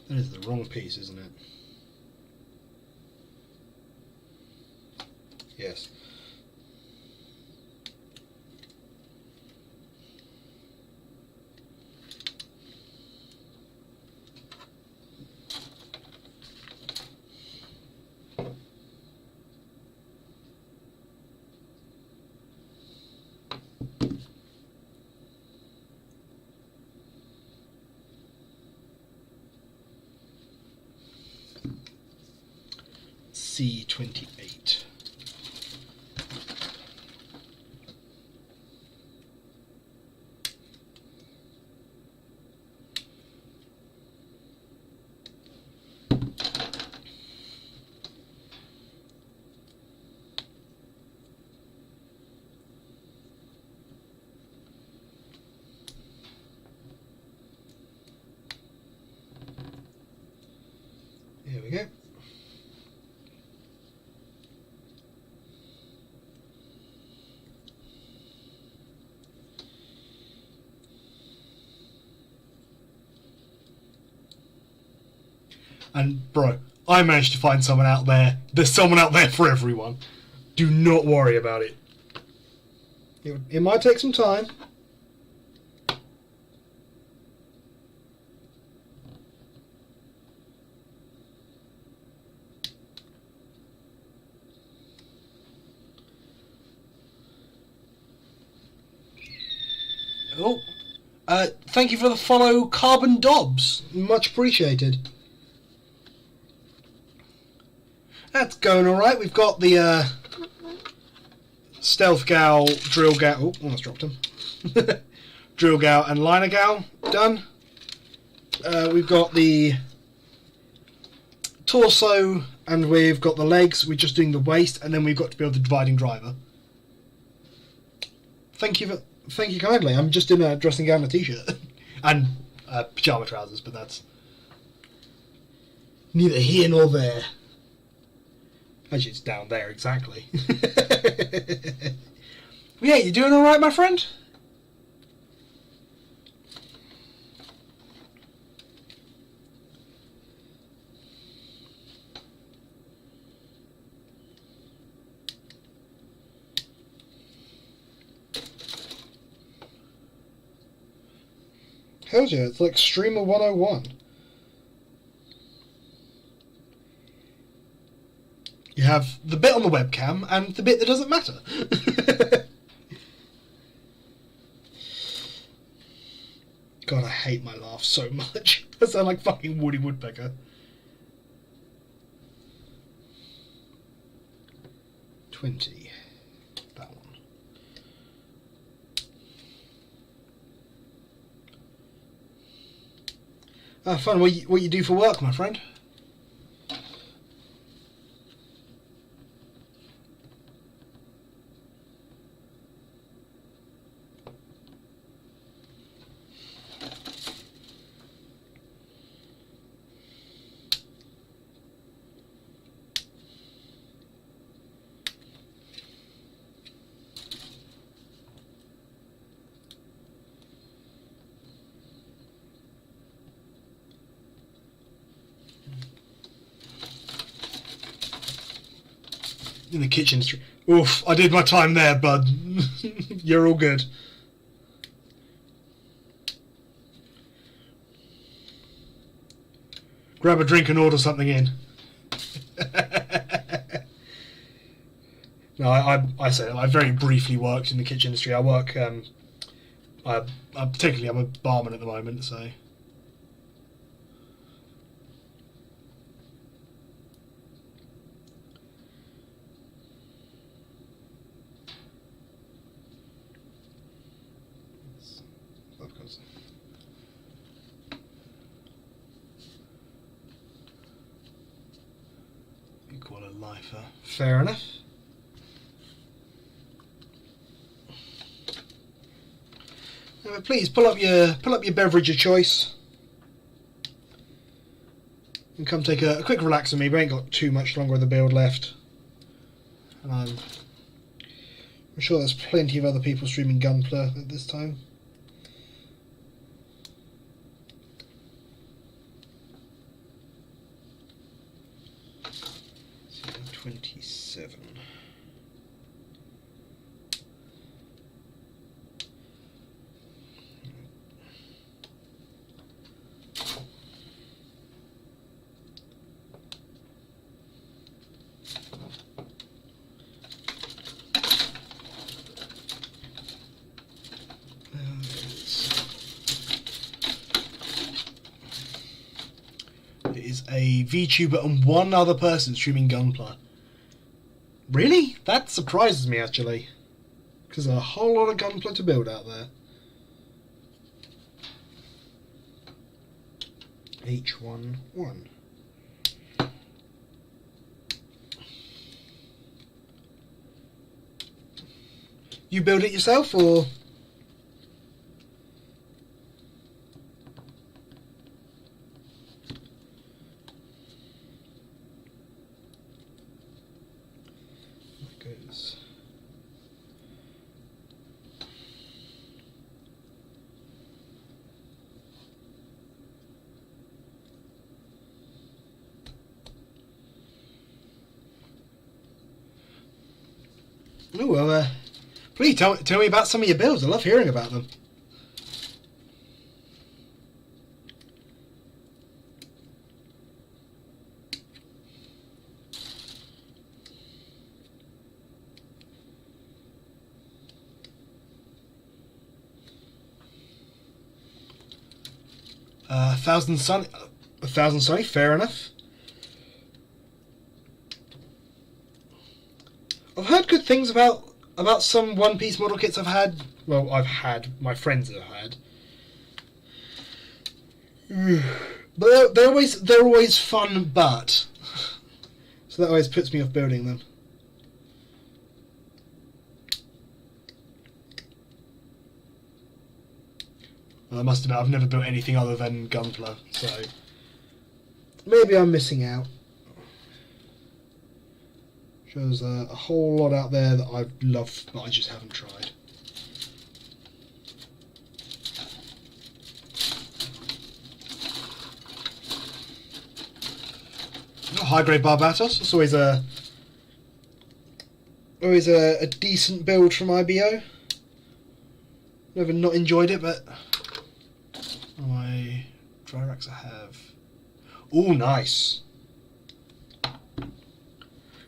[SPEAKER 1] That is the wrong piece, isn't it? Yes. C28. Here we go. And bro, I managed to find someone out there. There's someone out there for everyone. Do not worry about it. It might take some time. Oh, thank you for the follow, Carbon Dobbs. Much appreciated. That's going alright. We've got the Stealth Gal, Drill Gal. Oh, almost dropped him. Drill Gal and Liner Gal done. We've got the torso and we've got the legs. We're just doing the waist, and then we've got to build the dividing driver. Thank you kindly. I'm just in a dressing gown and a t-shirt and pyjama trousers, but that's neither here nor there. Actually, it's down there exactly. Yeah, you doing all right, my friend? Tells you, it's like Streamer 101. You have the bit on the webcam and the bit that doesn't matter. God, I hate my laugh so much. I sound like fucking Woody Woodpecker. 20. That one. Ah, fun. What you do for work, my friend? In the kitchen. Oof, I did my time there, bud. You're all good. Grab a drink and order something in. No, I say I very briefly worked in the kitchen industry. I work, particularly I'm a barman at the moment, so... 1/4 lifer. Fair enough. Please pull up your beverage of choice and come take a quick relax with me. We ain't got too much longer of the build left, and I'm sure there's plenty of other people streaming Gunpla at this time. 27. It is a VTuber and one other person streaming Gunpla. Really? That surprises me, actually. Because there's a whole lot of Gunpla to build out there. H11. You build it yourself, or...? Oh, well, please tell me about some of your builds. I love hearing about them. A thousand sunny, fair enough. I've heard good things about some One Piece model kits I've had. Well, my friends have had. But they're always fun, but so that always puts me off building them. Well, I must admit, I've never built anything other than Gunpla, so maybe I'm missing out. There's a whole lot out there that I'd love, but I just haven't tried. High grade Barbatos. It's always a decent build from IBO. Never not enjoyed it, but My dry racks I have. Oh, nice.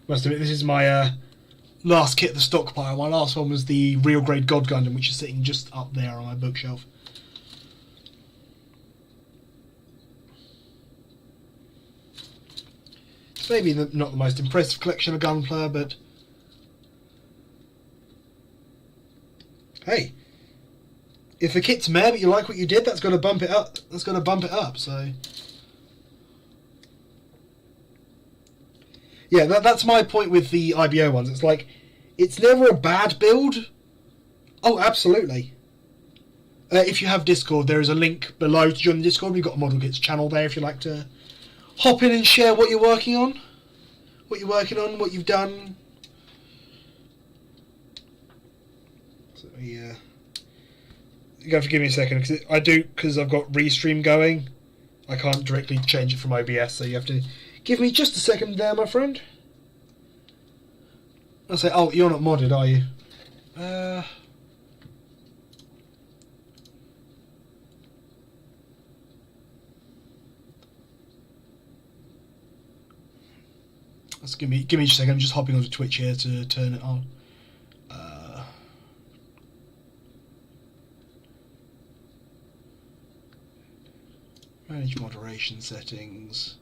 [SPEAKER 1] Must admit, this is my last kit of the stockpile. My last one was the real grade God Gundam, which is sitting just up there on my bookshelf. It's maybe not the most impressive collection of Gunpla, but hey, if the kit's meh but you like what you did, that's got to bump it up. That's got to bump it up. So yeah, that's my point with the IBO ones. It's like, it's never a bad build. Oh, absolutely. If you have Discord, there is a link below to join the Discord. We've got a Model Kits channel there if you'd like to hop in and share what you're working on. What you've done. So, yeah. You have to give me a second, because I've got Restream going. I can't directly change it from OBS, so you have to give me just a second there, my friend. I'll say, oh, you're not modded, are you? Let's give me just a second. I'm just hopping onto Twitch here to turn it on. Manage moderation settings.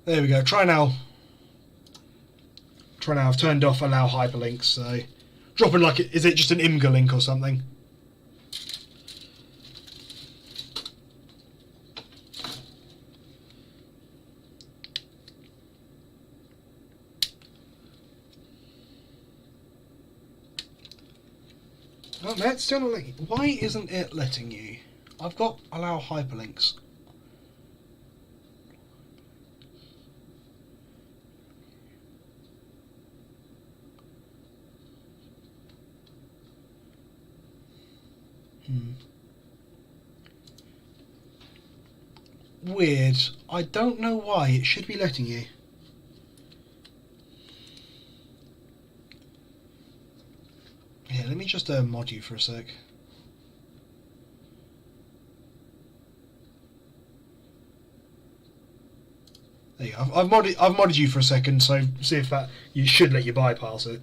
[SPEAKER 1] There we go. Try now. I've turned off allow hyperlinks. So dropping like, is it just an IMGA link or something? Oh, no, it's still not letting. Why isn't it letting you? I've got allow hyperlinks. Weird. I don't know why. It should be letting you. Yeah, let me just mod you for a sec. There you go. I've modded you for a second, so see if that, you should let you bypass it.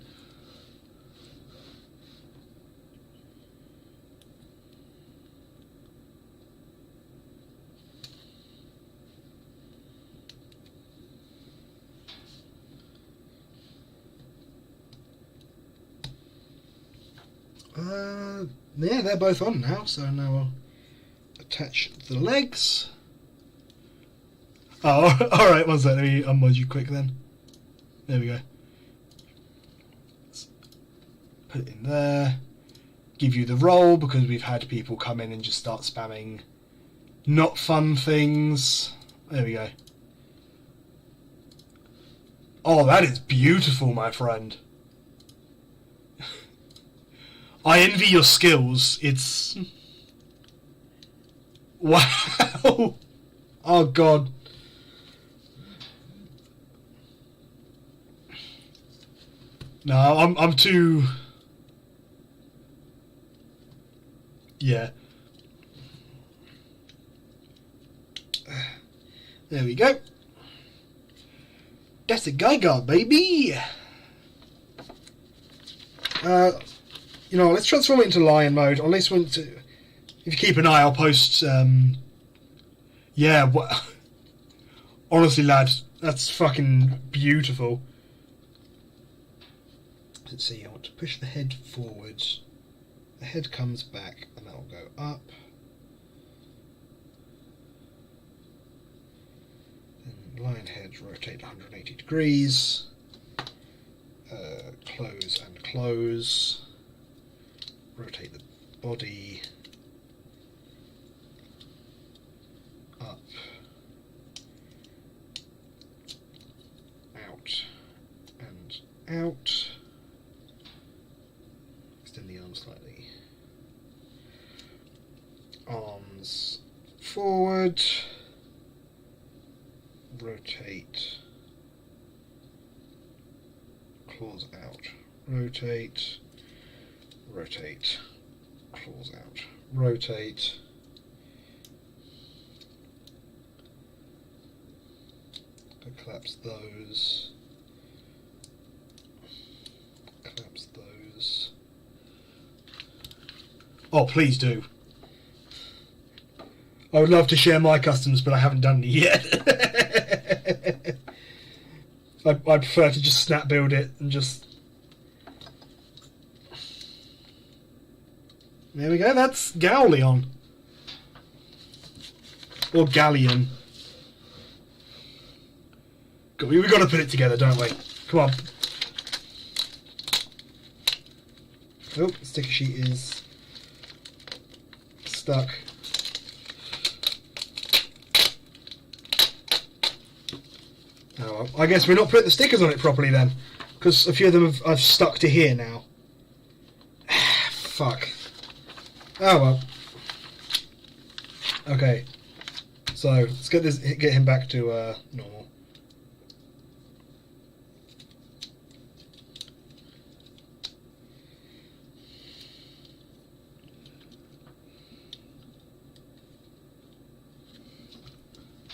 [SPEAKER 1] Yeah, they're both on now, so now I'll attach the legs. Oh, alright, one sec, let me unmod you quick then. There we go. Let's put it in there. Give you the roll, because we've had people come in and just start spamming not fun things. There we go. Oh, that is beautiful, my friend. I envy your skills. It's... Wow. Oh, God. No, I'm too... Yeah. There we go. That's a GaoGaiGar, baby! You know, let's transform it into lion mode. Or at least if you keep an eye, I'll post. Yeah, honestly, lad, that's fucking beautiful. Let's see. I want to push the head forwards. The head comes back, and that will go up. Then lion head rotate 180 degrees. Close and close. Rotate the body up, out, and out. Extend the arm slightly. Arms forward. Rotate. claws out, rotate, rotate, claws out, rotate, collapse those, collapse those. Oh, please do. I would love to share my customs, but I haven't done it yet. I prefer to just snap build it and just... There we go, that's Gauleon. Or Galleon. We've got to put it together, don't we? Come on. Oh, sticker sheet is stuck. Oh, well, I guess we're not putting the stickers on it properly then, because a few of them I've stuck to here now. Fuck. Oh well. Okay. So let's get him back to normal.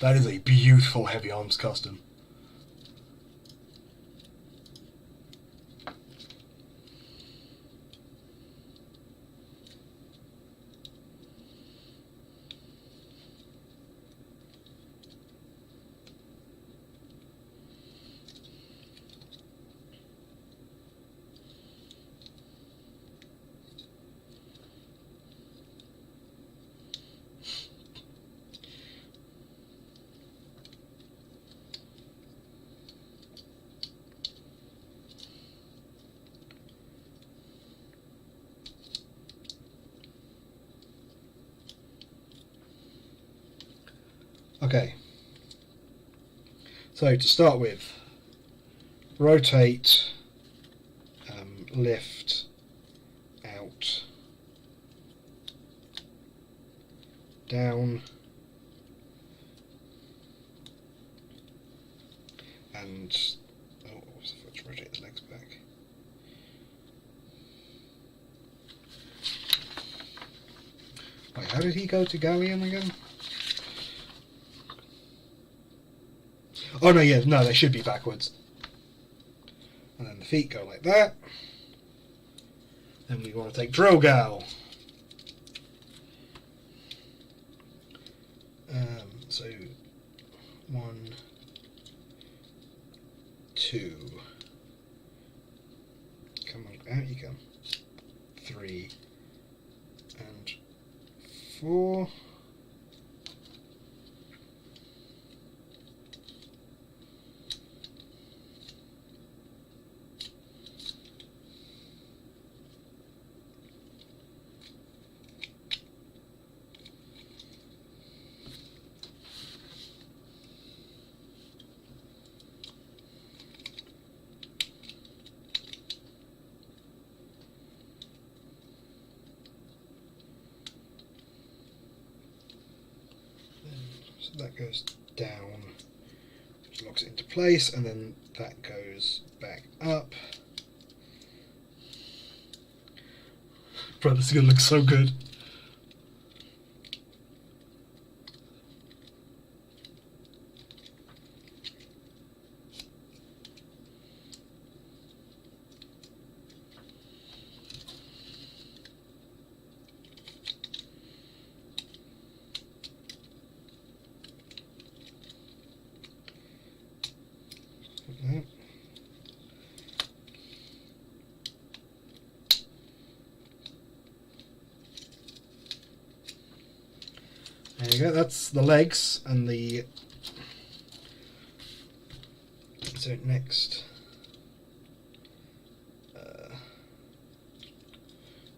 [SPEAKER 1] That is a beautiful heavy arms custom. Okay, so to start with, rotate, lift, out, down, and let's rotate the legs back. Wait, how did he go to Galleon again? Oh no, yeah, no, they should be backwards. And then the feet go like that. Then we want to take Drill Gal. So 1, 2. Come on, out you come. 3 and 4. So that goes down, which locks it into place, and then that goes back up. Bro, this is going to look so good. There you go, that's the legs and the... So next...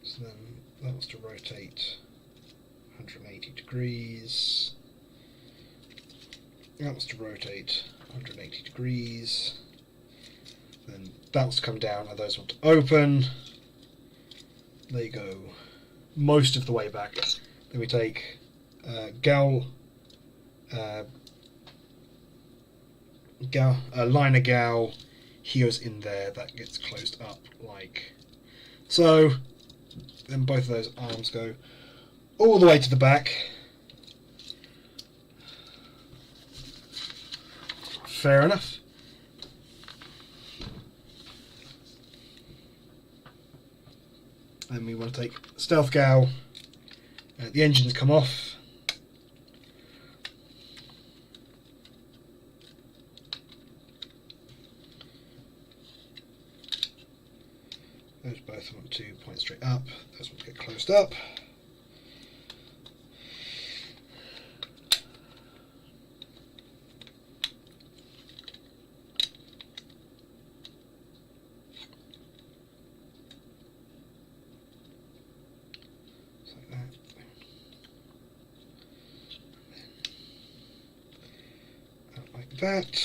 [SPEAKER 1] so then that was to rotate 180 degrees. That was to rotate 180 degrees. Then that was to come down, and those want to open. They go most of the way back. Then we take liner Gal he goes in there, that gets closed up like so. Then both of those arms go all the way to the back. Fair enough. Then we want to take Stealth Gao. The engines come off. Those both want to point straight up. Those want to get closed up. That,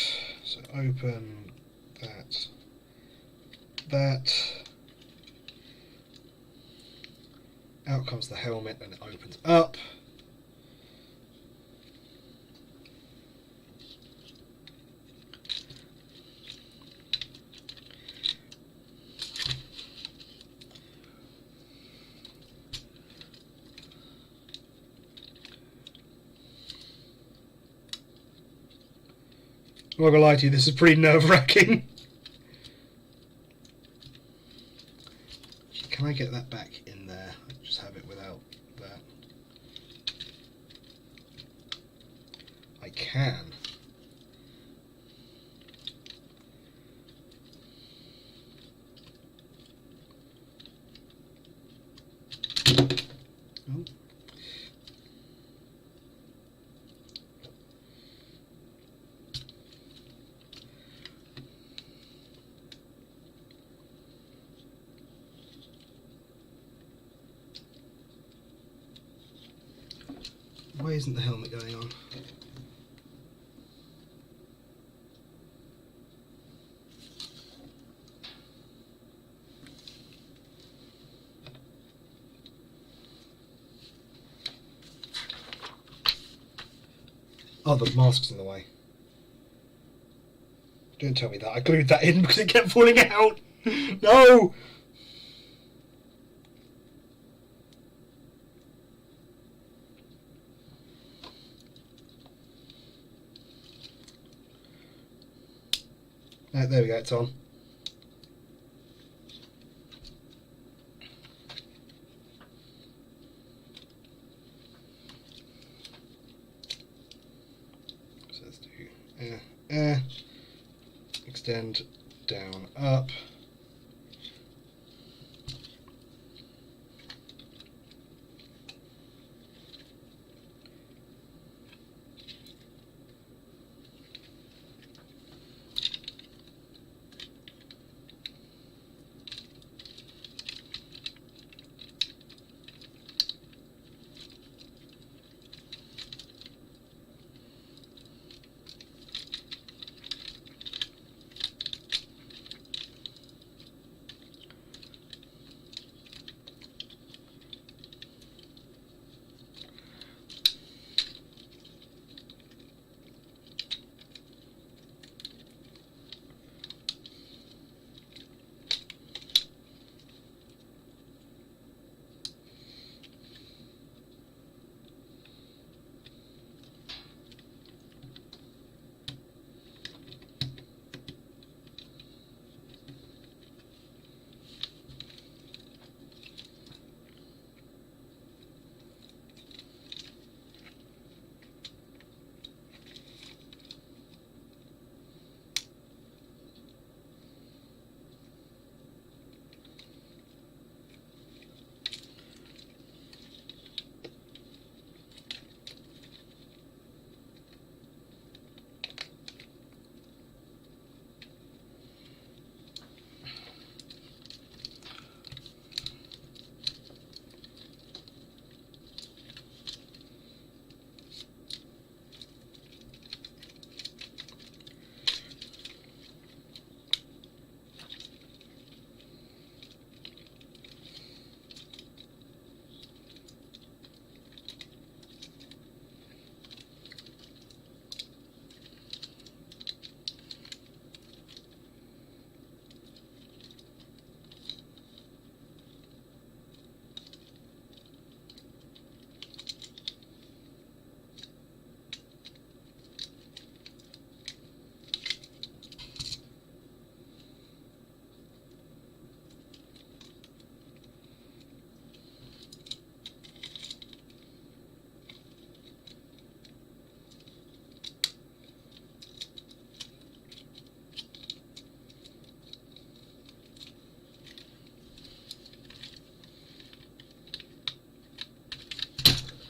[SPEAKER 1] so open that, out comes the helmet and it opens up. I'm not gonna lie to you, this is pretty nerve-wracking. Can I get that back in there? I just have it without that. I can. Oh. Why isn't the helmet going on? Oh, the mask's in the way. Don't tell me that. I glued that in because it kept falling out. No! There we go, it's on. So let's do air, extend, down, up.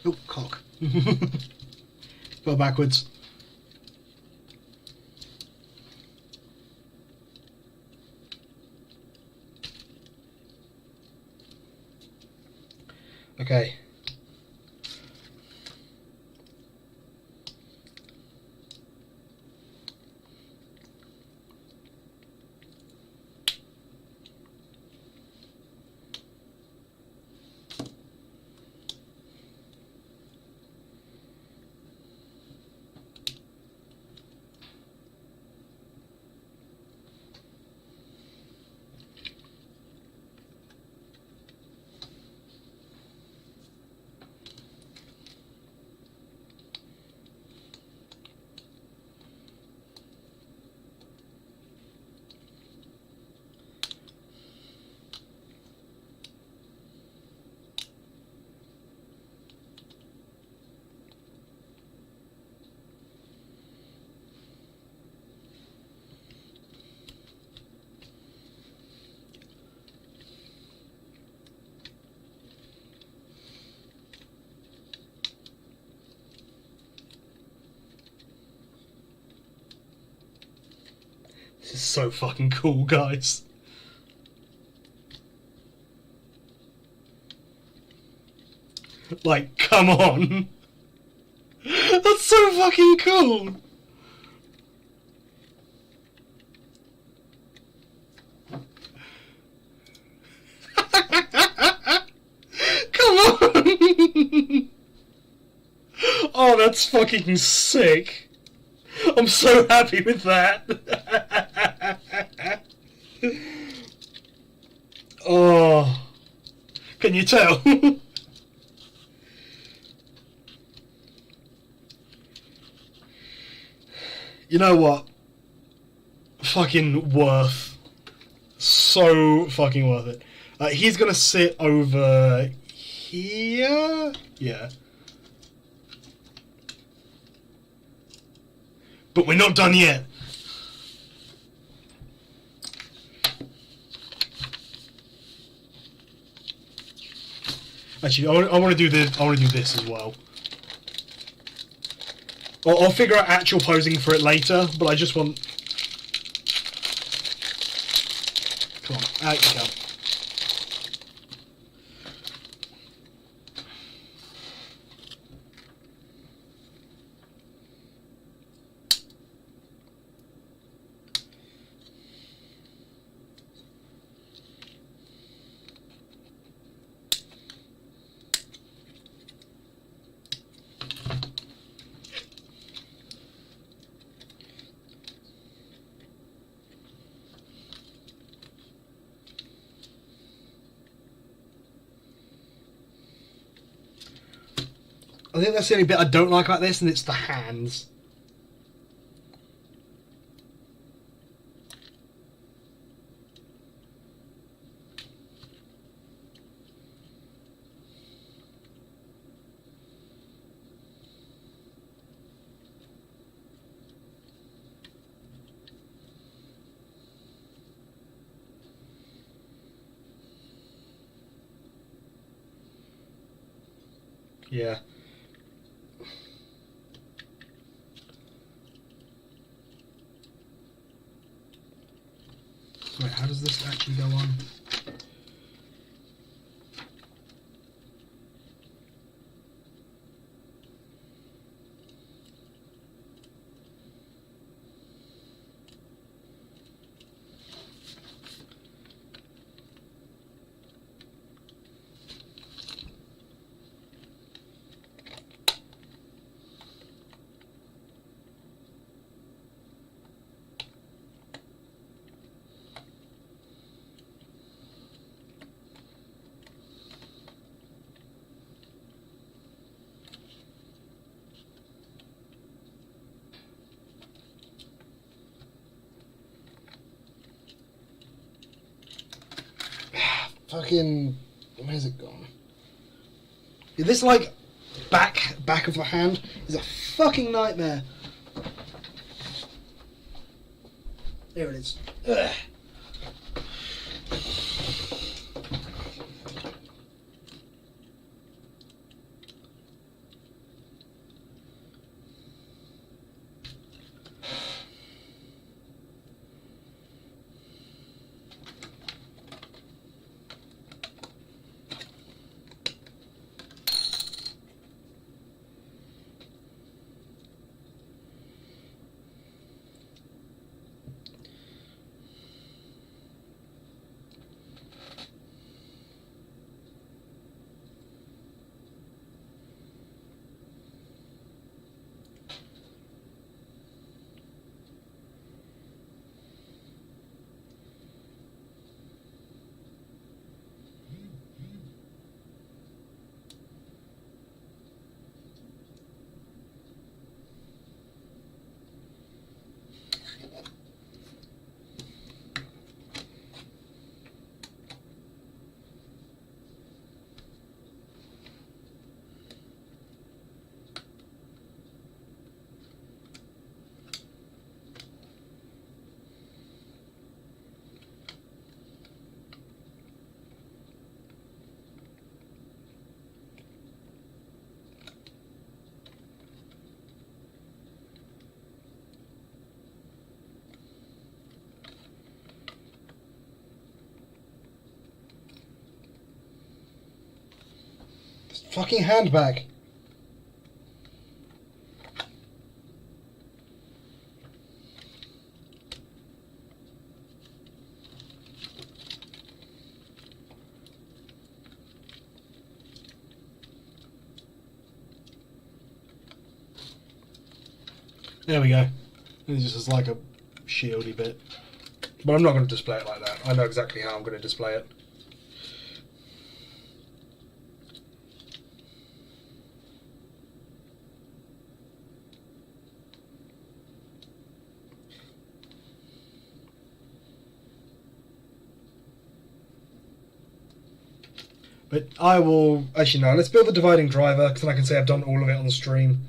[SPEAKER 1] Oh, cock. Fell backwards. Okay. This is so fucking cool, guys. Like, come on. That's so fucking cool. Come on. Oh, that's fucking sick. I'm so happy with that. Oh, can you tell? You know what? Fucking worth. So fucking worth it. He's gonna sit over here. Yeah. But we're not done yet. Actually, I want to do this. I want to do this as well. I'll figure out actual posing for it later, but I just want. Come on, out you go. I think that's the only bit I don't like about this, and it's the hands. Yeah. Wait, how does this actually go on? Fucking, where's it gone? Yeah, this like back of the hand is a fucking nightmare. There it is. Ugh. Fucking handbag. There we go. It's just like a shieldy bit. But I'm not going to display it like that. I know exactly how I'm going to display it. But I will... Actually, no. Let's build the dividing driver, because then I can say I've done all of it on the stream.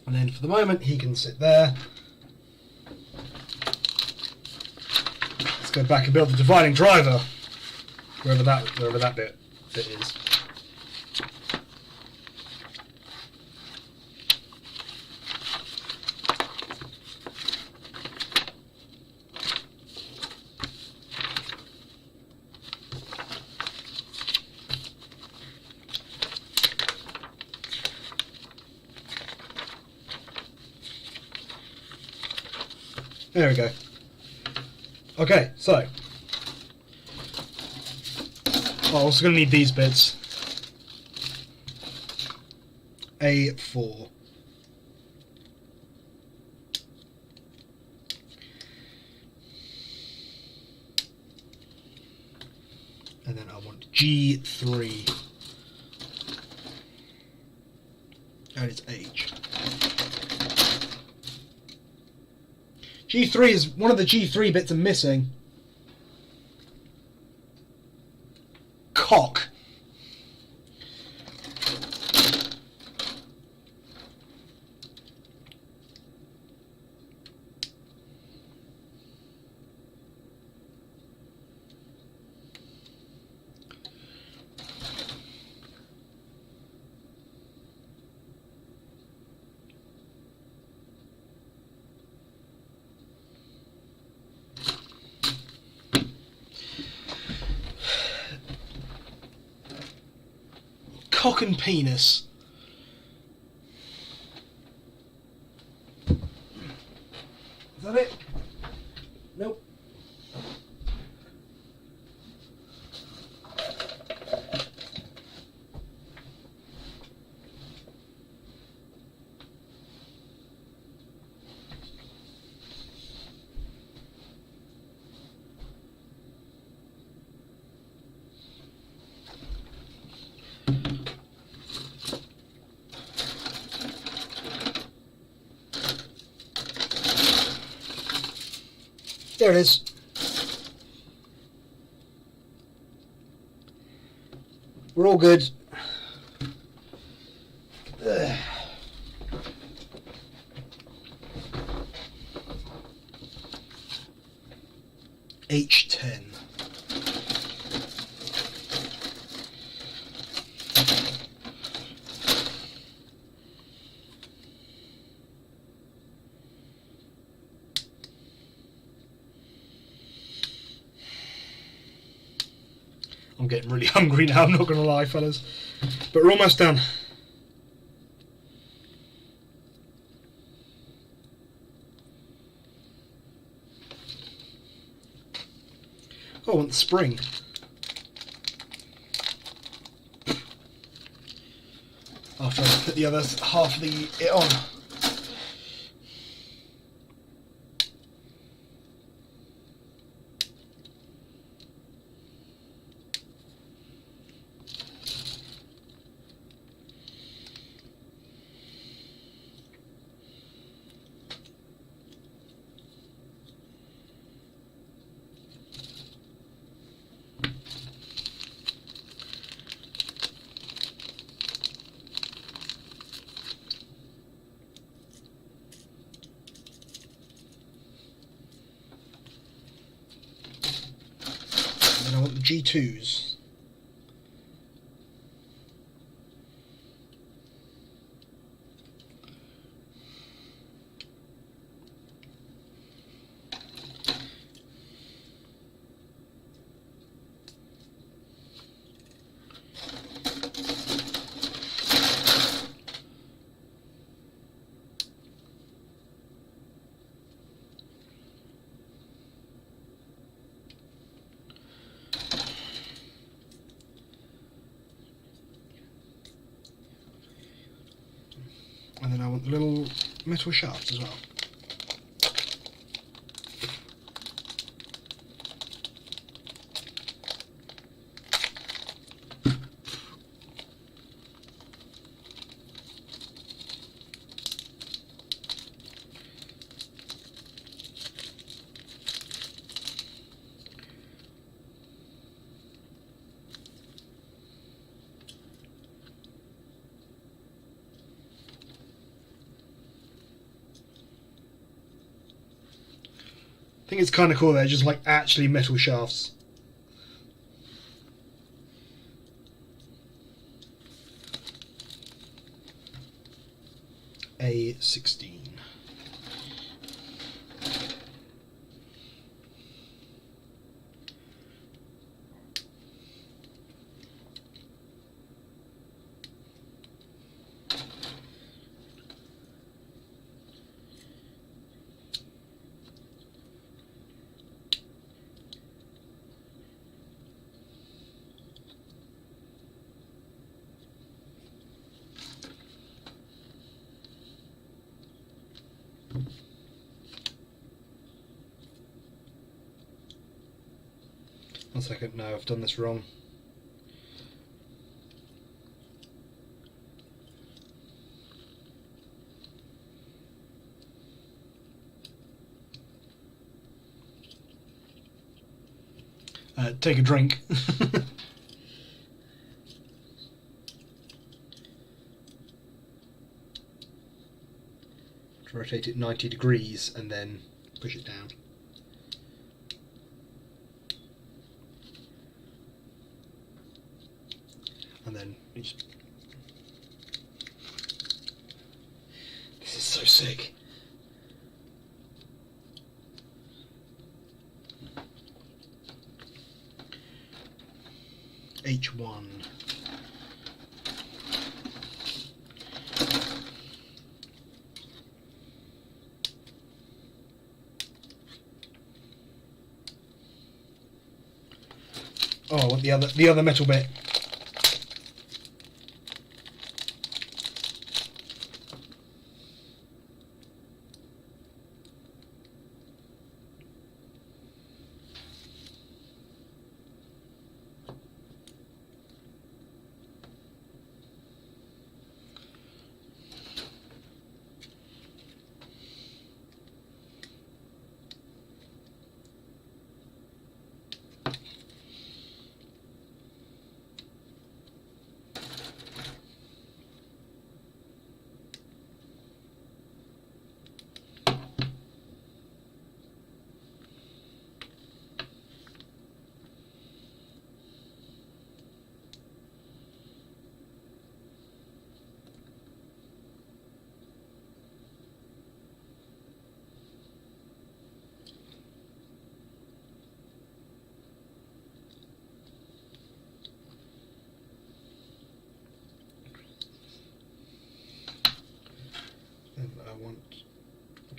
[SPEAKER 1] And then for the moment, he can sit there. Let's go back and build the dividing driver, wherever that bit is. There we go. Okay, so I'm also going to need these bits. A4. And then I want G3. And it's H. G3 is one of the G3 bits I'm missing. Cock. Cock and penis. Is that it? Nope. There it is. We're all good. Ugh. H10. I'm getting really hungry now, I'm not going to lie, fellas. But we're almost done. Oh, I want the spring. After I put the other half of it on. And I want the G2s. And then I want the little metal shafts as well. I think it's kind of cool, they're just like actually metal shafts. A16. One second, no, I've done this wrong. Take a drink. Rotate it 90 degrees and then push it down. And then you just... This is so sick. H1. Oh, I want the other metal bit.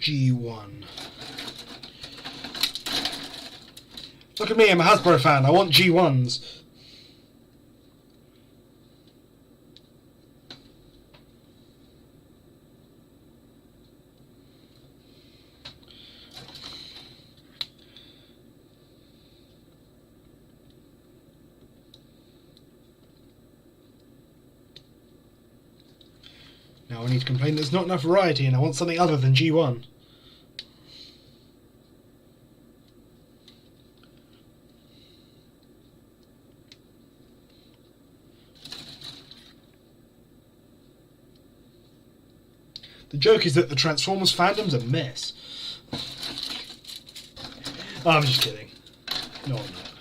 [SPEAKER 1] G1. Look at me, I'm a Hasbro fan. I want G1s. Now I need to complain there's not enough variety and I want something other than G1. The joke is that the Transformers fandom's a mess. Oh, I'm just kidding. No, I'm not.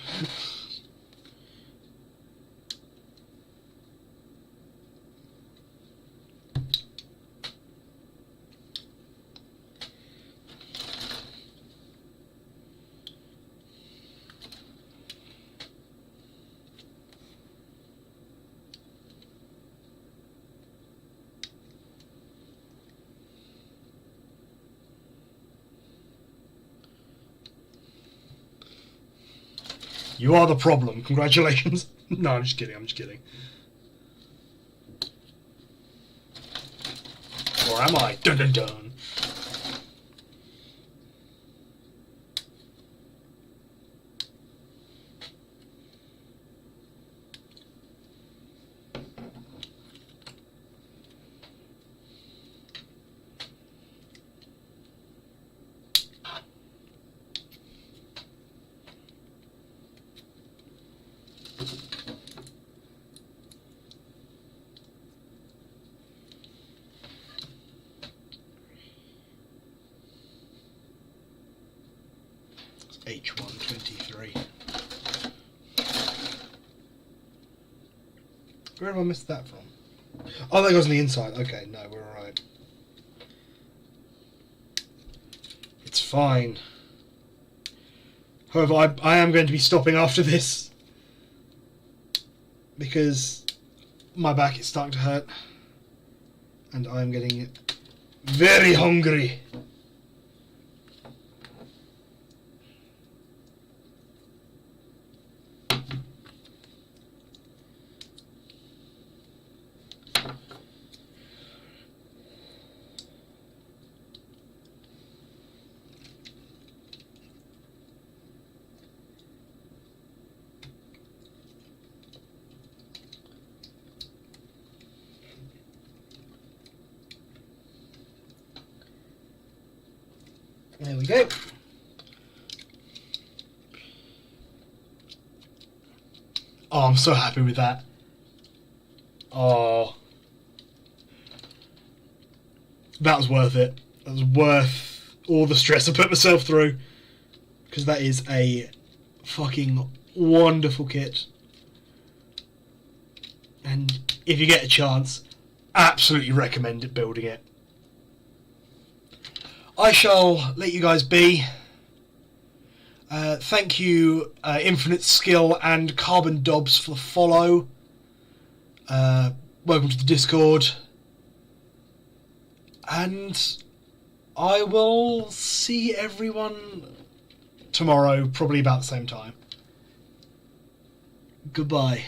[SPEAKER 1] You are the problem. Congratulations. No, I'm just kidding. I'm just kidding. Or am I? Dun dun dun. H123. Where have I missed that from? Oh, that goes on the inside. Okay, no, we're alright. It's fine. However, I am going to be stopping after this because my back is starting to hurt and I'm getting very hungry. There we go. Oh, I'm so happy with that. Oh. That was worth it. That was worth all the stress I put myself through. Because that is a fucking wonderful kit. And if you get a chance, absolutely recommend it, building it. I shall let you guys be. Thank you, Infinite Skill and Carbon Dobbs, for the follow. Welcome to the Discord. And I will see everyone tomorrow, probably about the same time. Goodbye.